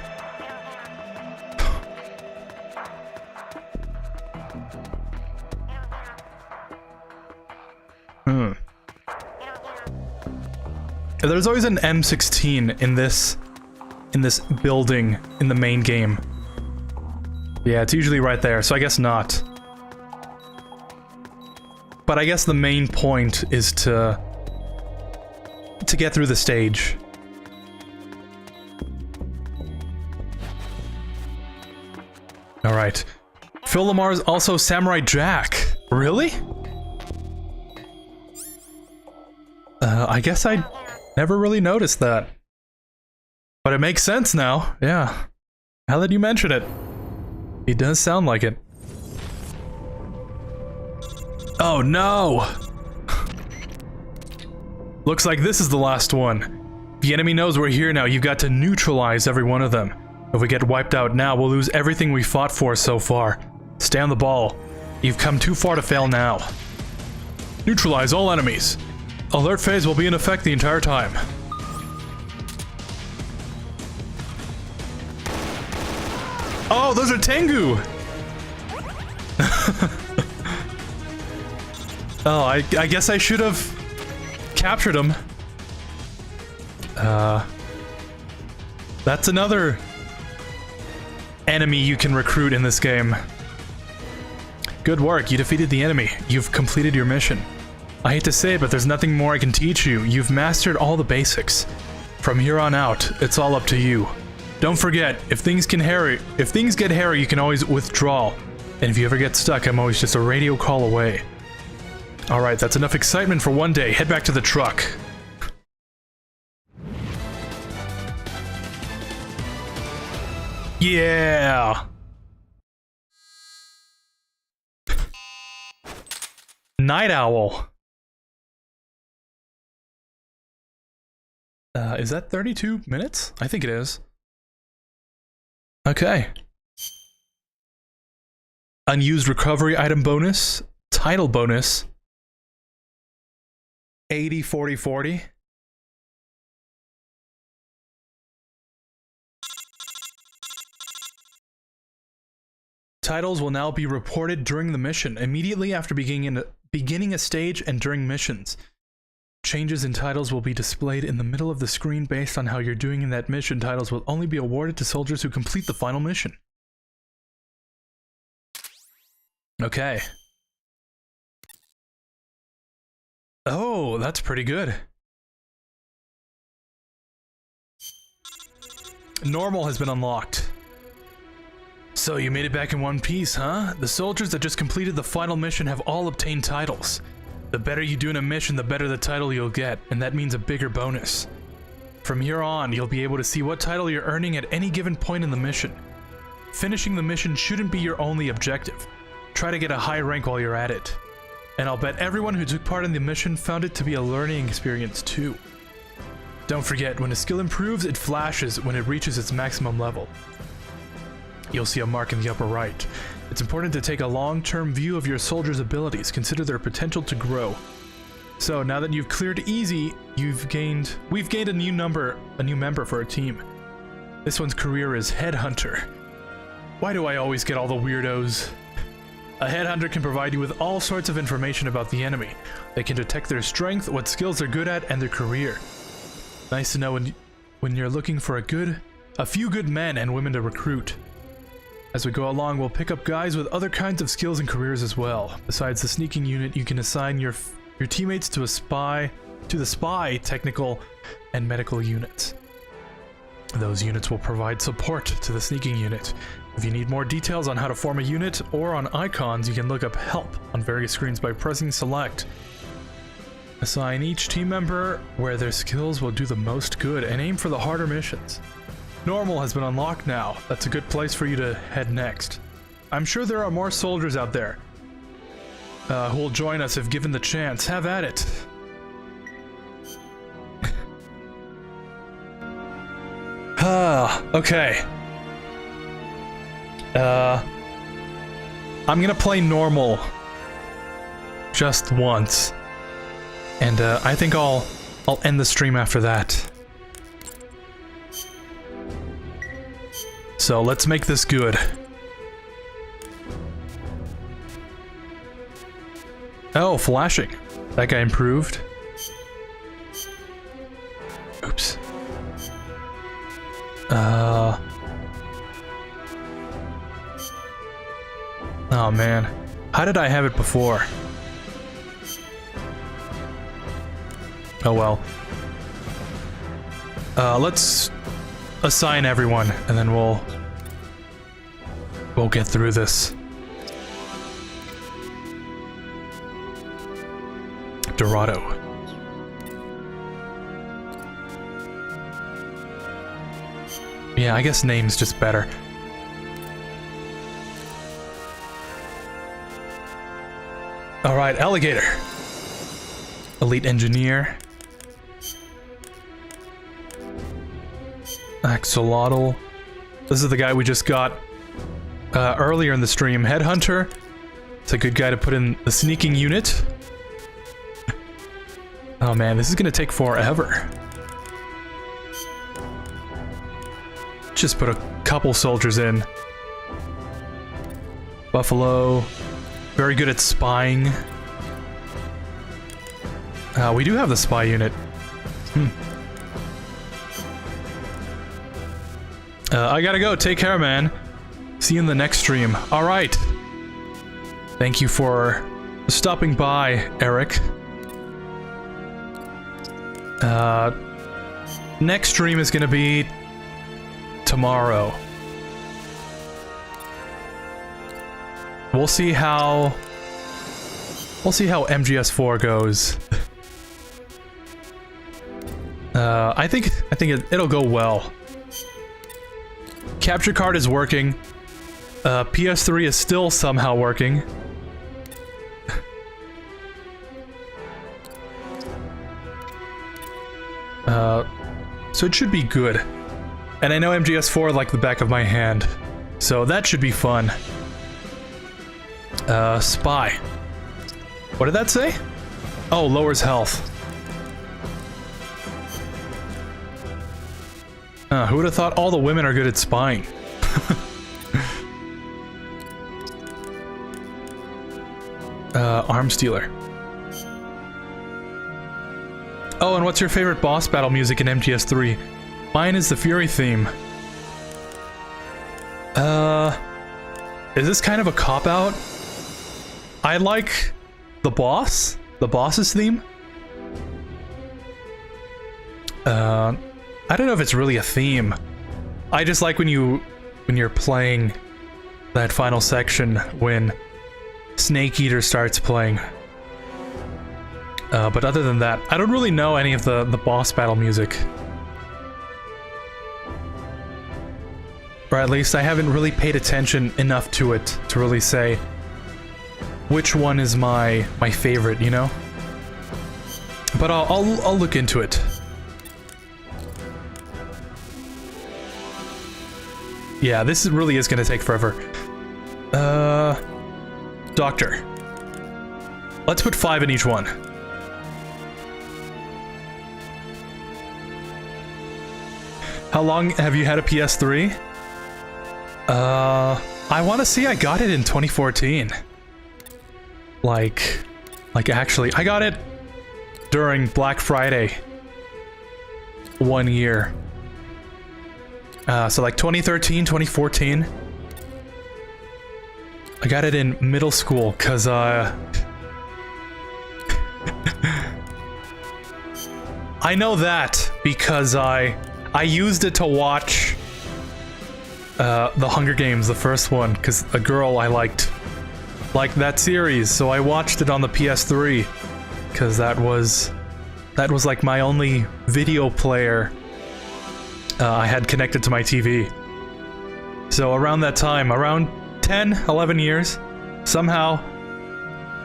There's always an M16 in this building in the main game. Yeah, it's usually right there, so I guess not. But I guess the main point is to get through the stage. Alright. Phil Lamar's also Samurai Jack. Really? I guess I never really noticed that. But it makes sense now, yeah. Now that you mention it. He does sound like it. Oh no! Looks like this is the last one. The enemy knows we're here now. You've got to neutralize every one of them. If we get wiped out now, we'll lose everything we fought for so far. Stay on the ball. You've come too far to fail now. Neutralize all enemies. Alert phase will be in effect the entire time. Oh, those are Tengu! Oh, I guess I should have captured them. That's another enemy you can recruit in this game. Good work, you defeated the enemy. You've completed your mission. I hate to say it, but there's nothing more I can teach you. You've mastered all the basics. From here on out, it's all up to you. Don't forget, if things get hairy, you can always withdraw. And if you ever get stuck, I'm always just a radio call away. Alright, that's enough excitement for one day. Head back to the truck. Yeah! Night Owl. Is that 32 minutes? I think it is. Okay. Unused recovery item bonus. Title bonus. 80, 40, 40. Titles will now be reported during the mission, immediately after beginning a stage and during missions. Changes in titles will be displayed in the middle of the screen based on how you're doing in that mission. Titles will only be awarded to soldiers who complete the final mission. Okay. Oh, that's pretty good. Normal has been unlocked. So you made it back in one piece, huh? The soldiers that just completed the final mission have all obtained titles. The better you do in a mission, the better the title you'll get, and that means a bigger bonus. From here on, you'll be able to see what title you're earning at any given point in the mission. Finishing the mission shouldn't be your only objective. Try to get a high rank while you're at it. And I'll bet everyone who took part in the mission found it to be a learning experience too. Don't forget, when a skill improves, it flashes when it reaches its maximum level. You'll see a mark in the upper right. It's important to take a long-term view of your soldiers' abilities, consider their potential to grow. So now that you've cleared easy, we've gained a new member for our team. This one's career is Headhunter. Why do I always get all the weirdos? A Headhunter can provide you with all sorts of information about the enemy. They can detect their strength, what skills they're good at, and their career. Nice to know when you're looking for a few good men and women to recruit. As we go along, we'll pick up guys with other kinds of skills and careers as well. Besides the sneaking unit, you can assign your teammates to the spy, technical, and medical units. Those units will provide support to the sneaking unit. If you need more details on how to form a unit or on icons, you can look up help on various screens by pressing select. Assign each team member where their skills will do the most good and aim for the harder missions. Normal has been unlocked now. That's a good place for you to head next. I'm sure there are more soldiers out there who will join us if given the chance. Have at it. Okay. I'm gonna play normal just once. And I think I'll end the stream after that. So let's make this good. Oh, flashing. That guy improved. Oops. Oh man. How did I have it before? Oh well. Let's assign everyone, and then we'll get through this. Dorado. Yeah, I guess name's just better. Alright, Alligator. Elite Engineer. Axolotl. This is the guy we just got earlier in the stream. Headhunter. It's a good guy to put in the sneaking unit. Oh man, this is gonna take forever. Just put a couple soldiers in. Buffalo. Very good at spying. We do have the spy unit. I gotta go. Take care, man. See you in the next stream. All right. Thank you for stopping by, Eric. Next stream is gonna be tomorrow. We'll see how MGS4 goes. I think it'll go well. Capture card is working. PS3 is still somehow working. So it should be good. And I know MGS4 like the back of my hand. So that should be fun. Spy. What did that say? Oh, lowers health. Who would have thought all the women are good at spying? Arms dealer. Oh, and what's your favorite boss battle music in MGS3? Mine is the Fury theme. Is this kind of a cop-out? I like the boss's theme. I don't know if it's really a theme. I just like when you're playing that final section when Snake Eater starts playing. But other than that, I don't really know any of the boss battle music. Or at least I haven't really paid attention enough to it to really say which one is my favorite, you know? But I'll look into it. Yeah, this really is gonna take forever. Doctor. Let's put 5 in each one. How long have you had a PS3? I want to see I got it in 2014. Like actually, I got it during Black Friday. 1 year. So like 2013, 2014. I got it in middle school, cause I know that because I used it to watch The Hunger Games, the first one, because a girl I liked that series, so I watched it on the PS3, because that was like my only video player I had connected to my TV. So around that time, around 10, 11 years, somehow,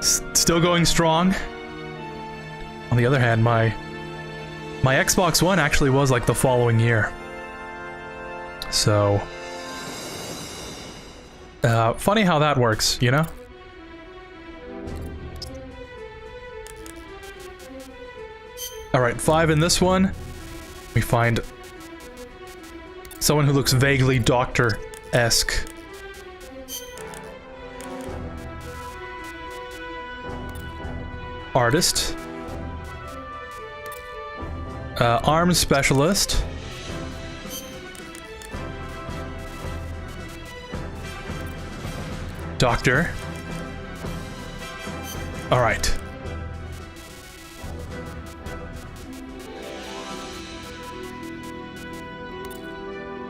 still going strong. On the other hand, my Xbox One actually was like the following year. So, funny how that works, you know? Alright, 5 in this one. We find someone who looks vaguely Doctor-esque. Artist. Arms specialist. Doctor. All right.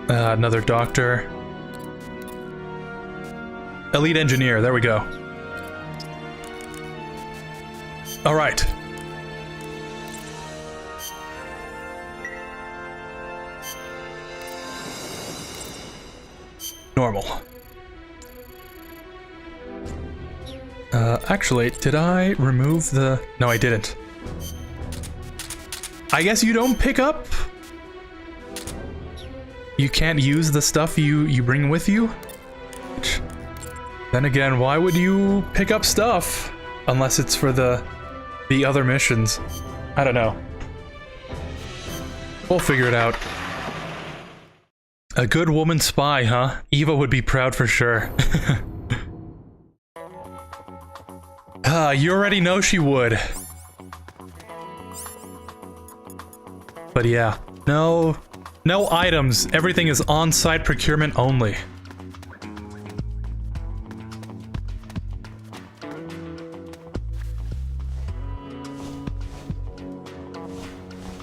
Another doctor. Elite engineer, there we go. All right. Normal. Actually, did I remove the... No, I didn't. I guess you don't pick up? You can't use the stuff you bring with you? Then again, why would you pick up stuff? Unless it's for the other missions. I don't know. We'll figure it out. A good woman spy, huh? Eva would be proud for sure. You already know she would. But yeah, no items. Everything is on-site procurement only.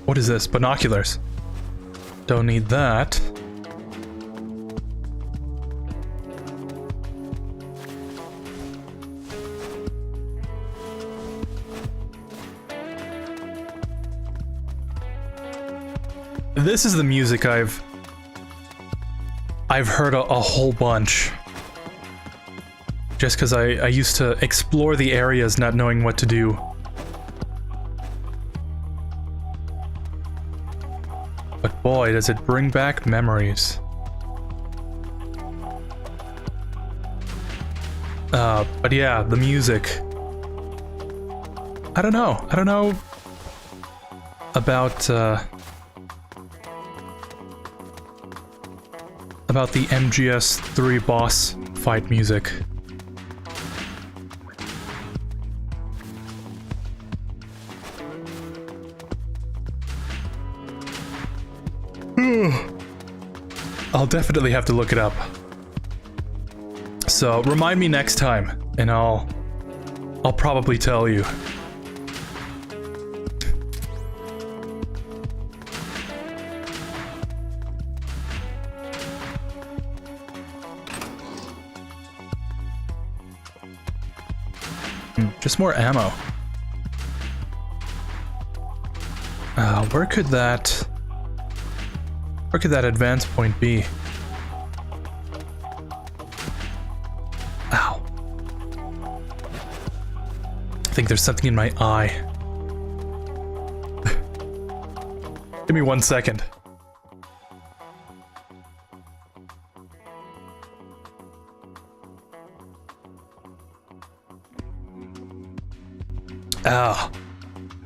What is this? Binoculars. Don't need that. This is the music I've heard a whole bunch. Just because I used to explore the areas not knowing what to do. But boy, does it bring back memories. But yeah, the music. I don't know about the MGS3 boss fight music. I'll definitely have to look it up. So remind me next time, and I'll probably tell you. Just more ammo. Where could that advance point be? Ow. I think there's something in my eye. Give me 1 second. Ah,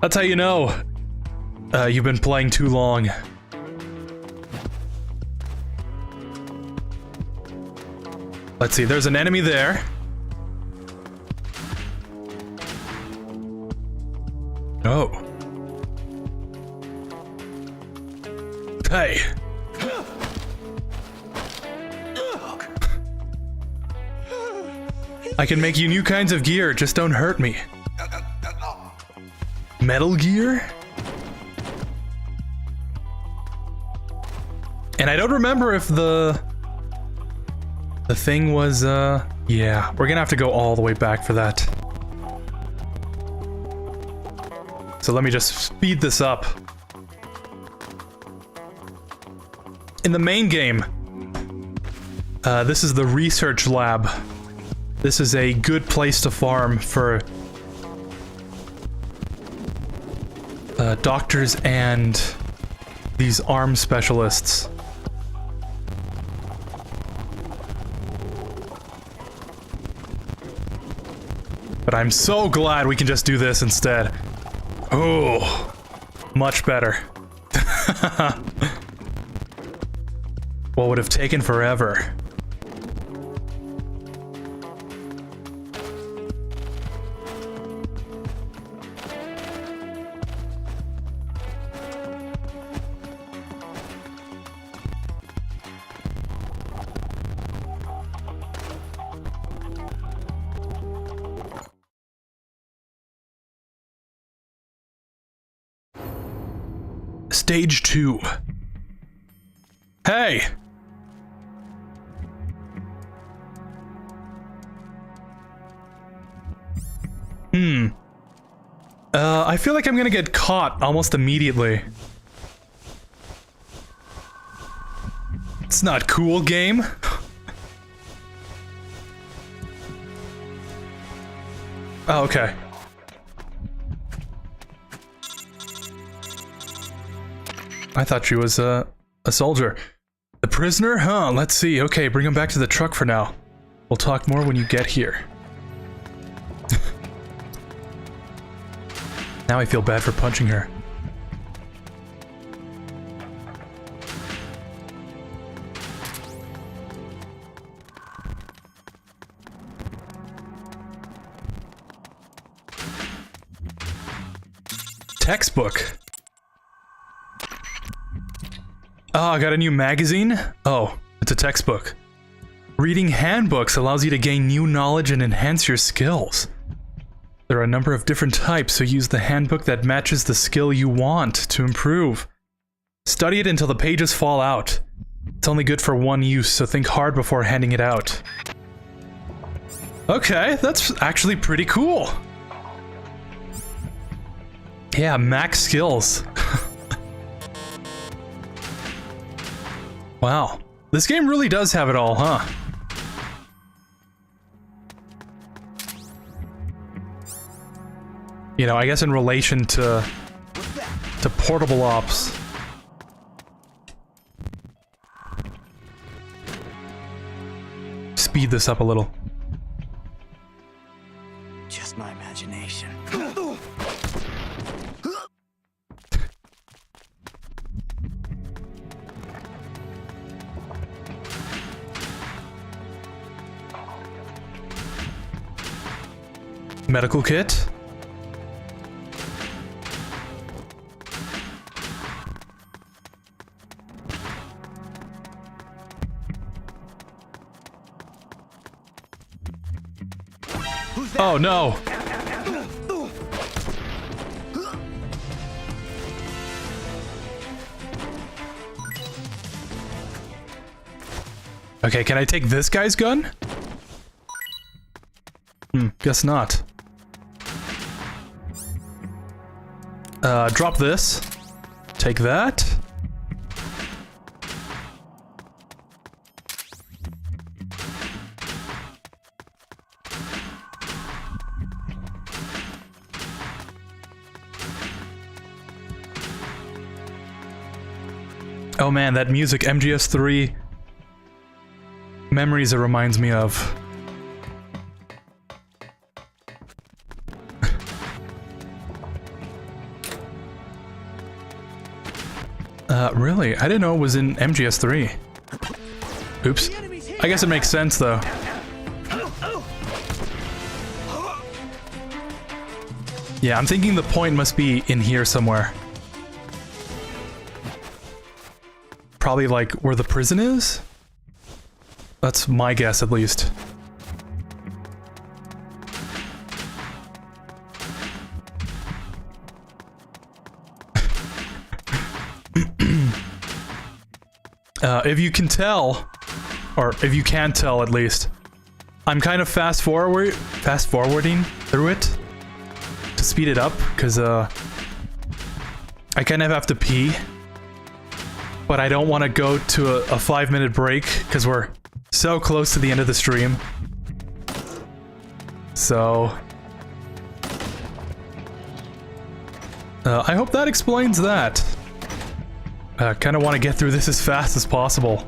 that's how you know you've been playing too long. Let's see, there's an enemy there. Oh. Hey. I can make you new kinds of gear, just don't hurt me. Metal Gear? And I don't remember if the thing was, yeah, we're gonna have to go all the way back for that. So let me just speed this up. In the main game, this is the research lab. This is a good place to farm for doctors and these arms specialists. But I'm so glad we can just do this instead. Oh, much better. What would have taken forever. Stage 2. Hey! I feel like I'm gonna get caught almost immediately. It's not cool, game. Oh, okay. I thought she was a soldier. The prisoner? Huh, let's see. Okay, bring him back to the truck for now. We'll talk more when you get here. Now I feel bad for punching her. textbook. Oh, I got a new magazine? Oh, it's a textbook. Reading handbooks allows you to gain new knowledge and enhance your skills. There are a number of different types, so use the handbook that matches the skill you want to improve. Study it until the pages fall out. It's only good for one use, so think hard before handing it out. Okay, that's actually pretty cool. Yeah, max skills. Wow. This game really does have it all, huh? You know, I guess in relation to portable ops. Speed this up a little. Just my imagination. Medical kit. Oh no! Okay, can I take this guy's gun? Guess not. Drop this. Take that. Oh man, that music, MGS3 memories it reminds me of. Really? I didn't know it was in MGS3. Oops. I guess it makes sense though. Yeah, I'm thinking the point must be in here somewhere. Probably like where the prison is? That's my guess at least. If you can tell, or if you can tell at least, I'm kind of fast forwarding through it to speed it up, because I kind of have to pee, but I don't want to go to a 5-minute break because we're so close to the end of the stream. So I hope that explains that. Kind of want to get through this as fast as possible.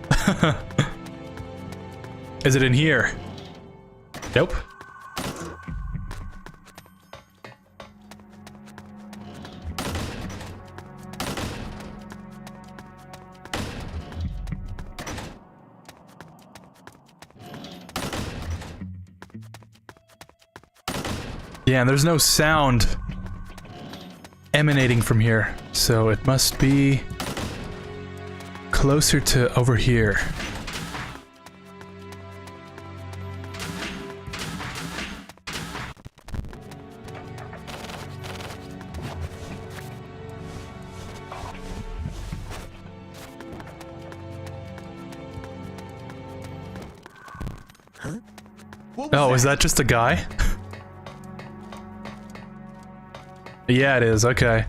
Is it in here? Nope. Yeah, and there's no sound emanating from here, so it must be closer to over here. Huh? Oh, is that just a guy? Yeah, it is. Okay.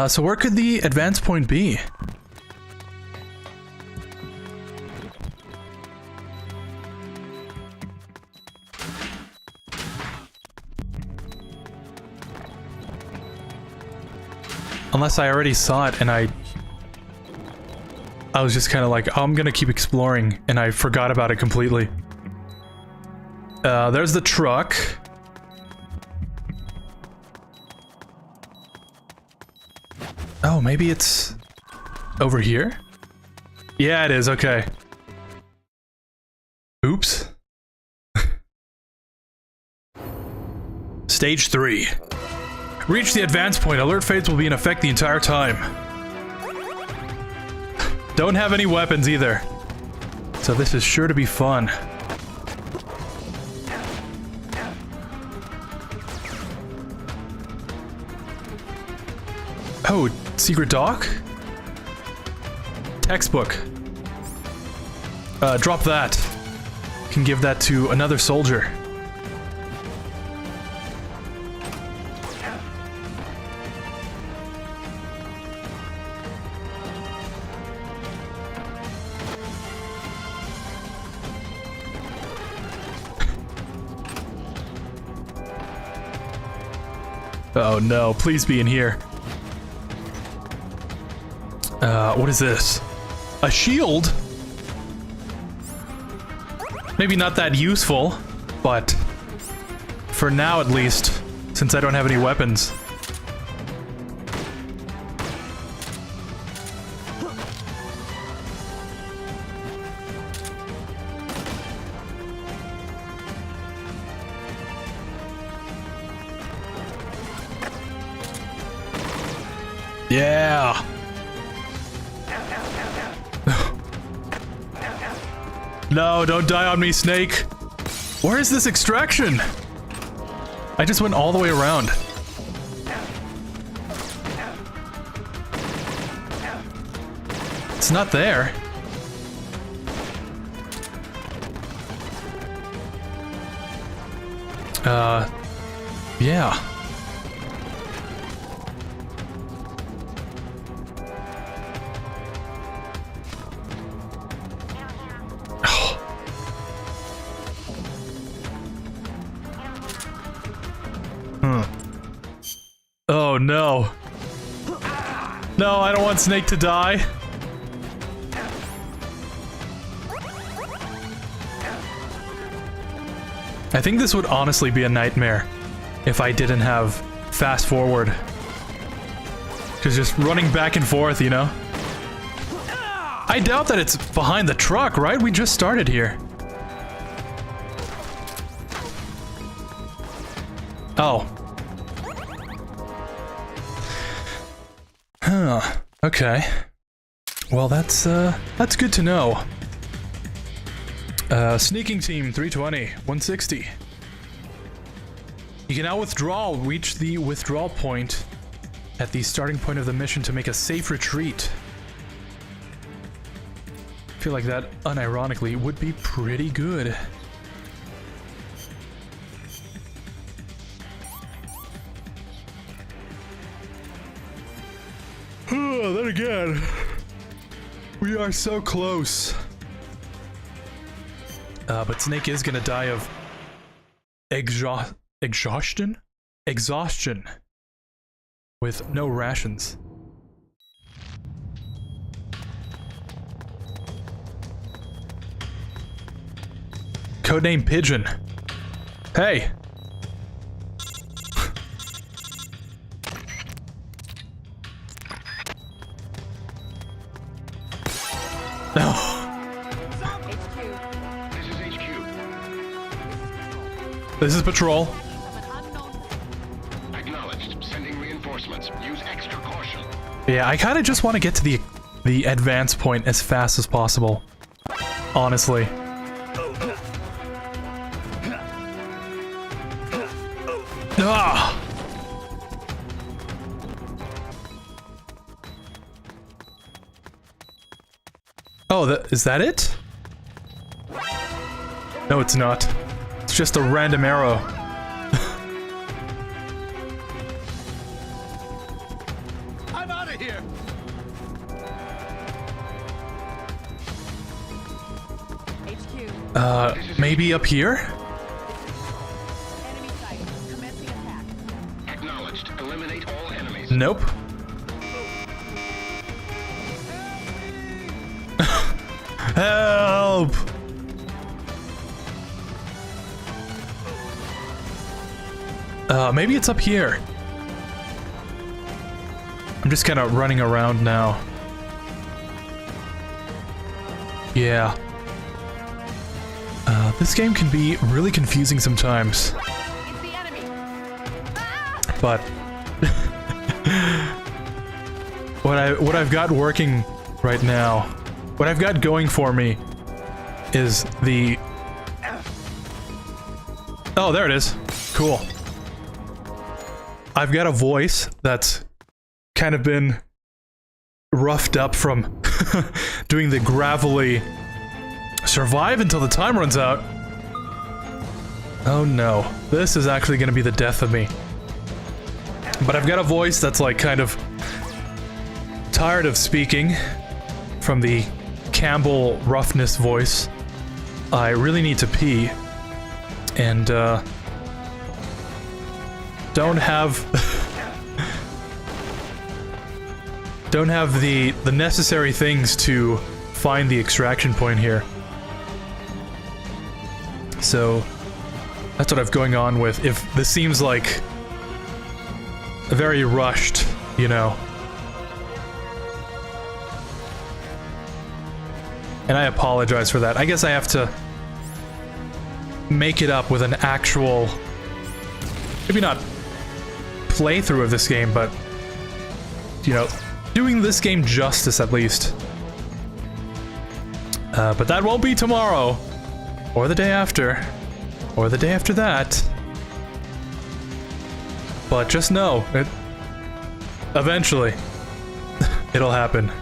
So where could the advance point be? Unless I already saw it and I was just kind of like, oh, I'm gonna keep exploring, and I forgot about it completely. There's the truck. Oh, maybe it's over here? Yeah, it is. Okay. Oops. Stage 3. Reach the advance point. Alert phase will be in effect the entire time. Don't have any weapons either. So this is sure to be fun. Oh, secret dock? Textbook. Drop that. Can give that to another soldier. Oh no, please be in here. What is this? A shield? Maybe not that useful, but for now at least, since I don't have any weapons. Yeah. No, don't die on me, Snake. Where is this extraction? I just went all the way around. It's not there. Yeah. Oh no. No, I don't want Snake to die. I think this would honestly be a nightmare if I didn't have fast forward. Cause just running back and forth, you know? I doubt that it's behind the truck, right? We just started here. Oh. Huh. Okay. Well, that's good to know. Sneaking team 320, 160. You can now withdraw, reach the withdrawal point at the starting point of the mission to make a safe retreat. I feel like that, unironically, would be pretty good. Oh, then again, we are so close. But Snake is gonna die of exhaustion with no rations. Codename Pigeon. Hey. No. This is patrol. Acknowledged. Sending reinforcements. Use extra caution. Yeah, I kind of just want to get to the advance point as fast as possible. Honestly. Ah. Oh, is that it? No, it's not. It's just a random arrow. I'm out of here. Maybe up here? Acknowledged. Eliminate all enemies. Nope. Help! Maybe it's up here. I'm just kind of running around now. Yeah. This game can be really confusing sometimes. But What I've got working right now, what I've got going for me is the... Oh, there it is. Cool. I've got a voice that's kind of been roughed up from doing the gravelly survive until the time runs out. Oh no, this is actually going to be the death of me. But I've got a voice that's like kind of tired of speaking from the Campbell roughness voice. I really need to pee and don't have the necessary things to find the extraction point here. So that's what I've going on with. If this seems like very rushed, you know. And I apologize for that. I guess I have to make it up with an actual, maybe not playthrough of this game, but, you know, doing this game justice at least. But that won't be tomorrow, or the day after, or the day after that. But just know, eventually, it'll happen.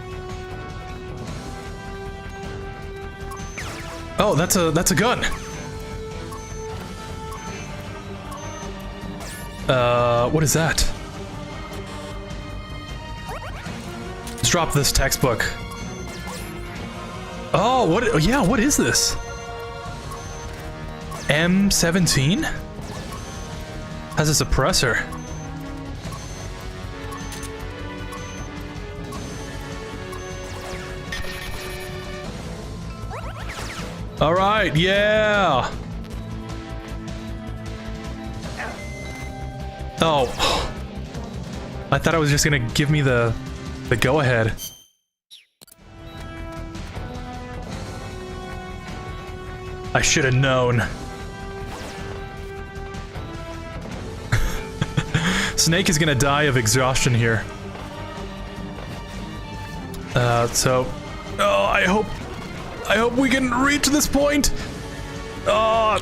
Oh, that's a gun. What is that? Let's drop this textbook. Oh, what? Yeah, what is this? M17? Has a suppressor. All right, yeah. Oh, I thought I was just gonna give me the go-ahead. I should have known. Snake is gonna die of exhaustion here. So, oh, I hope we can reach this point. Oh,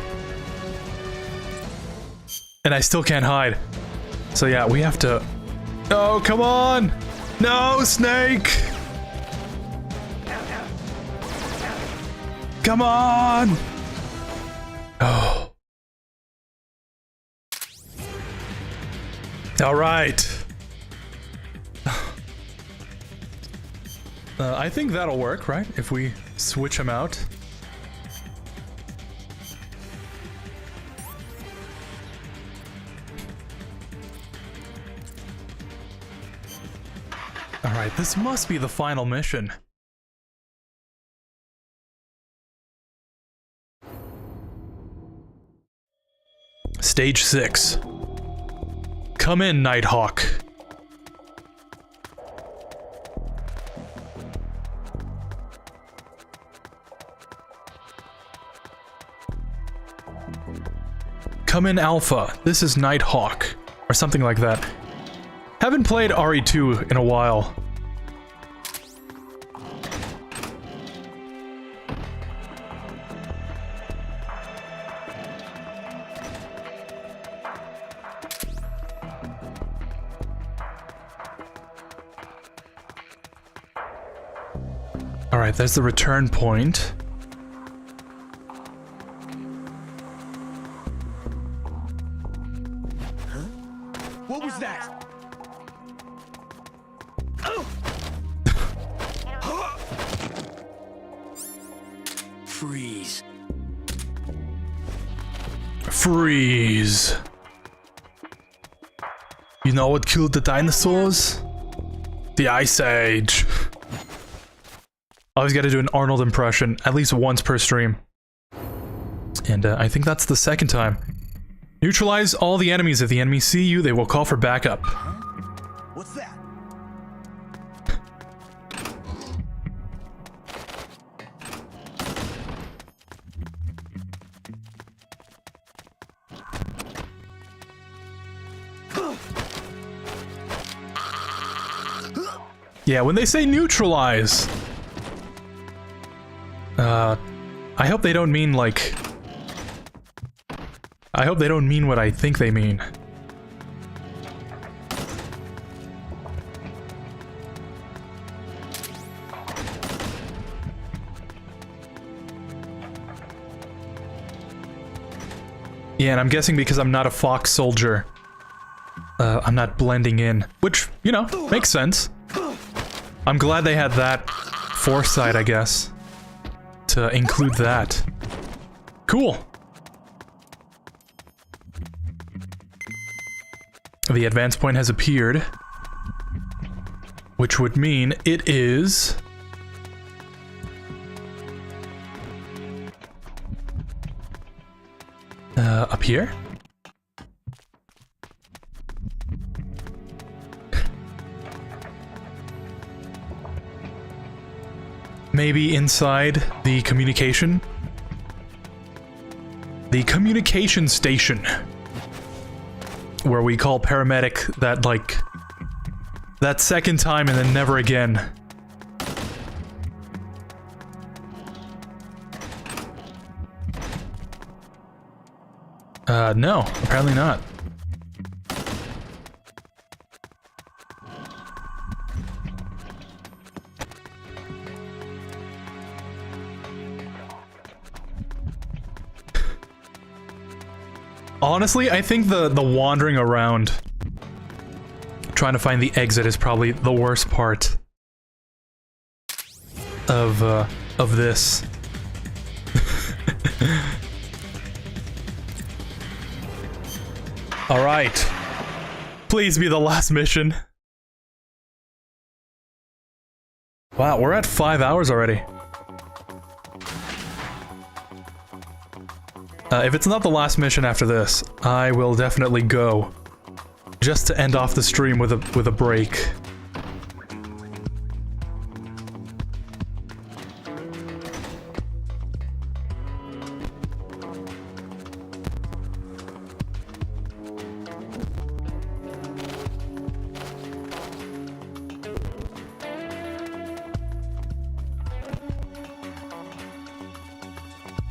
and I still can't hide. So yeah, we have to. Oh, come on! No, Snake! Come on! Oh. All right. I think that'll work, right? If we switch them out. All right, this must be the final mission. Stage 6. Come in, Nighthawk. Come in, Alpha. This is Nighthawk. Or something like that. Haven't played RE2 in a while. Alright, there's the return point. What was that? Freeze. Freeze. You know what killed the dinosaurs? The Ice Age. Always got to do an Arnold impression at least once per stream. And I think that's the second time. Neutralize all the enemies. If the enemies see you, they will call for backup. What's that? Yeah, when they say neutralize... I hope they don't mean, like... I hope they don't mean what I think they mean. Yeah, and I'm guessing because I'm not a Fox soldier, I'm not blending in. Which, you know, makes sense. I'm glad they had that foresight, I guess, to include that. Cool. The advance point has appeared, which would mean it is... up here? Maybe inside the communication? The communication station. Where we call paramedic that, like, that second time and then never again. No, apparently not. Honestly, I think the wandering around, trying to find the exit is probably the worst part of this. All right, please be the last mission. Wow, we're at 5 hours already. If it's not the last mission after this, I will definitely go. Just to end off the stream with a break.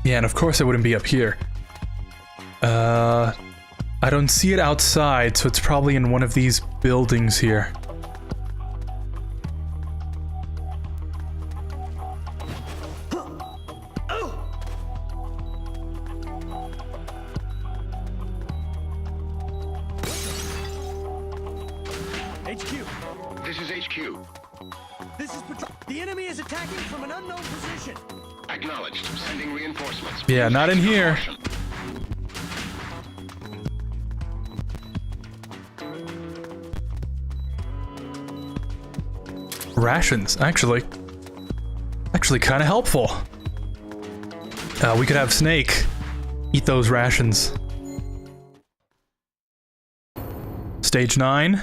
Yeah, and of course it wouldn't be up here. I don't see it outside, so it's probably in one of these buildings here. HQ. This is HQ. This is patrol. The enemy is attacking from an unknown position. Acknowledged. Sending reinforcements. Yeah, not in here. Rations, actually kind of helpful. We could have Snake eat those rations. Stage 9.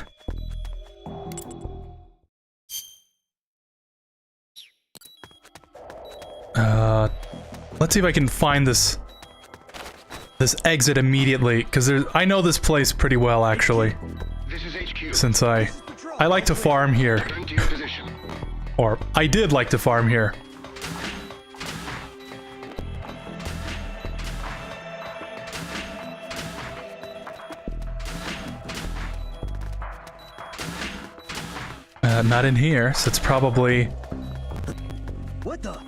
Let's see if I can find this exit immediately, because I know this place pretty well, actually. This is HQ. Since I like to farm here. Or, I did like to farm here. Not in here, so it's probably... What the?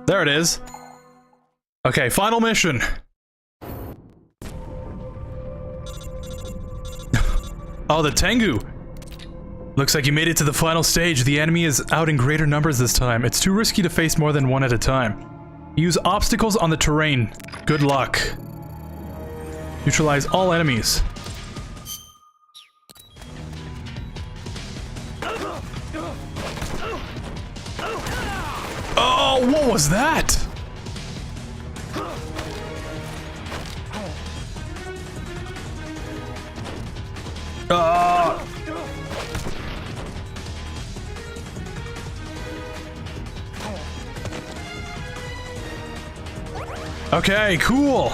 There it is. Okay, final mission. Oh, the Tengu! Looks like you made it to the final stage. The enemy is out in greater numbers this time. It's too risky to face more than one at a time. Use obstacles on the terrain. Good luck. Neutralize all enemies. Oh, what was that? Okay, cool.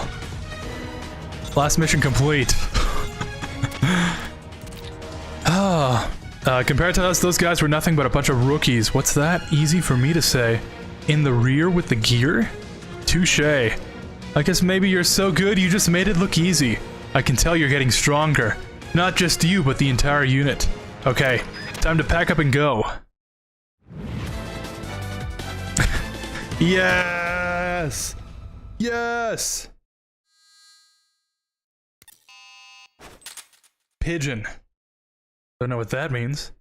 Last mission complete. Compared to us, those guys were nothing but a bunch of rookies. What's that? Easy for me to say. In the rear with the gear? Touché. I guess maybe you're so good you just made it look easy. I can tell you're getting stronger. Not just you, but the entire unit. Okay, time to pack up and go. Yes! Yes! Pigeon. Don't know what that means.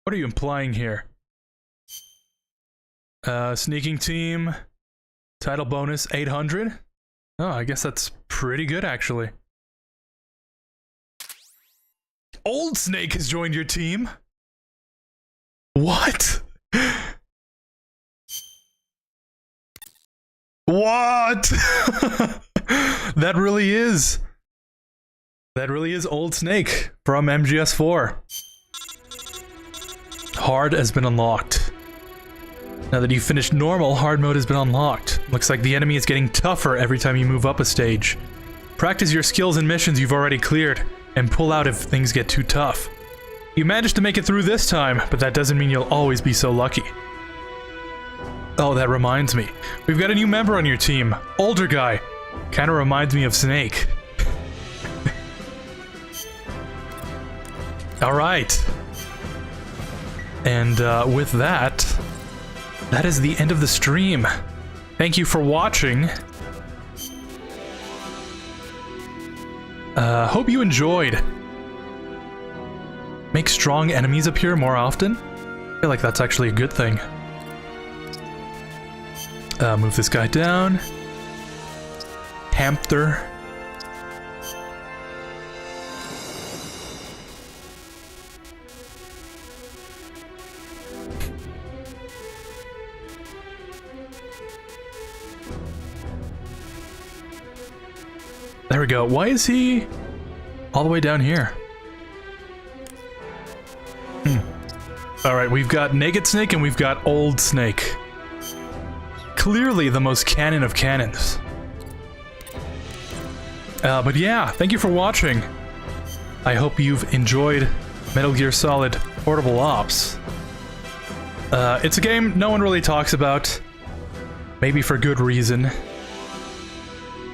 What are you implying here? Sneaking team. Title bonus 800? Oh, I guess that's pretty good actually. Old Snake has joined your team? What? What? That really is. That really is Old Snake from MGS4. Hard has been unlocked. Now that you've finished normal, hard mode has been unlocked. Looks like the enemy is getting tougher every time you move up a stage. Practice your skills and missions you've already cleared, and pull out if things get too tough. You managed to make it through this time, but that doesn't mean you'll always be so lucky. Oh, that reminds me. We've got a new member on your team. Older guy. Kinda reminds me of Snake. Alright. And with that, that is the end of the stream. Thank you for watching. Hope you enjoyed. Make strong enemies appear more often? I feel like that's actually a good thing. Move this guy down. Hamster. There we go. Why is he all the way down here? Alright, we've got Naked Snake and we've got Old Snake. Clearly the most canon of canons. But yeah, thank you for watching. I hope you've enjoyed Metal Gear Solid Portable Ops. It's a game no one really talks about. Maybe for good reason.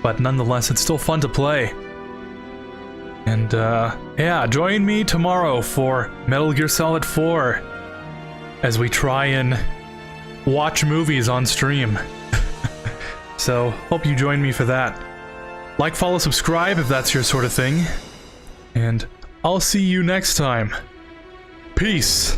But nonetheless, it's still fun to play. And yeah, join me tomorrow for Metal Gear Solid 4 as we try and watch movies on stream. So, hope you join me for that. Like, follow, subscribe if that's your sort of thing. And I'll see you next time. Peace!